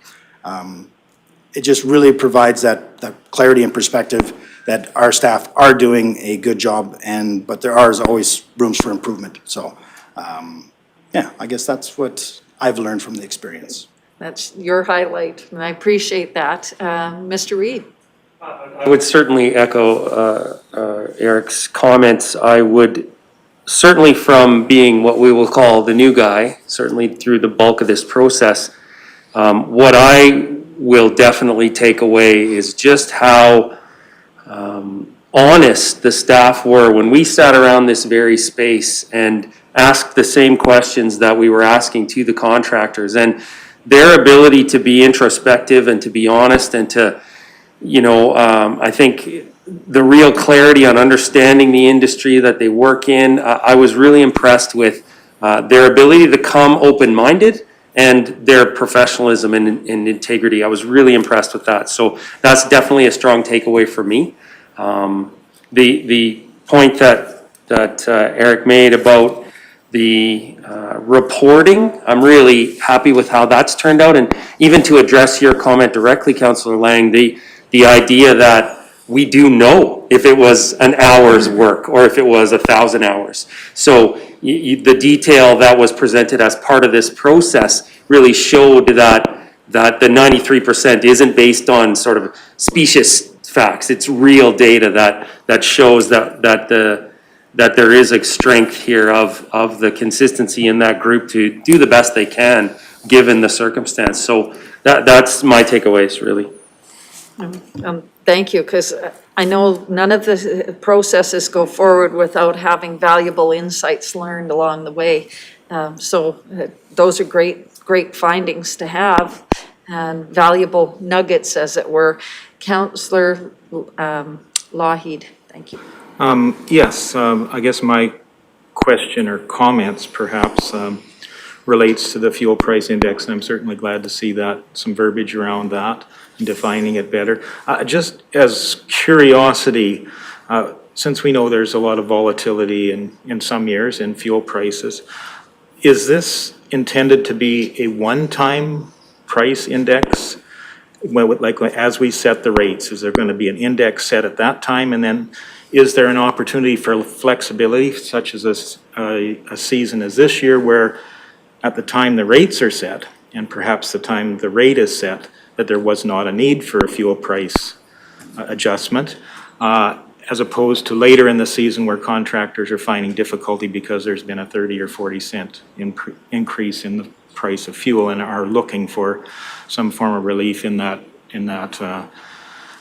it just really provides that clarity and perspective that our staff are doing a good job, but there are always rooms for improvement. So, I guess that's what I've learned from the experience. That's your highlight, and I appreciate that. Mr. Reed? I would certainly echo Eric's comments. I would certainly, from being what we will call the new guy, certainly through the bulk of this process, what I will definitely take away is just how honest the staff were when we sat around this very space and asked the same questions that we were asking to the contractors, and their ability to be introspective and to be honest and to, I think the real clarity on understanding the industry that they work in. I was really impressed with their ability to come open-minded and their professionalism and integrity. I was really impressed with that. So that's definitely a strong takeaway for me. The point that Eric made about the reporting, I'm really happy with how that's turned out. And even to address your comment directly, Councillor Lang, the idea that we do know if it was an hour's work or if it was 1,000 hours. So the detail that was presented as part of this process really showed that the 93% isn't based on sort of specious facts. It's real data that shows that there is a strength here of the consistency in that group to do the best they can given the circumstance. So that's my takeaways, really. Thank you, because I know none of the processes go forward without having valuable insights learned along the way. So those are great findings to have and valuable nuggets, as it were. Councillor Lougheed, thank you. Yes, I guess my question or comments perhaps relates to the fuel price index, and I'm certainly glad to see that, some verbiage around that, and defining it better. Just as curiosity, since we know there's a lot of volatility in some years in fuel prices, is this intended to be a one-time price index? Like as we set the rates, is there going to be an index set at that time? And then is there an opportunity for flexibility, such as a season as this year, where at the time the rates are set, and perhaps the time the rate is set, that there was not a need for a fuel price adjustment, as opposed to later in the season where contractors are finding difficulty because there's been a 30 or 40 cent increase in the price of fuel and are looking for some form of relief in that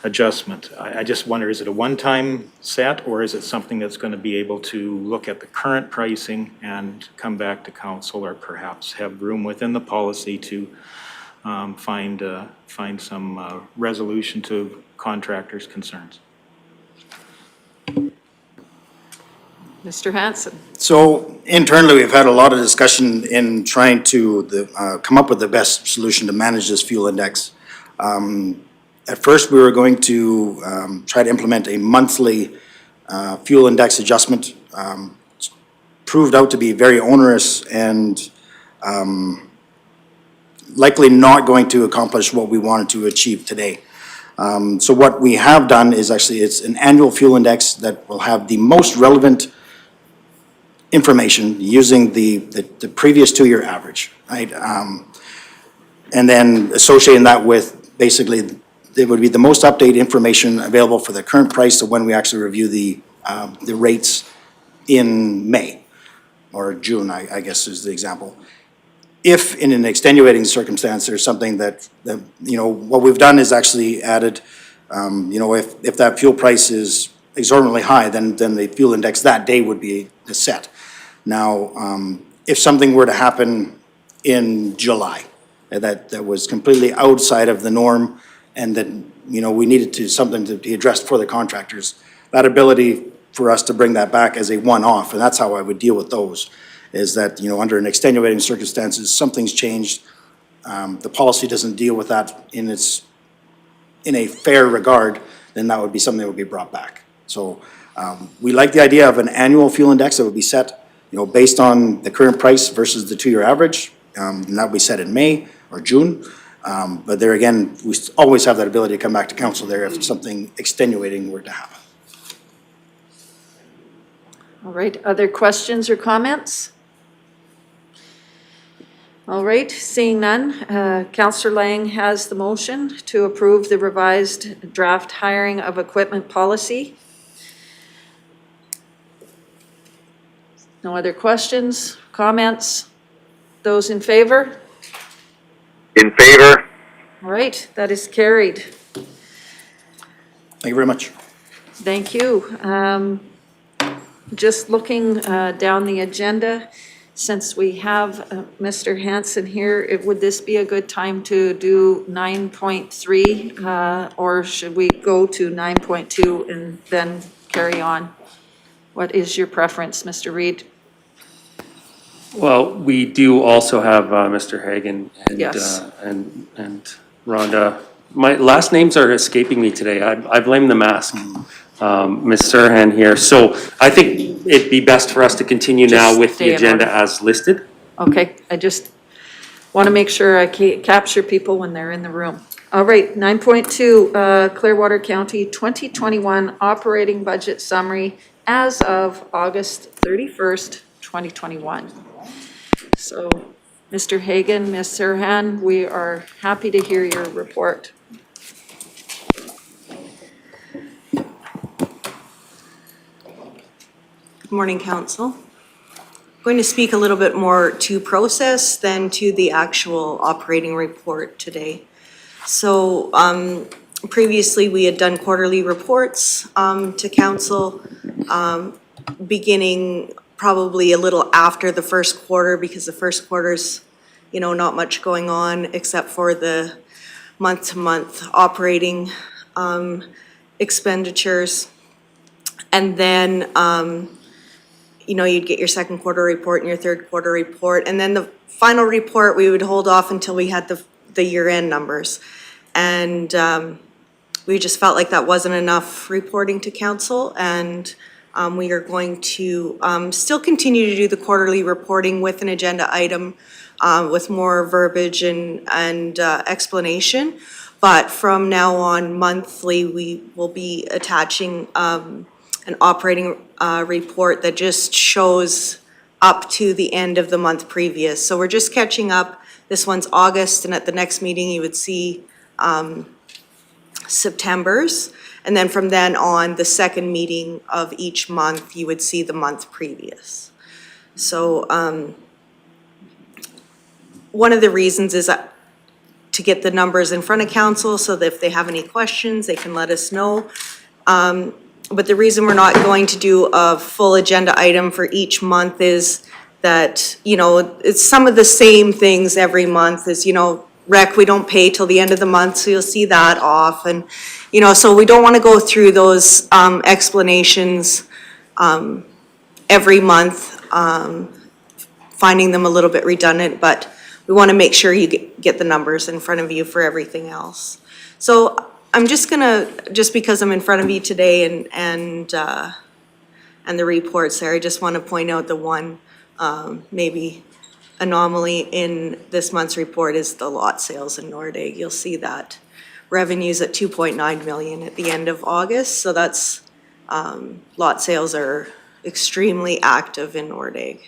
adjustment. I just wonder, is it a one-time set, or is it something that's going to be able to look at the current pricing and come back to council, or perhaps have room within the policy to find some resolution to contractors' concerns? Mr. Hanson. So internally, we've had a lot of discussion in trying to come up with the best solution to manage this fuel index. At first, we were going to try to implement a monthly fuel index adjustment. Proved out to be very onerous and likely not going to accomplish what we wanted to achieve today. So what we have done is actually, it's an annual fuel index that will have the most relevant information using the previous 2-year average, right? And then associating that with basically, it would be the most updated information available for the current price of when we actually review the rates in May or June, I guess is the example. If in an extenuating circumstance, there's something that what we've done is actually added, if that fuel price is exorbitantly high, then the fuel index that day would be set. Now, if something were to happen in July that was completely outside of the norm, and that we needed something to be addressed for the contractors, that ability for us to bring that back as a one-off, and that's how I would deal with those, is that under an extenuating circumstances, something's changed, the policy doesn't deal with that in a fair regard, then that would be something that would be brought back. So we like the idea of an annual fuel index that would be set based on the current price versus the 2-year average, and that would be set in May or June. But there again, we always have that ability to come back to council there if something extenuating were to happen. All right, other questions or comments? All right, seeing none, Councillor Lang has the motion to approve the revised draft hiring of equipment policy. No other questions, comments? Those in favor? In favor? All right, that is carried. Thank you very much. Thank you. Just looking down the agenda, since we have Mr. Hanson here, would this be a good time to do 9.3 or should we go to 9.2 and then carry on? What is your preference, Mr. Reid? Well, we do also have Mr. Hagan and, Yes. and Rhonda. My last names are escaping me today. I blame the mask. Ms. Serhan here. So I think it'd be best for us to continue now Just with stay the in agenda order. as listed. Okay, I just want to make sure I capture people when they're in the room. All right, 9.2, Clearwater County 2021 Operating Budget Summary as of August 31st, 2021. So, Mr. Hagan, Ms. Serhan, we are happy to hear your report. Good morning, Council. I'm going to speak a little bit more to process than to the actual operating report today. So previously we had done quarterly reports to Council beginning probably a little after the first quarter, because the first quarter's not much going on except for the month-to-month operating expenditures. And then, you'd get your second quarter report and your third quarter report. And then the final report, we would hold off until we had the year-end numbers. And we just felt like that wasn't enough reporting to council. And we are going to still continue to do the quarterly reporting with an agenda item with more verbiage and explanation. But from now on, monthly, we will be attaching an operating report that just shows up to the end of the month previous. So we're just catching up. This one's August, and at the next meeting, you would see September's. And then from then on, the second meeting of each month, you would see the month previous. So one of the reasons is to get the numbers in front of council so that if they have any questions, they can let us know. But the reason we're not going to do a full agenda item for each month is that, it's some of the same things every month as, rec, we don't pay till the end of the month, so you'll see that off. And, so we don't want to go through those explanations every month, finding them a little bit redundant, but we want to make sure you get the numbers in front of you for everything else. So I'm just because I'm in front of you today and the reports there, I just want to point out the one maybe anomaly in this month's report is the lot sales in Nordegg. You'll see that revenues at 2.9 million at the end of August. So that's lot sales are extremely active in Nordegg.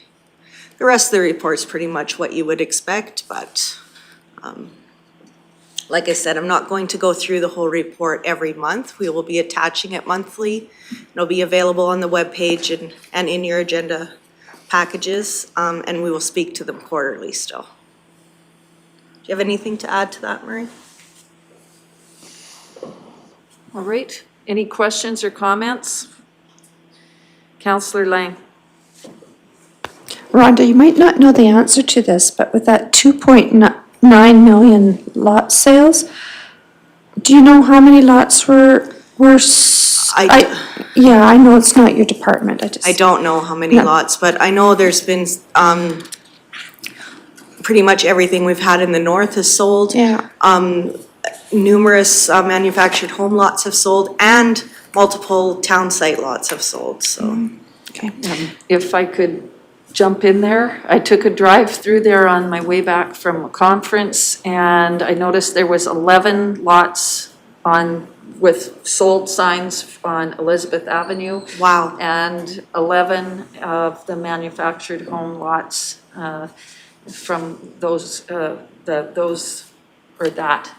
The rest of the report's pretty much what you would expect, but like I said, I'm not going to go through the whole report every month. We will be attaching it monthly. It'll be available on the webpage and in your agenda packages, and we will speak to them quarterly still. Do you have anything to add to that, Marie? All right, any questions or comments? Councillor Lang. Rhonda, you might not know the answer to this, but with that 2.9 million lot sales, do you know how many lots were yeah, I know it's not your department. I don't know how many lots, but I know there's been pretty much everything we've had in the north has sold. Yeah. Numerous manufactured home lots have sold, and multiple town site lots have sold, so. Okay. If I could jump in there, I took a drive through there on my way back from a conference, and I noticed there was 11 lots with sold signs on Elizabeth Avenue. Wow. And 11 of the manufactured home lots from that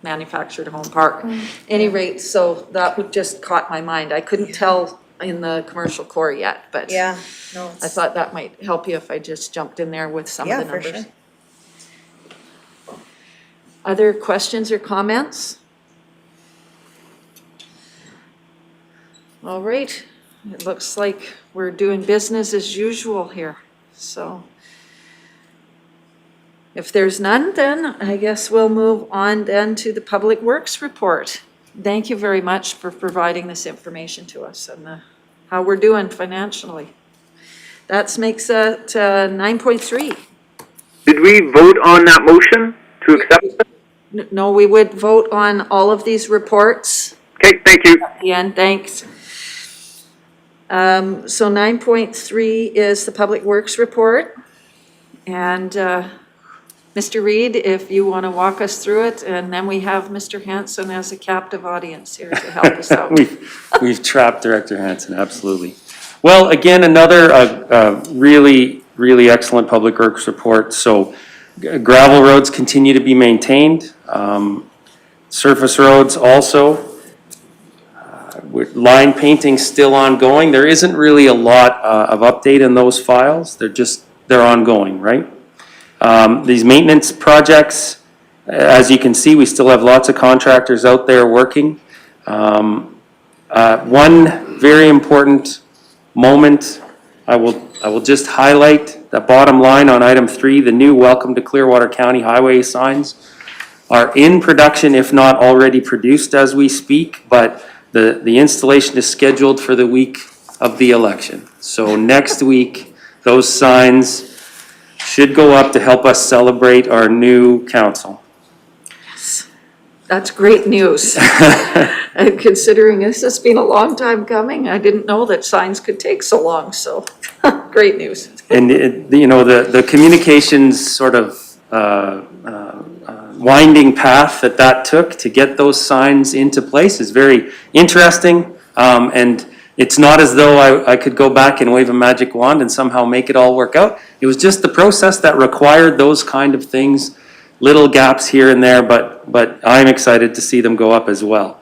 manufactured home park. Any rate, so that would just caught my mind. I couldn't tell in the commercial core yet, but Yeah, no. I thought that might help you if I just jumped in there with some of the numbers. Yeah, for sure. Other questions or comments? All right, it looks like we're doing business as usual here, so. If there's none, then I guess we'll move on then to the Public Works report. Thank you very much for providing this information to us and how we're doing financially. That makes it 9.3. Did we vote on that motion to accept it? No, we would vote on all of these reports. Okay, thank you. At the end, thanks. So 9.3 is the Public Works report. And Mr. Reid, if you want to walk us through it, and then we have Mr. Hanson as a captive audience here to help us out. We've trapped Director Hanson, absolutely. Well, again, another really, really excellent Public Works report. So gravel roads continue to be maintained. Surface roads also. Line painting still ongoing. There isn't really a lot of update in those files. They're ongoing, right? These maintenance projects, as you can see, we still have lots of contractors out there working. One very important moment, I will just highlight the bottom line on item 3, the new Welcome to Clearwater County highway signs are in production, if not already produced as we speak, but the installation is scheduled for the week of the election. So next week, those signs should go up to help us celebrate our new council. That's great news. And considering this has been a long time coming, I didn't know that signs could take so long, so great news. And, the communications sort of winding path that took to get those signs into place is very interesting. And it's not as though I could go back and wave a magic wand and somehow make it all work out. It was just the process that required those kind of things, little gaps here and there, but I'm excited to see them go up as well.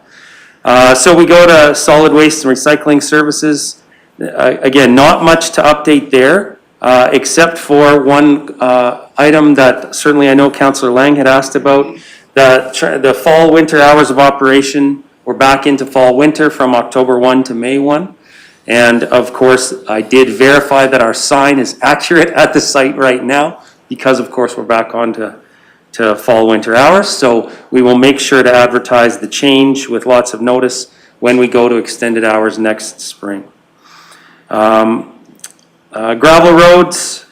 So we go to solid waste and recycling services. Again, not much to update there, except for one item that certainly I know Councillor Lang had asked about. The fall-winter hours of operation, we're back into fall-winter from October 1 to May 1. And of course, I did verify that our sign is accurate at the site right now, because of course we're back on to fall-winter hours. So we will make sure to advertise the change with lots of notice when we go to extended hours next spring. Gravel roads,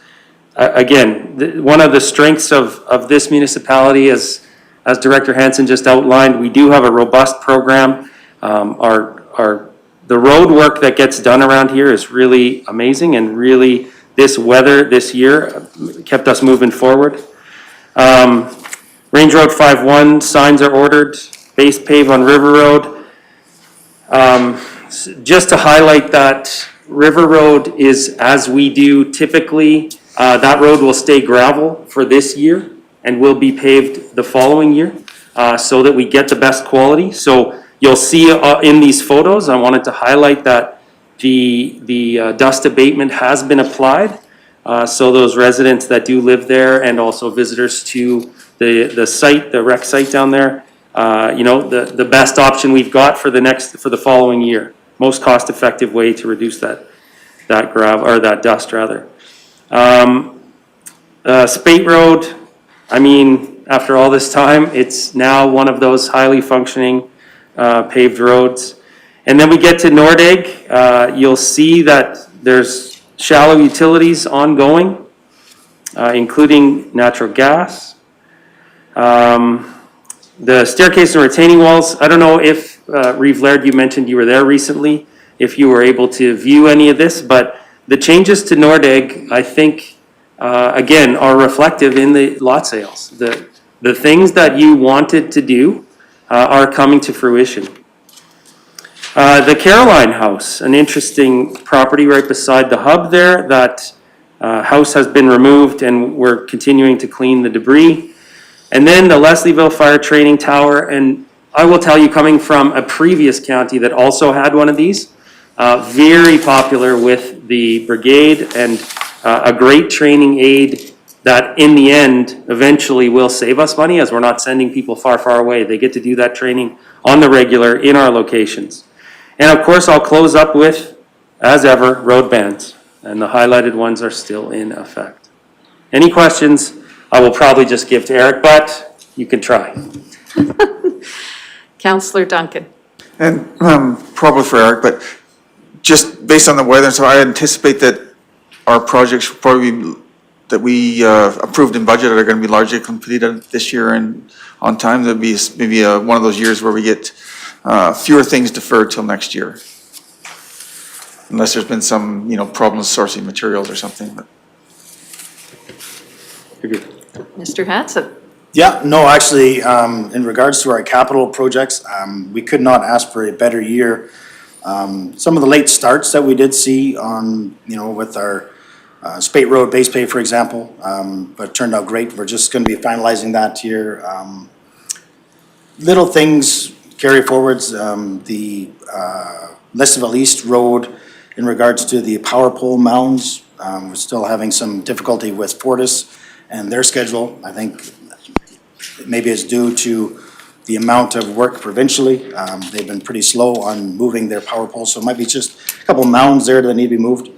again, one of the strengths of this municipality, as Director Hansen just outlined, we do have a robust program. The road work that gets done around here is really amazing, and really this weather this year kept us moving forward. Range Road 5-1, signs are ordered, base pave on River Road. Just to highlight that, River Road is, as we do typically, that road will stay gravel for this year and will be paved the following year, so that we get the best quality. So you'll see in these photos, I wanted to highlight that the dust abatement has been applied. So those residents that do live there, and also visitors to the site, the rec site down there, the best option we've got for the following year. Most cost-effective way to reduce that gravel, or that dust rather. Spate Road, I mean, after all this time, it's now one of those highly functioning paved roads. And then we get to Nordegg. You'll see that there's shallow utilities ongoing, including natural gas. The staircase and retaining walls, I don't know if, Reeve Laird, you mentioned you were there recently, if you were able to view any of this, but the changes to Nordegg, I think, again, are reflective in the lot sales. The things that you wanted to do are coming to fruition. The Caroline House, an interesting property right beside the hub there. That house has been removed, and we're continuing to clean the debris. And then the Leslieville Fire Training Tower, and I will tell you, coming from a previous county that also had one of these, very popular with the brigade, and a great training aid that in the end eventually will save us money, as we're not sending people far, far away. They get to do that training on the regular in our locations. And of course, I'll close up with, as ever, road bans, and the highlighted ones are still in effect. Any questions? I will probably just give to Eric, but you can try. Councillor Duncan. And probably for Eric, but just based on the weather, so I anticipate that our projects probably that we approved in budget are going to be largely completed this year and on time. There'll be maybe one of those years where we get fewer things deferred till next year, unless there's been some problems sourcing materials or something. But. Mr. Hansen. Yeah, no, actually, in regards to our capital projects, we could not ask for a better year. Some of the late starts that we did see on, with our Spate Road base pay, for example, but it turned out great. We're just going to be finalizing that here. Little things carry forwards. The Leslieville East Road, in regards to the power pole mounds, we're still having some difficulty with Fortis and their schedule. I think maybe it's due to the amount of work provincially. They've been pretty slow on moving their power poles, so it might be just a couple mounds there that need to be moved.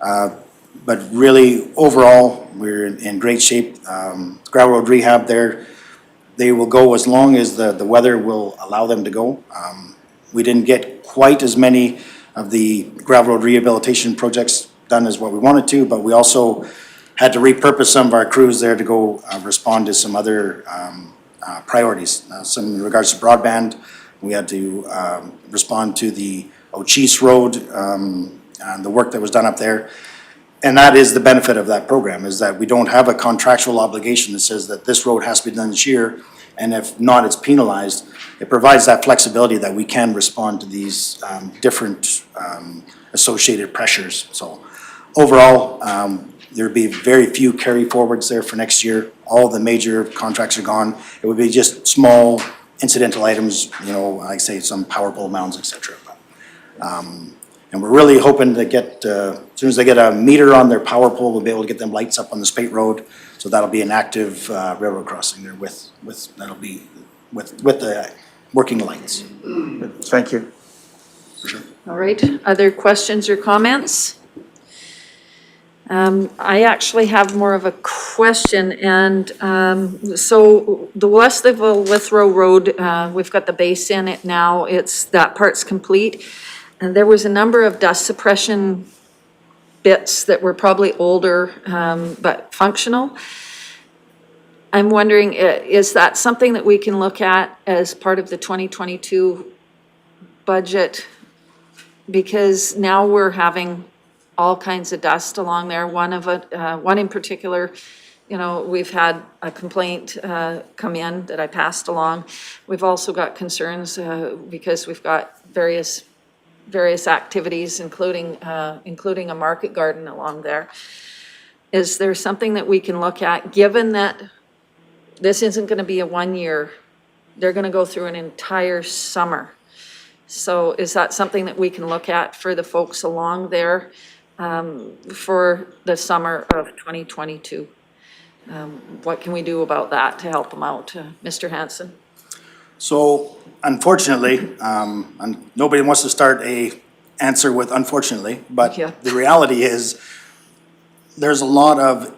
But really, overall, we're in great shape. Gravel road rehab there, they will go as long as the weather will allow them to go. We didn't get quite as many of the gravel road rehabilitation projects done as what we wanted to, but we also had to repurpose some of our crews there to go respond to some other priorities. Some in regards to broadband, we had to respond to the Ochese Road, and the work that was done up there. And that is the benefit of that program, is that we don't have a contractual obligation that says that this road has to be done this year, and if not, it's penalized. It provides that flexibility that we can respond to these different associated pressures. So overall, there'd be very few carry forwards there for next year. All the major contracts are gone. It would be just small incidental items, you know, like I say, some power pole mounds, et cetera. And we're really hoping to get, as soon as they get a meter on their power pole, we'll be able to get them lights up on the Spate Road. So that'll be an active railroad crossing there with the working lights. Thank you. For sure. All right, other questions or comments? I actually have more of a question, and so the Westville Withrow Road, we've got the base in it now, that part's complete. And there was a number of dust suppression bits that were probably older, but functional. I'm wondering, is that something that we can look at as part of the 2022 budget? Because now we're having all kinds of dust along there. One in particular, you know, we've had a complaint come in that I passed along. We've also got concerns because we've got various activities, including a market garden along there. Is there something that we can look at, given that this isn't going to be a 1 year, they're going to go through an entire summer? So is that something that we can look at for the folks along there for the summer of 2022? What can we do about that to help them out? Mr. Hanson? So unfortunately, and nobody wants to start a answer with unfortunately, but the reality is there's a lot of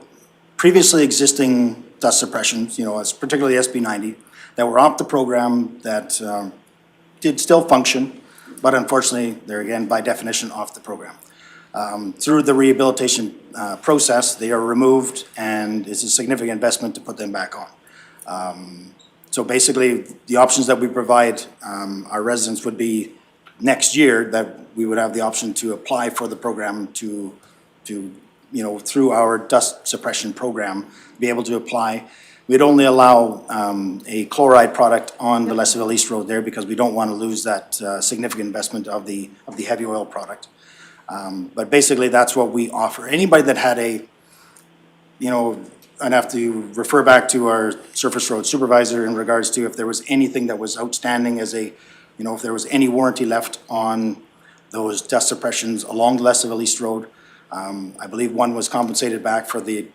previously existing dust suppressions, you know, it's particularly SB 90, that were off the program that did still function, but unfortunately, they're again, by definition, off the program. Through the rehabilitation process, they are removed, and it's a significant investment to put them back on. So basically, the options that we provide our residents would be next year that we would have the option to apply for the program to you know, through our dust suppression program, be able to apply. We'd only allow a chloride product on the Lesaville East Road there because we don't want to lose that significant investment of the heavy oil product. But basically, that's what we offer. Anybody that had a, you know, I'd have to refer back to our surface road supervisor in regards to if there was anything that was outstanding as a, you know, if there was any warranty left on those dust suppressions along the Lesaville East Road. I believe one was compensated back for the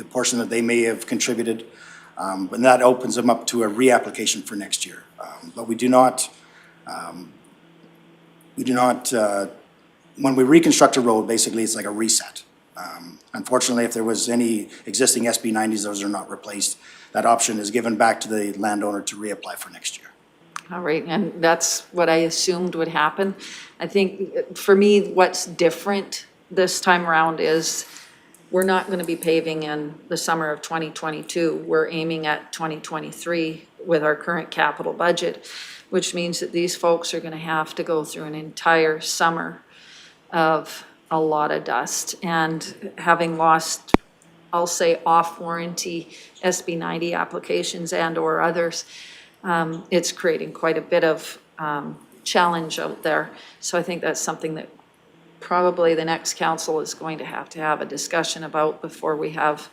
portion that they may have contributed, and that opens them up to a reapplication for next year. But we do not, when we reconstruct a road, basically it's like a reset. Unfortunately, if there was any existing SB 90s, those are not replaced. That option is given back to the landowner to reapply for next year. All right, and that's what I assumed would happen. I think for me, what's different this time around is we're not going to be paving in the summer of 2022. We're aiming at 2023 with our current capital budget, which means that these folks are going to have to go through an entire summer of a lot of dust. And having lost, I'll say, off warranty SB 90 applications and or others, it's creating quite a bit of challenge out there. So I think that's something that probably the next council is going to have a discussion about before we have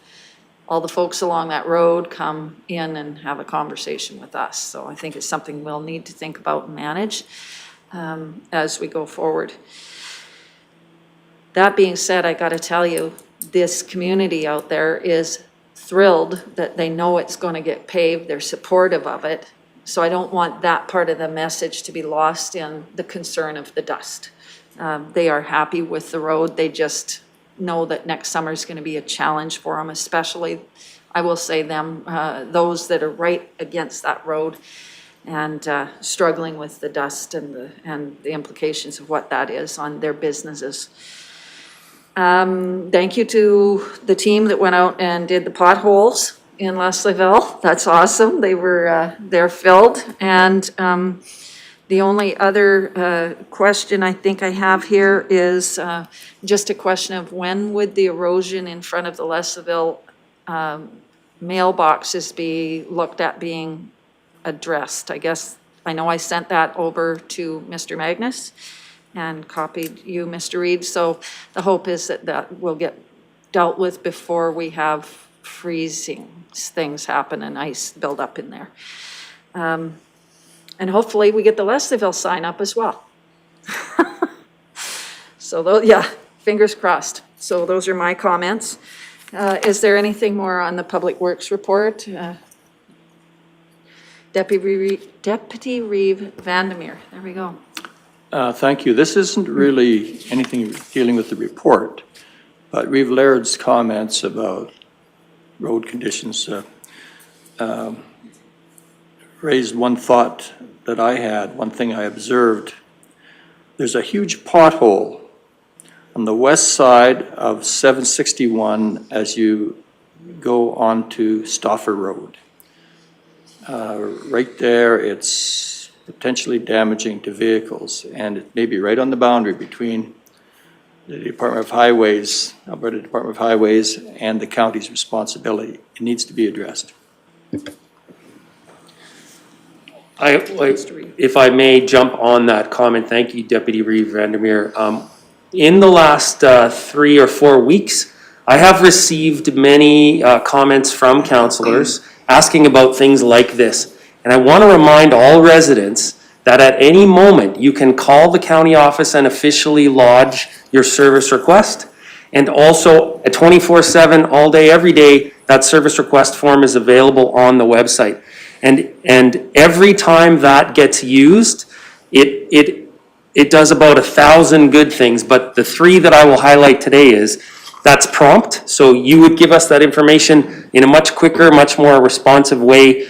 all the folks along that road come in and have a conversation with us. So I think it's something we'll need to think about and manage as we go forward. That being said, I got to tell you, this community out there is thrilled that they know it's going to get paved. They're supportive of it. So I don't want that part of the message to be lost in the concern of the dust. They are happy with the road. They just know that next summer is going to be a challenge for them, especially I will say them, those that are right against that road and struggling with the dust and the implications of what that is on their businesses. Thank you to the team that went out and did the potholes in Leslieville. That's awesome. They're filled. And the only other question I think I have here is just a question of when would the erosion in front of the Leslieville mailboxes be looked at being addressed? I guess, I know I sent that over to Mr. Magnus and copied you, Mr. Reed. So the hope is that that will get dealt with before we have freezing things happen and ice build up in there. And hopefully we get the Leslieville sign up as well. So, yeah, fingers crossed. So those are my comments. Is there anything more on the Public Works report? Deputy Reeve Vandermeer, there we go. Thank you. This isn't really anything dealing with the report, but Reeve Laird's comments about road conditions raised one thought that I had, one thing I observed. There's a huge pothole on the west side of 761 as you go onto Stauffer Road. Right there, it's potentially damaging to vehicles, and it may be right on the boundary between the Department of Highways, Alberta Department of Highways, and the county's responsibility. It needs to be addressed. If I may jump on that comment, thank you, Deputy Reeve Vandermeer. In the last 3 or 4 weeks, I have received many comments from councillors asking about things like this. And I want to remind all residents that at any moment, you can call the county office and officially lodge your service request. And also, a 24/7, all day, every day, that service request form is available on the website. And every time that gets used, it does about 1,000 good things. But the 3 that I will highlight today is, that's prompt. So you would give us that information in a much quicker, much more responsive way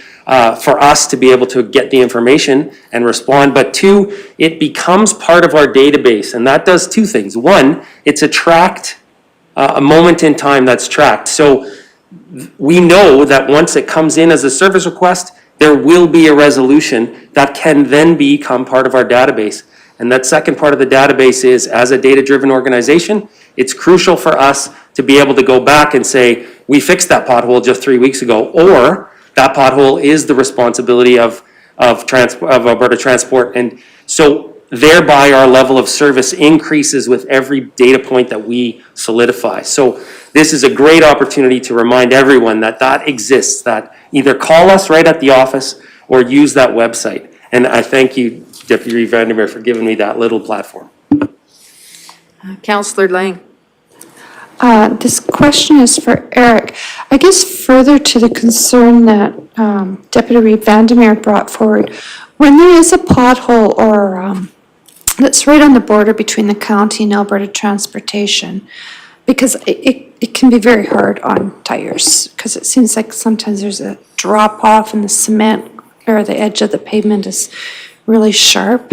for us to be able to get the information and respond. But 2, it becomes part of our database. And that does 2 things. 1, it's a moment in time that's tracked. So we know that once it comes in as a service request, there will be a resolution that can then become part of our database. And that second part of the database is, as a data-driven organization, it's crucial for us to be able to go back and say, we fixed that pothole just 3 weeks ago, or that pothole is the responsibility of Alberta Transport. And so thereby our level of service increases with every data point that we solidify. So this is a great opportunity to remind everyone that that exists, that either call us right at the office or use that website. And I thank you, Deputy Vandermeer, for giving me that little platform. Councillor Lang. This question is for Eric. I guess further to the concern that Deputy Reeve Vandermeer brought forward, when there is a pothole or that's right on the border between the county and Alberta Transportation, because it can be very hard on tires, because it seems like sometimes there's a drop off and the cement or the edge of the pavement is really sharp.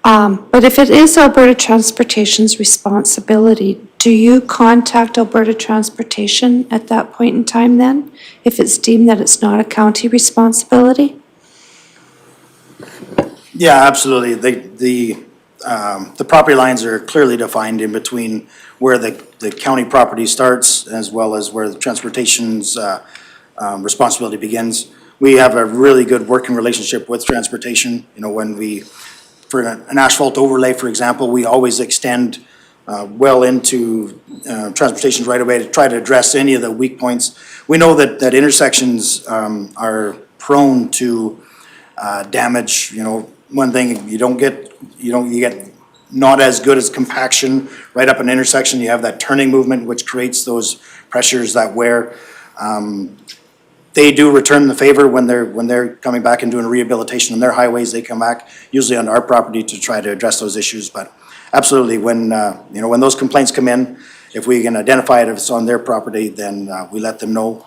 But if it is Alberta Transportation's responsibility, do you contact Alberta Transportation at that point in time then, if it's deemed that it's not a county responsibility? Yeah, absolutely. The property lines are clearly defined in between where the county property starts as well as where the transportation's responsibility begins. We have a really good working relationship with transportation. You know, when for an asphalt overlay, for example, we always extend well into transportation's right of way to try to address any of the weak points. We know that intersections are prone to damage. You know, one thing you get not as good as compaction right up an intersection. You have that turning movement which creates those pressures that wear. They do return the favor when they're coming back and doing rehabilitation on their highways. They come back usually on our property to try to address those issues. But absolutely, when those complaints come in, if we can identify it if it's on their property, then we let them know.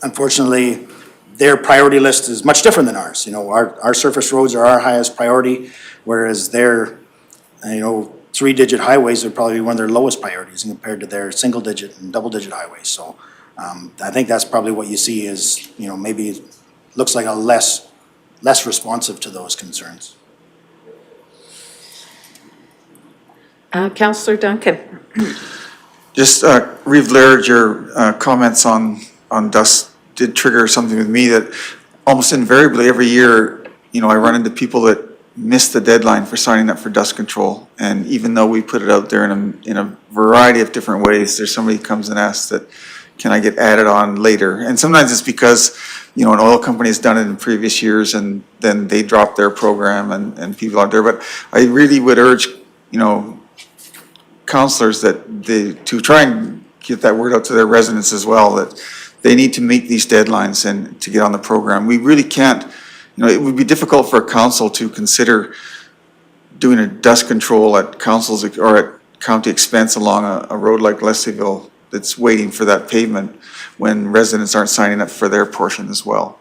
Unfortunately, their priority list is much different than ours. You know, our surface roads are our highest priority, whereas their, you know, 3-digit highways would probably be one of their lowest priorities compared to their single-digit and double-digit highways. So I think that's probably what you see is, you know, maybe looks like a less responsive to those concerns. Councillor Duncan. Just, Reeve Laird, your comments on dust did trigger something with me that almost invariably every year, you know, I run into people that miss the deadline for signing up for dust control. And even though we put it out there in a variety of different ways, there's somebody who comes and asks that, can I get added on later? And sometimes it's because, you know, an oil company has done it in previous years and then they drop their program and people aren't there. But I really would urge, you know, councillors that to try and get that word out to their residents as well, that they need to meet these deadlines and to get on the program. We really can't, you know, it would be difficult for a council to consider doing a dust control at council's or at county expense along a road like Leslieville that's waiting for that pavement when residents aren't signing up for their portion as well.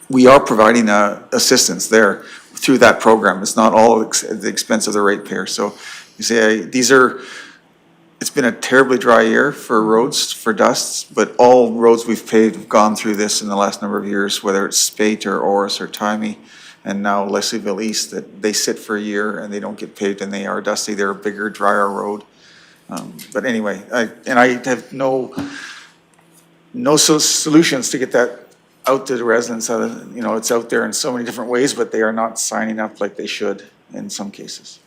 We are providing assistance there through that program. It's not all at the expense of the ratepayer. So you say it's been a terribly dry year for roads, for dusts, but all roads we've paved have gone through this in the last number of years, whether it's Spate or Orris or Timey, and now Leslieville East, that they sit for a year and they don't get paved and they are dusty. They're a bigger, drier road. But anyway, I have no solutions to get that out to the residents. You know, it's out there in so many different ways, but they are not signing up like they should in some cases.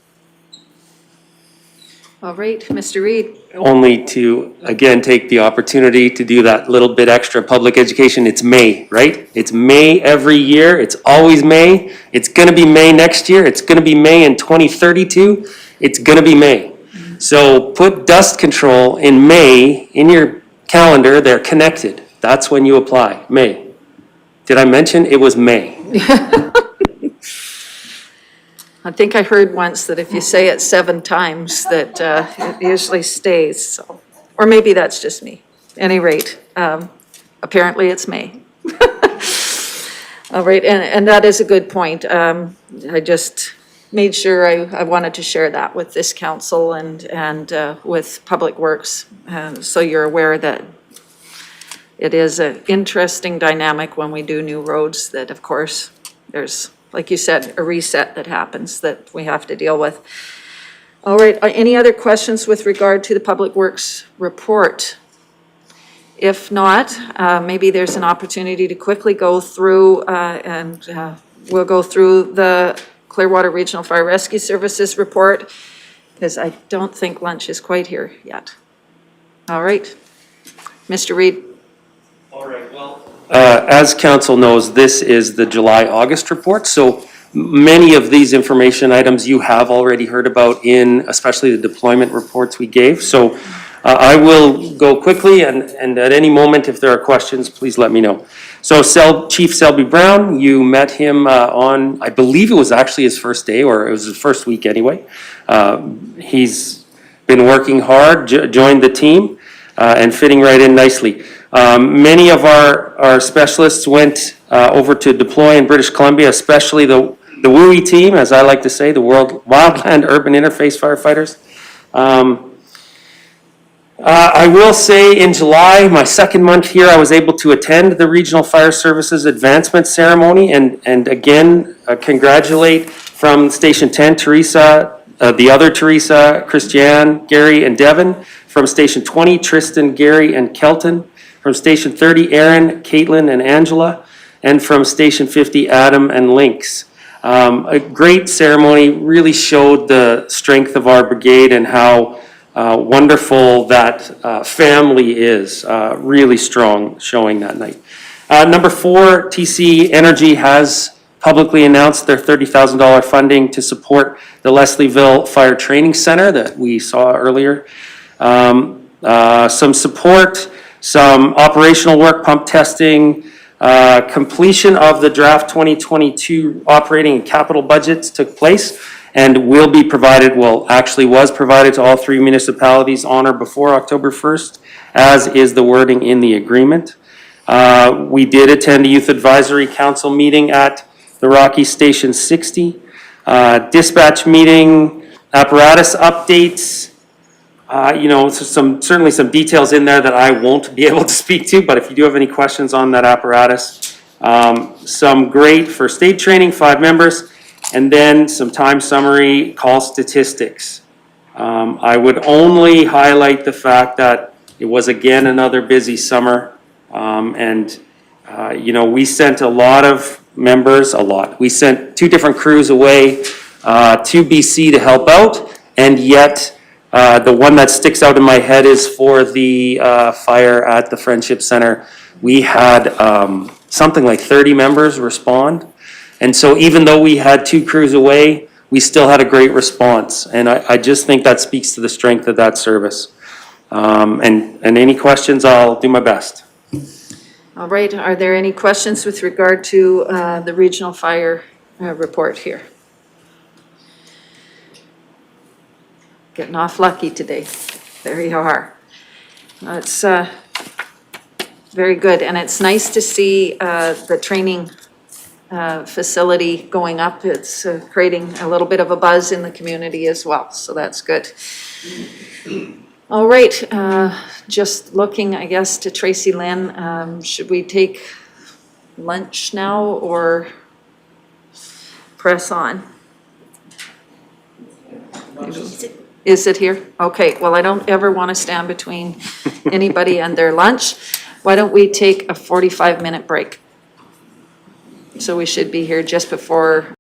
All right, Mr. Reid. Only to, again, take the opportunity to do that little bit extra public education. It's May, right? It's May every year. It's always May. It's going to be May next year. It's going to be May in 2032. It's going to be May. So put dust control in May in your calendar. They're connected. That's when you apply, May. Did I mention it was May? I think I heard once that if you say it 7 times, that it usually stays, so. Or maybe that's just me. Any rate, apparently it's May. All right, and that is a good point. I just made sure I wanted to share that with this council and with Public Works, so you're aware that it is an interesting dynamic when we do new roads, that of course there's, like you said, a reset that happens that we have to deal with. All right, any other questions with regard to the Public Works report? If not, maybe there's an opportunity to quickly go through and we'll go through the Clearwater Regional Fire Rescue Services report, because I don't think lunch is quite here yet. All right, Mr. Reid. All right, well, as council knows, this is the July-August report, so many of these information items you have already heard about in especially the deployment reports we gave. So I will go quickly, and at any moment if there are questions, please let me know. So Chief Selby Brown, you met him on, I believe it was actually his first day, or it was his first week anyway. He's been working hard, joined the team, and fitting right in nicely. Many of our specialists went over to deploy in British Columbia, especially the WUI team, as I like to say, the Wildland Urban Interface Firefighters. I will say in July, my second month here, I was able to attend the Regional Fire Services Advancement Ceremony and again, congratulate from Station 10, Teresa, the other Teresa, Christiane, Gary, and Devin. From Station 20, Tristan, Gary, and Kelton. From Station 30, Aaron, Caitlin, and Angela. And from Station 50, Adam and Lynx. A great ceremony, really showed the strength of our brigade and how wonderful that family is. Really strong showing that night. Number 4, TC Energy has publicly announced their $30,000 funding to support the Leslieville Fire Training Center that we saw earlier. Some support, some operational work, pump testing, completion of the draft 2022 operating and capital budgets took place, and will be provided, well, actually was provided to all 3 municipalities on or before October 1st, as is the wording in the agreement. We did attend a Youth Advisory Council meeting at the Rocky Station 60. Dispatch meeting, apparatus updates, so certainly some details in there that I won't be able to speak to, but if you do have any questions on that apparatus, some great first aid training, 5 members, and then some time summary, call statistics. I would only highlight the fact that it was again another busy summer, we sent a lot of members, we sent 2 different crews away to BC to help out, and yet the one that sticks out in my head is for the fire at the Friendship Center. We had something like 30 members respond. And so even though we had 2 crews away, we still had a great response. And I just think that speaks to the strength of that service. And any questions, I'll do my best. All right, are there any questions with regard to the regional fire report here? Getting off lucky today. There you are. It's very good, and it's nice to see the training facility going up. It's creating a little bit of a buzz in the community as well, so that's good. All right, just looking, I guess, to Tracy Lynn, should we take lunch now or press on? Is it here? Okay, well, I don't ever want to stand between anybody and their lunch. Why don't we take a 45-minute break? So we should be here just before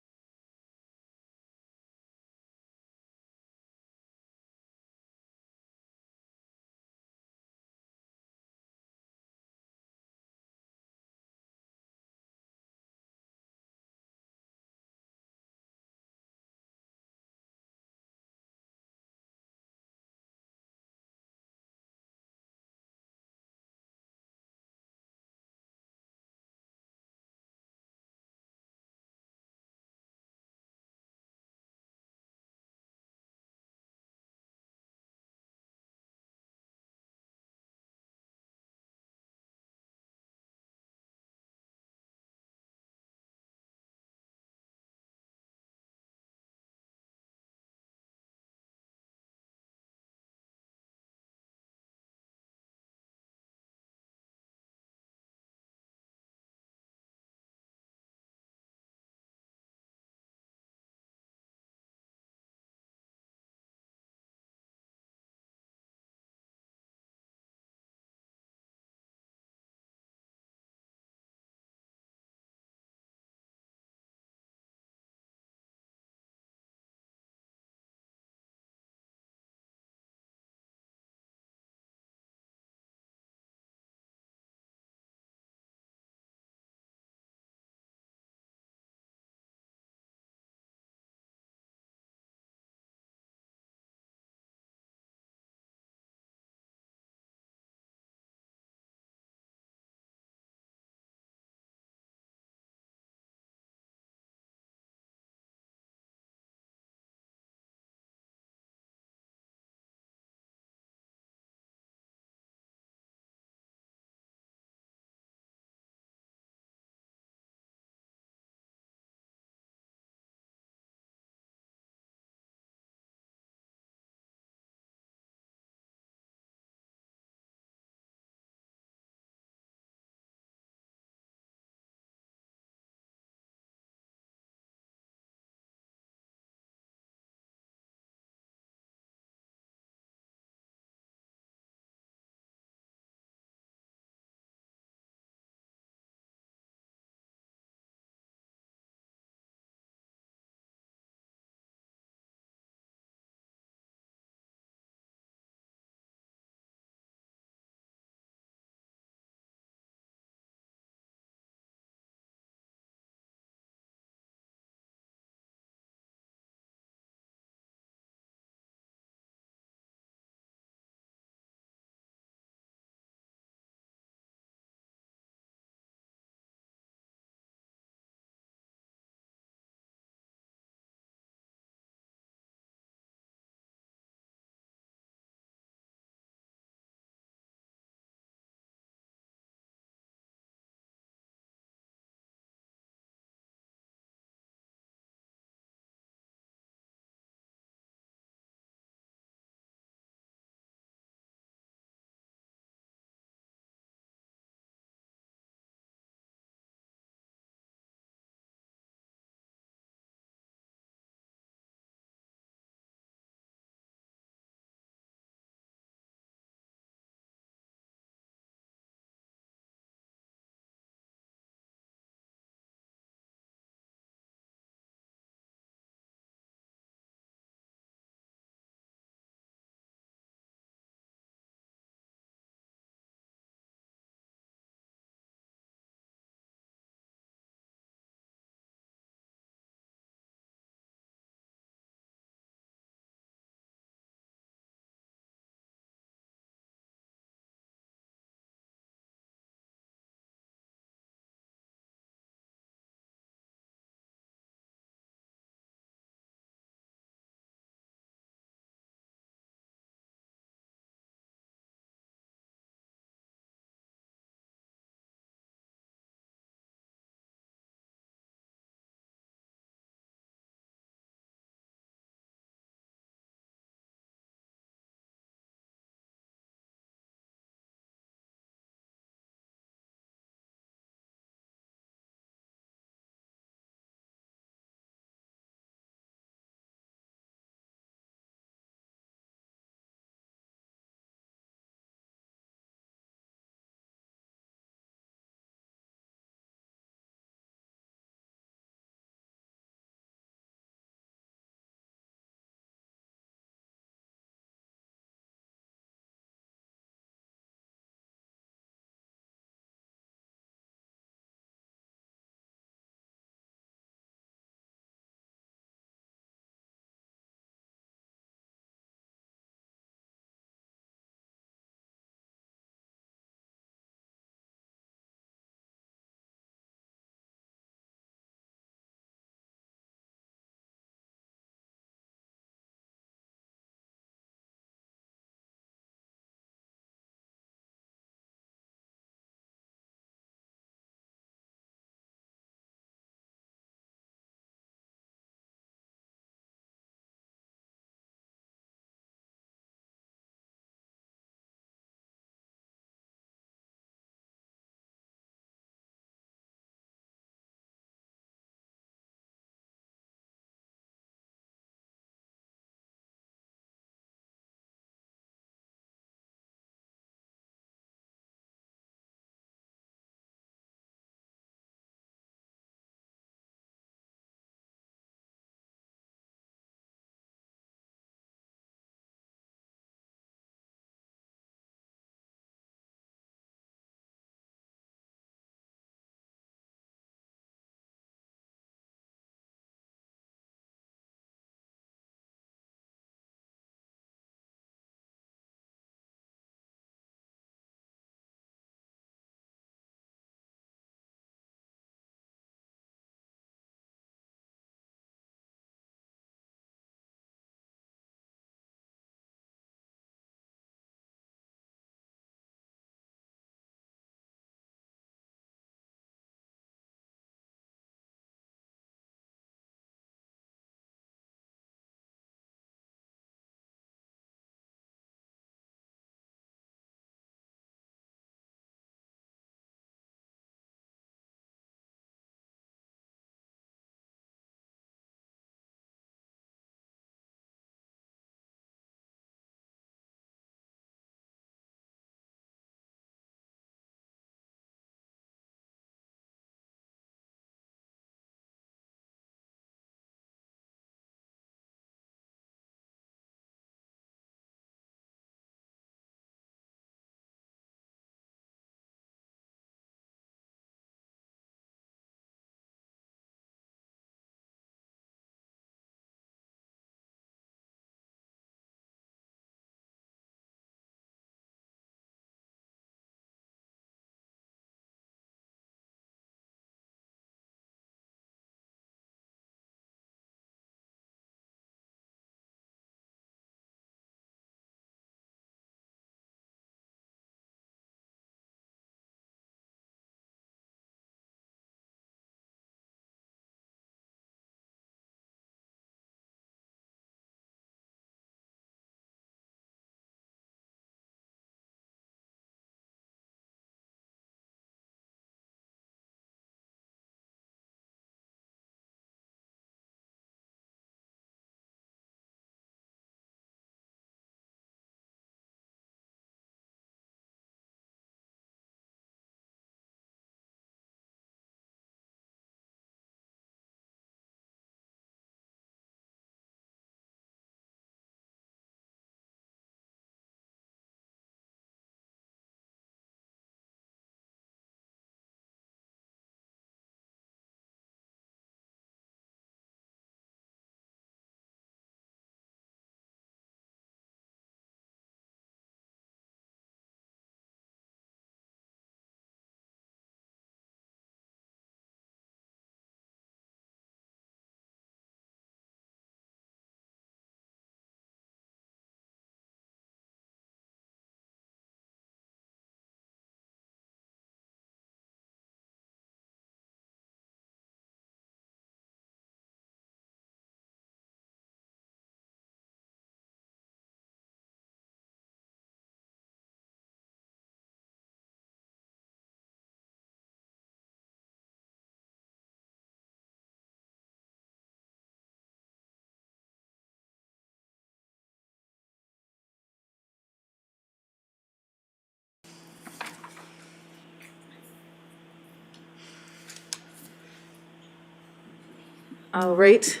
All right.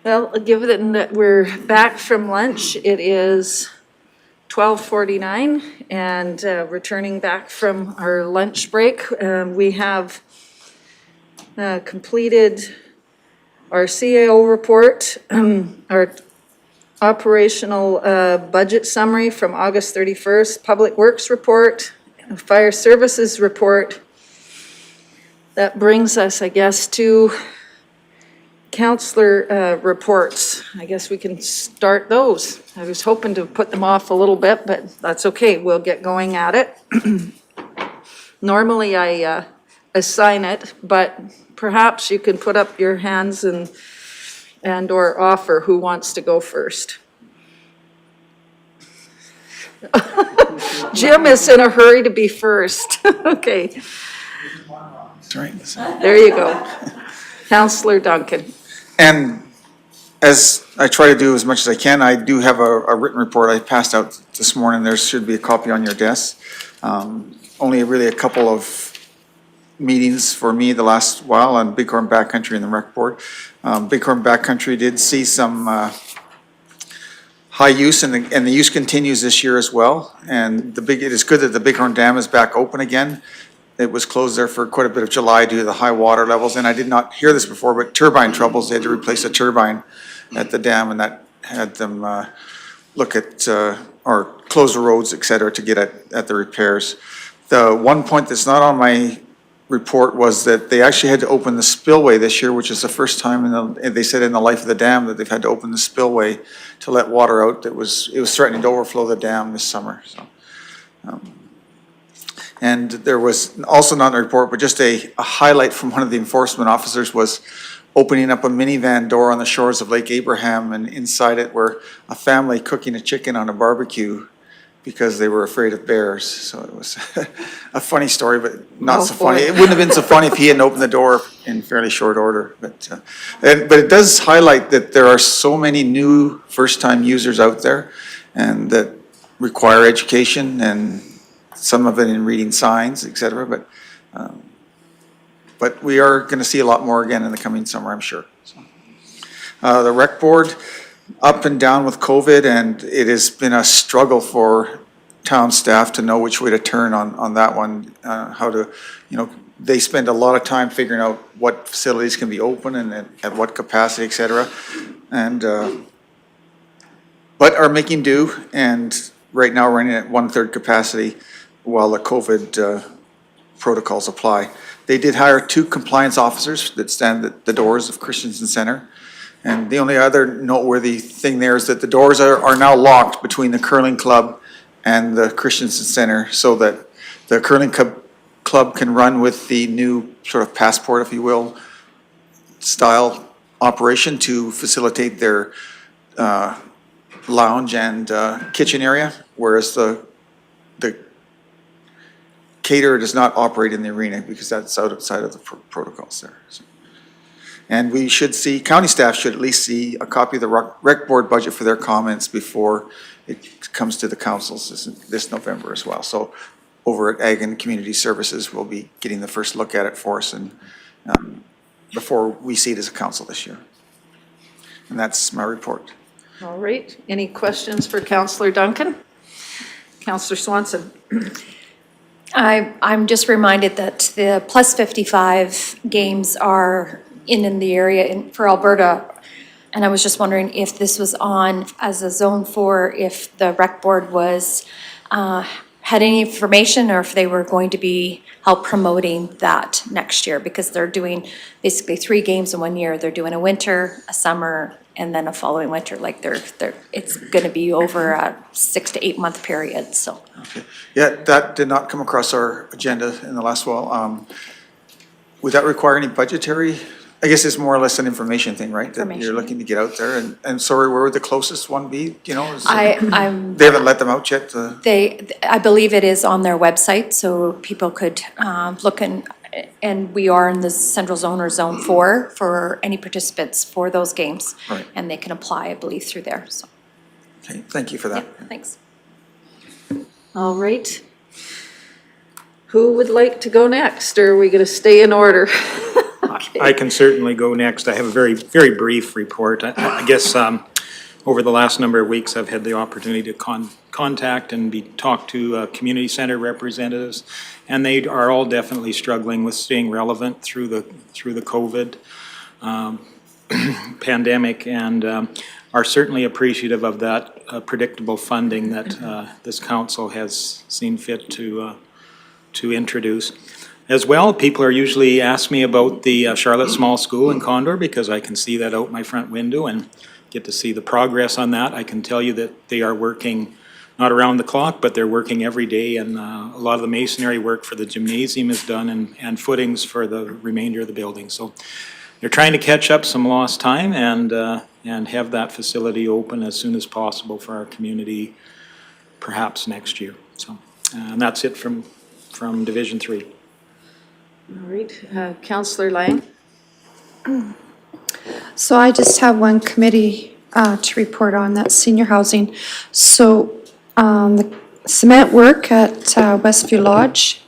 Well, given that we're back from lunch, it is 12:49, and returning back from our lunch break, we have completed our CAO report, our operational budget summary from August 31st, Public Works report, Fire Services report. That brings us, I guess, to Councillor reports. I guess we can start those. I was hoping to put them off a little bit, but that's okay. We'll get going at it. Normally I assign it, but perhaps you can put up your hands and or offer who wants to go first. Jim is in a hurry to be first. Okay. That's right. There you go. Councillor Duncan. And as I try to do as much as I can, I do have a written report I passed out this morning. There should be a copy on your desk. Only really a couple of meetings for me the last while on Bighorn Backcountry and the Rec Board. Bighorn Backcountry did see some high use, and the use continues this year as well. And it is good that the Bighorn Dam is back open again. It was closed there for quite a bit of July due to the high water levels, and I did not hear this before, but turbine troubles. They had to replace a turbine at the dam, and that had them look at or close the roads, et cetera, to get at the repairs. The one point that's not on my report was that they actually had to open the spillway this year, which is the first time they said in the life of the dam that they've had to open the spillway to let water out. It was threatening to overflow the dam this summer. So. And there was also not in the report, but just a highlight from one of the enforcement officers was opening up a minivan door on the shores of Lake Abraham, and inside it were a family cooking a chicken on a barbecue because they were afraid of bears. So it was a funny story, but not so funny. It wouldn't have been so funny if he hadn't opened the door in fairly short order. But it does highlight that there are so many new first-time users out there, and that require education, and some of it in reading signs, et cetera, but we are going to see a lot more again in the coming summer, I'm sure. So, the Rec Board, up and down with COVID, and it has been a struggle for town staff to know which way to turn on that one, how to, they spend a lot of time figuring out what facilities can be open and at what capacity, et cetera, and but are making do, and right now running at 1/3 capacity while the COVID protocols apply. They did hire 2 compliance officers that stand at the doors of Christensen Center. And the only other noteworthy thing there is that the doors are now locked between the curling club and the Christensen Center, so that the curling club can run with the new sort of passport, if you will, style operation to facilitate their lounge and kitchen area, whereas the caterer does not operate in the arena because that's outside of the protocols there. So. And we should see, county staff should at least see a copy of the Rec Board budget for their comments before it comes to the councils this November as well. So over at Ag and Community Services, we'll be getting the first look at it for us, and before we see it as a council this year. And that's my report. All right. Any questions for Councillor Duncan? Councillor Swanson. I'm just reminded that the plus 55 games are in the area for Alberta. And I was just wondering if this was on as a zone 4, if the Rec Board was, had any information, or if they were going to be help promoting that next year, because they're doing basically 3 games in 1 year. They're doing a winter, a summer, and then a following winter. Like it's gonna be over a 6 to 8 month period, so. Okay. Yeah, that did not come across our agenda in the last while. Would that require any budgetary? I guess it's more or less an information thing, right? That you're looking to get out there, and sorry, where would the closest one be? Do you know? They haven't let them out yet? I believe it is on their website, so people could look and we are in the central zone or zone 4 for any participants for those games. Right. And they can apply, I believe, through there, so. Okay, thank you for that. Yeah, thanks. All right. Who would like to go next, or are we going to stay in order? Okay. I can certainly go next. I have a very, very brief report. I guess over the last number of weeks, I've had the opportunity to contact and talk to community center representatives, and they are all definitely struggling with staying relevant through the COVID pandemic, and are certainly appreciative of that predictable funding that this council has seen fit to introduce. As well, people are usually ask me about the Charlotte Small School in Condor, because I can see that out my front window and get to see the progress on that. I can tell you that they are working not around the clock, but they're working every day, and a lot of the masonry work for the gymnasium is done, and footings for the remainder of the building. So they're trying to catch up some lost time and have that facility open as soon as possible for our community, perhaps next year. So, and that's it from Division 3. All right, Councillor Lang. So I just have one committee to report on, that's senior housing. So the cement work at Westview Lodge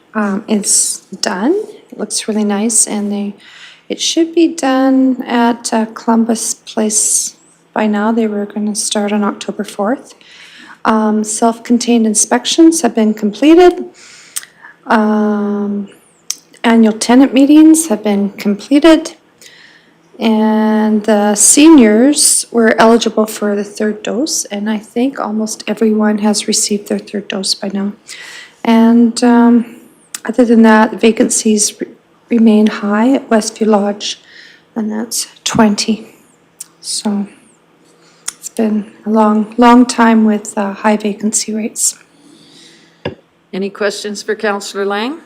is done. It looks really nice, and it should be done at Columbus Place by now. They were going to start on October 4th. Self-contained inspections have been completed. Annual tenant meetings have been completed. And the seniors were eligible for the third dose, and I think almost everyone has received their third dose by now. And other than that, vacancies remain high at Westview Lodge, and that's 20. So it's been a long time with high vacancy rates. Any questions for Councillor Lang?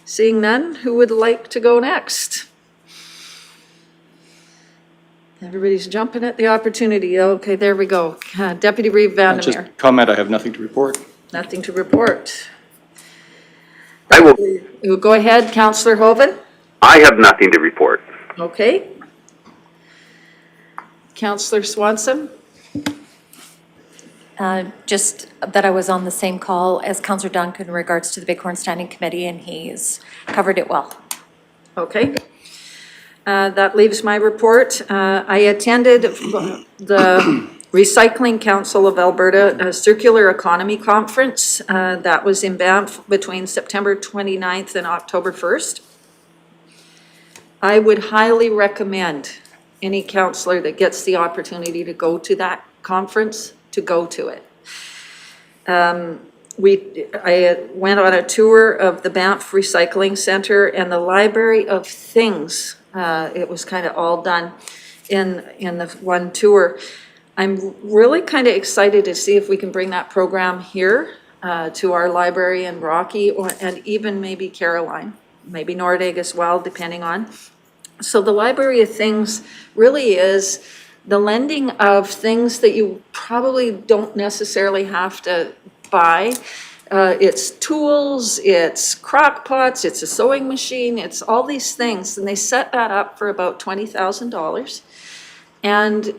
Seeing none, who would like to go next? Everybody's jumping at the opportunity. Okay, there we go. Deputy Reeve Vandermeer. Just comment, I have nothing to report. Nothing to report. I will. Go ahead, Councillor Hoven. I have nothing to report. Okay. Councillor Swanson. Just that I was on the same call as Councillor Duncan in regards to the Bighorn Standing Committee, and he's covered it well. Okay. That leaves my report. I attended the Recycling Council of Alberta Circular Economy Conference. That was in Banff between September 29th and October 1st. I would highly recommend any councillor that gets the opportunity to go to that conference to go to it. I went on a tour of the Banff Recycling Centre and the Library of Things. It was kind of all done in the one tour. I'm really kind of excited to see if we can bring that program here to our library in Rocky, and even maybe Caroline, maybe Nordegg as well, depending on. So the Library of Things really is the lending of things that you probably don't necessarily have to buy. It's tools, it's crock pots, it's a sewing machine, it's all these things, and they set that up for about $20,000. And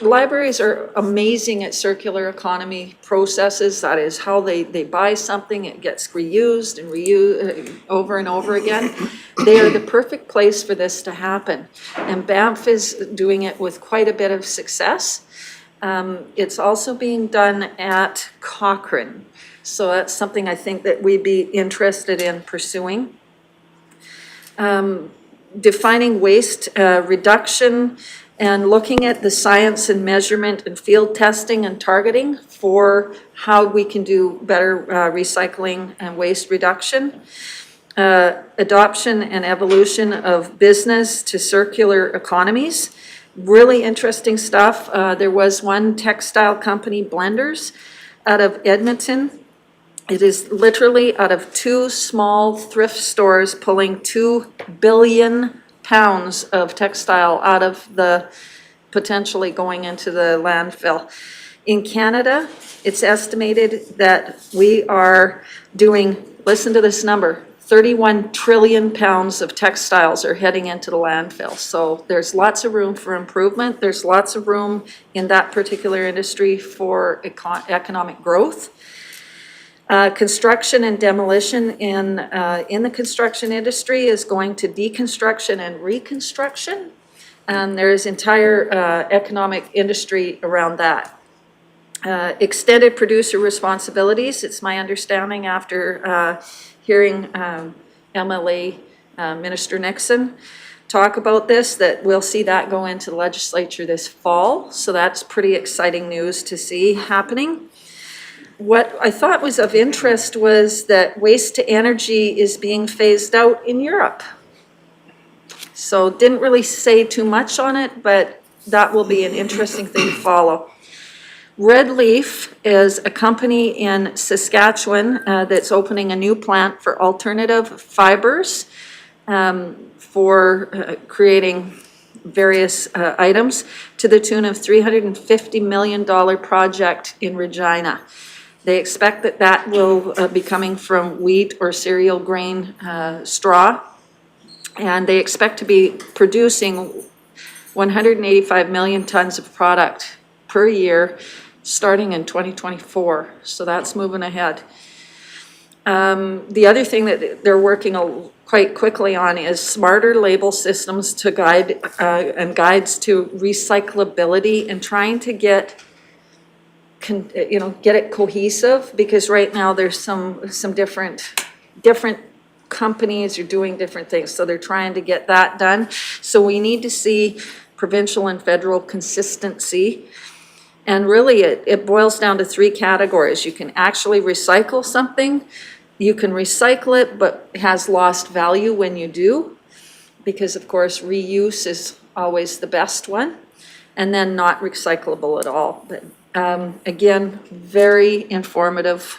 libraries are amazing at circular economy processes. That is how they buy something, it gets reused and reused over and over again. They are the perfect place for this to happen. And Banff is doing it with quite a bit of success. It's also being done at Cochrane. So that's something I think that we'd be interested in pursuing. Defining waste reduction and looking at the science and measurement and field testing and targeting for how we can do better recycling and waste reduction. Adoption and evolution of business to circular economies. Really interesting stuff. There was one textile company, Blenders, out of Edmonton. It is literally out of 2 small thrift stores pulling 2 billion pounds of textile out of the potentially going into the landfill. In Canada, it's estimated that we are doing, listen to this number, 31 trillion pounds of textiles are heading into the landfill. So there's lots of room for improvement. There's lots of room in that particular industry for economic growth. Construction and demolition in the construction industry is going to deconstruction and reconstruction. And there's entire economic industry around that. Extended producer responsibilities, it's my understanding after hearing MLA Minister Nixon talk about this, that we'll see that go into the legislature this fall. So that's pretty exciting news to see happening. What I thought was of interest was that waste to energy is being phased out in Europe. So didn't really say too much on it, but that will be an interesting thing to follow. Red Leaf is a company in Saskatchewan that's opening a new plant for alternative fibers for creating various items to the tune of $350 million project in Regina. They expect that that will be coming from wheat or cereal grain straw, and they expect to be producing 185 million tons of product per year starting in 2024. So that's moving ahead. The other thing that they're working quite quickly on is smarter label systems to guide and guides to recyclability and trying to get it cohesive, because right now there's some different companies are doing different things, so they're trying to get that done. So we need to see provincial and federal consistency, and really it boils down to three categories. You can actually recycle something, you can recycle it but it has lost value when you do, because of course reuse is always the best one, and then not recyclable at all. But again, very informative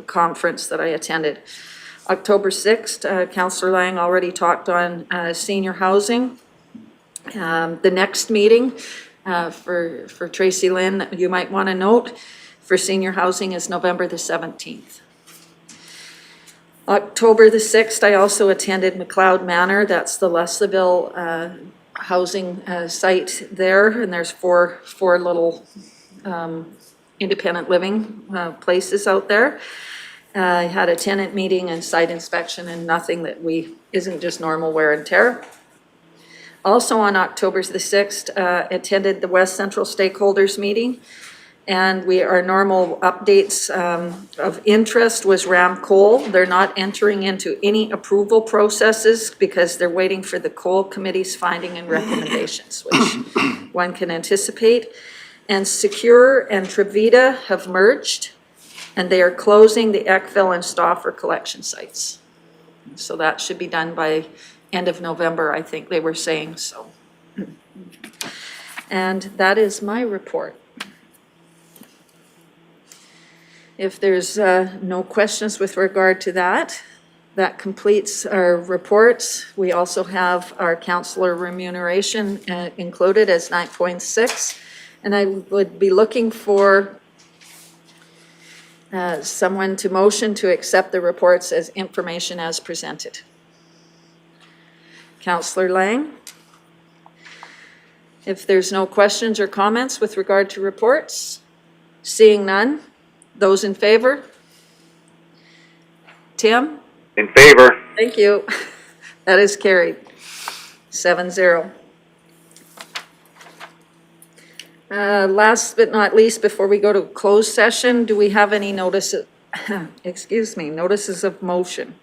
conference that I attended. October 6th, Councillor Lang already talked on senior housing. The next meeting for Tracy Lynn, you might want to note, for senior housing is November the 17th. October the 6th, I also attended McLeod Manor. That's the Leslieville housing site there, and there's four little independent living places out there. I had a tenant meeting and site inspection, and nothing that isn't just normal wear and tear. Also on October the 6th, attended the West Central Stakeholders Meeting, and our normal updates of interest was Ram Coal. They're not entering into any approval processes because they're waiting for the Coal Committee's finding and recommendations, which one can anticipate. And Secure and Trevita have merged, and they are closing the Eckville and Stauffer collection sites. So that should be done by end of November, I think they were saying so. And that is my report. If there's no questions with regard to that, that completes our reports. We also have our councillor remuneration included as 9.6. And I would be looking for someone to motion to accept the reports as information as presented. Councillor Lang. If there's no questions or comments with regard to reports, seeing none, those in favor? Tim? In favor. Thank you. That is carried. 7-0. Last but not least, before we go to closed session, do we have any notices, notices of motion?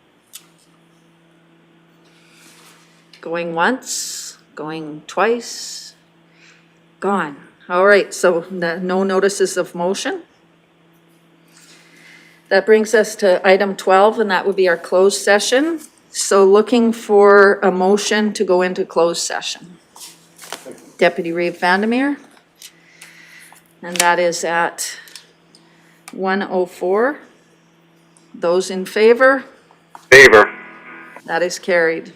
Going once, going twice, gone. All right, so no notices of motion. That brings us to item 12, and that would be our closed session. So looking for a motion to go into closed session. Deputy Reeve Vandermeer. And that is at 1:04. Those in favor? Favor. That is carried.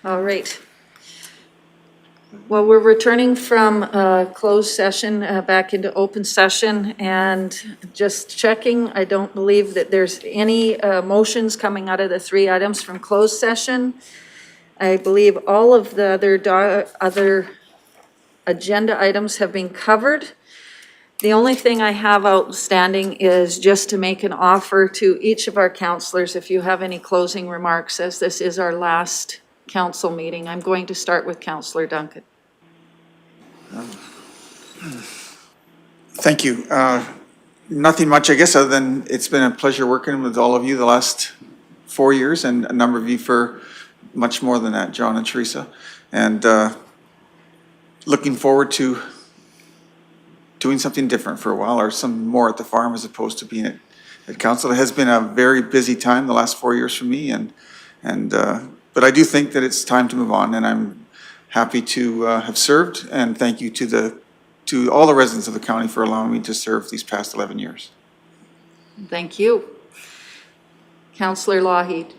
All right. Well, we're returning from closed session back into open session, and just checking, I don't believe that there's any motions coming out of the 3 items from closed session. I believe all of the other agenda items have been covered. The only thing I have outstanding is just to make an offer to each of our councillors, if you have any closing remarks, as this is our last council meeting. I'm going to start with Councillor Duncan. Thank you. Nothing much, I guess, other than it's been a pleasure working with all of you the last 4 years, and a number of you for much more than that, John and Teresa. And looking forward to doing something different for a while, or some more at the farm as opposed to being at council. It has been a very busy time the last 4 years for me, but I do think that it's time to move on, and I'm happy to have served, and thank you to all the residents of the county for allowing me to serve these past 11 years. Thank you. Councillor Lougheed.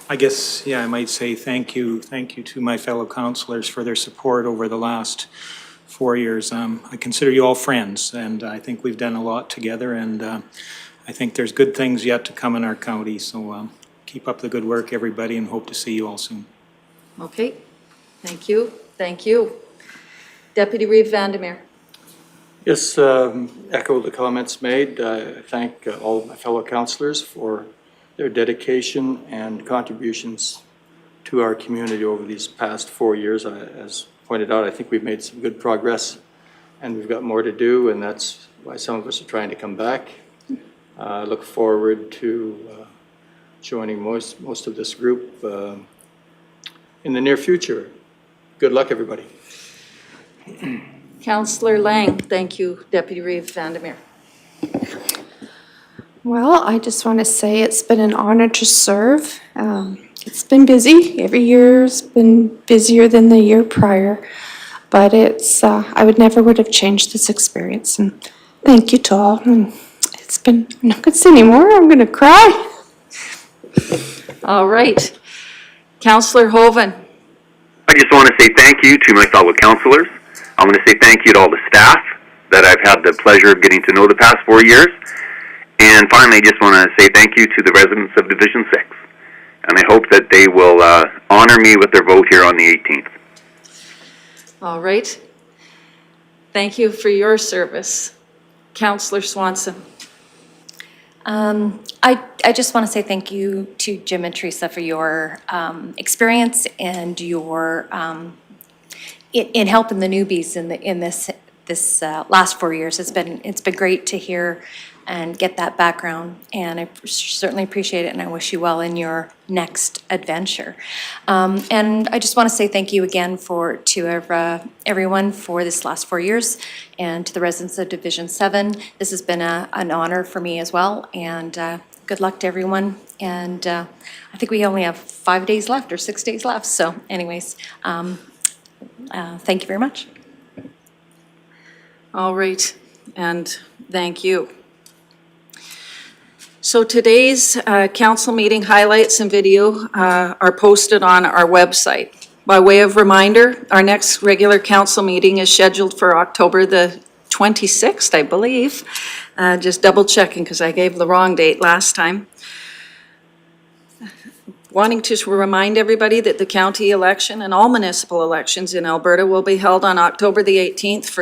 I guess, yeah, I might say thank you to my fellow councillors for their support over the last 4 years. I consider you all friends, and I think we've done a lot together, and I think there's good things yet to come in our county, so keep up the good work, everybody, and hope to see you all soon. Okay, thank you. Thank you. Deputy Reeve Vandermeer. Yes, echo the comments made. I thank all of my fellow councillors for their dedication and contributions to our community over these past 4 years. As pointed out, I think we've made some good progress, and we've got more to do, and that's why some of us are trying to come back. I look forward to joining most of this group in the near future. Good luck, everybody. Councillor Lang. Thank you, Deputy Reeve Vandermeer. Well, I just want to say it's been an honor to serve. It's been busy. Every year's been busier than the year prior, but I would have changed this experience. And thank you to all. And I'm not going to say anymore. I'm going to cry. All right. Councillor Hoven. I just want to say thank you to my fellow councillors. I want to say thank you to all the staff that I've had the pleasure of getting to know the past 4 years. And finally, I just want to say thank you to the residents of Division 6. And I hope that they will honor me with their vote here on the 18th. All right. Thank you for your service. Councillor Swanson. I just want to say thank you to Jim and Teresa for your experience and your in helping the newbies in this last 4 years. It's been great to hear and get that background, and I certainly appreciate it, and I wish you well in your next adventure. And I just want to say thank you again to everyone for this last 4 years, and to the residents of Division 7. This has been an honor for me as well, and good luck to everyone. And I think we only have 5 days left or 6 days left. So anyways, thank you very much. All right, and thank you. So today's council meeting highlights and video are posted on our website. By way of reminder, our next regular council meeting is scheduled for October the 26th, I believe. Just double checking because I gave the wrong date last time. Wanting to remind everybody that the county election and all municipal elections in Alberta will be held on October the 18th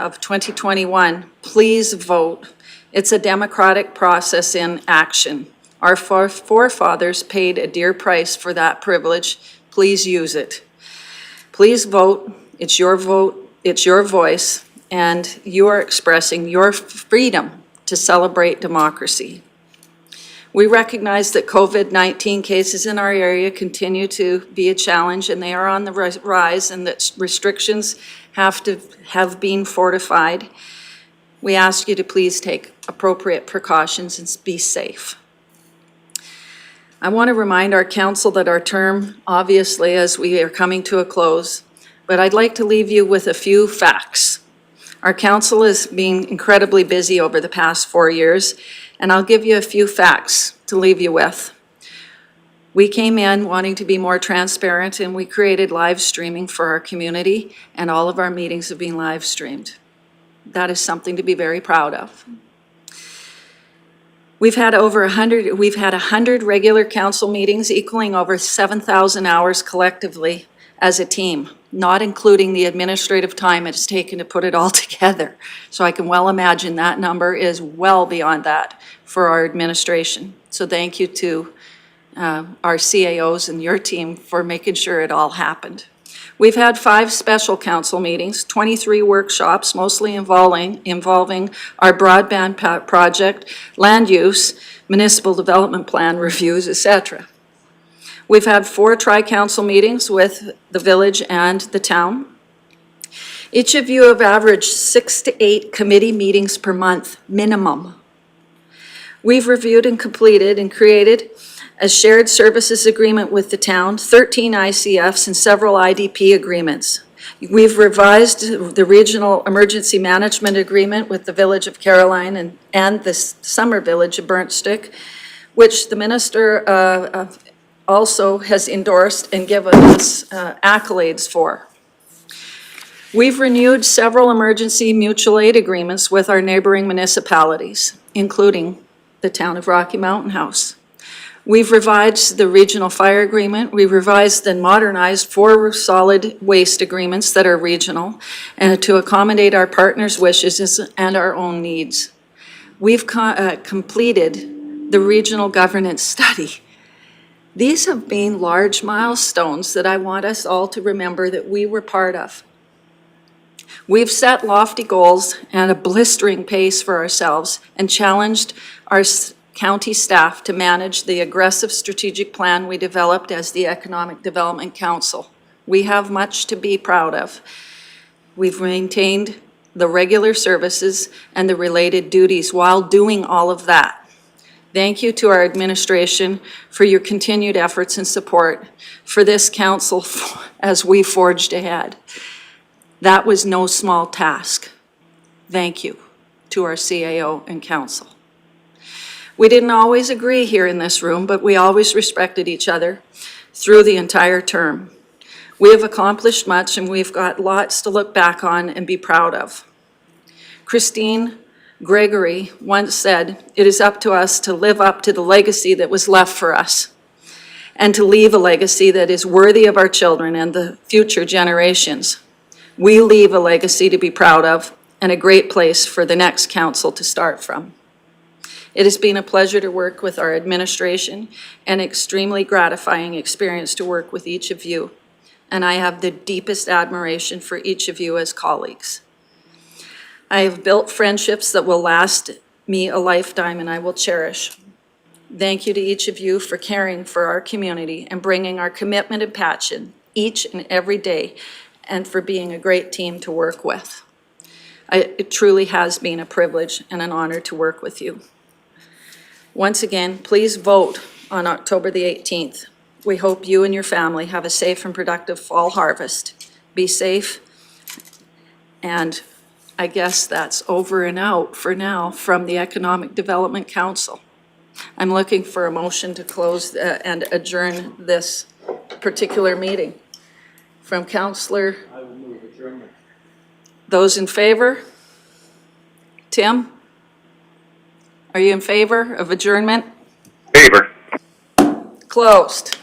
of 2021. Please vote. It's a democratic process in action. Our forefathers paid a dear price for that privilege. Please use it. Please vote. It's your vote. It's your voice. And you are expressing your freedom to celebrate democracy. We recognize that COVID-19 cases in our area continue to be a challenge, and they are on the rise, and that restrictions have been fortified. We ask you to please take appropriate precautions and be safe. I want to remind our council that our term, obviously, as we are coming to a close, but I'd like to leave you with a few facts. Our council has been incredibly busy over the past 4 years, and I'll give you a few facts to leave you with. We came in wanting to be more transparent, and we created live streaming for our community, and all of our meetings have been live streamed. That is something to be very proud of. We've had 100 regular council meetings equaling over 7,000 hours collectively as a team, not including the administrative time it's taken to put it all together. So I can well imagine that number is well beyond that for our administration. So thank you to our CAOs and your team for making sure it all happened. We've had 5 special council meetings, 23 workshops, mostly involving our broadband project, land use, municipal development plan reviews, etc. We've had 4 tri-council meetings with the village and the town. Each of you have averaged 6 to 8 committee meetings per month, minimum. We've reviewed and completed and created a shared services agreement with the town, 13 ICFs, and several IDP agreements. We've revised the regional emergency management agreement with the village of Caroline and the summer village of Burntstick, which the minister also has endorsed and given us accolades for. We've renewed several emergency mutual aid agreements with our neighboring municipalities, including the town of Rocky Mountain House. We've revised the regional fire agreement. We revised and modernized 4 solid waste agreements that are regional and to accommodate our partners' wishes and our own needs. We've completed the regional governance study. These have been large milestones that I want us all to remember that we were part of. We've set lofty goals and a blistering pace for ourselves and challenged our county staff to manage the aggressive strategic plan we developed as the Economic Development Council. We have much to be proud of. We've maintained the regular services and the related duties while doing all of that. Thank you to our administration for your continued efforts and support for this council as we forged ahead. That was no small task. Thank you to our CAO and council. We didn't always agree here in this room, but we always respected each other through the entire term. We have accomplished much, and we've got lots to look back on and be proud of. Christine Gregory once said, "It is up to us to live up to the legacy that was left for us and to leave a legacy that is worthy of our children and the future generations." We leave a legacy to be proud of and a great place for the next council to start from. It has been a pleasure to work with our administration and extremely gratifying experience to work with each of you. And I have the deepest admiration for each of you as colleagues. I have built friendships that will last me a lifetime and I will cherish. Thank you to each of you for caring for our community and bringing our commitment and passion each and every day, and for being a great team to work with. It truly has been a privilege and an honor to work with you. Once again, please vote on October the 18th. We hope you and your family have a safe and productive fall harvest. Be safe, and I guess that's over and out for now from the Economic Development Council. I'm looking for a motion to close and adjourn this particular meeting. From Councillor. I will move adjournment. Those in favor? Tim? Are you in favor of adjournment? Favor. Closed.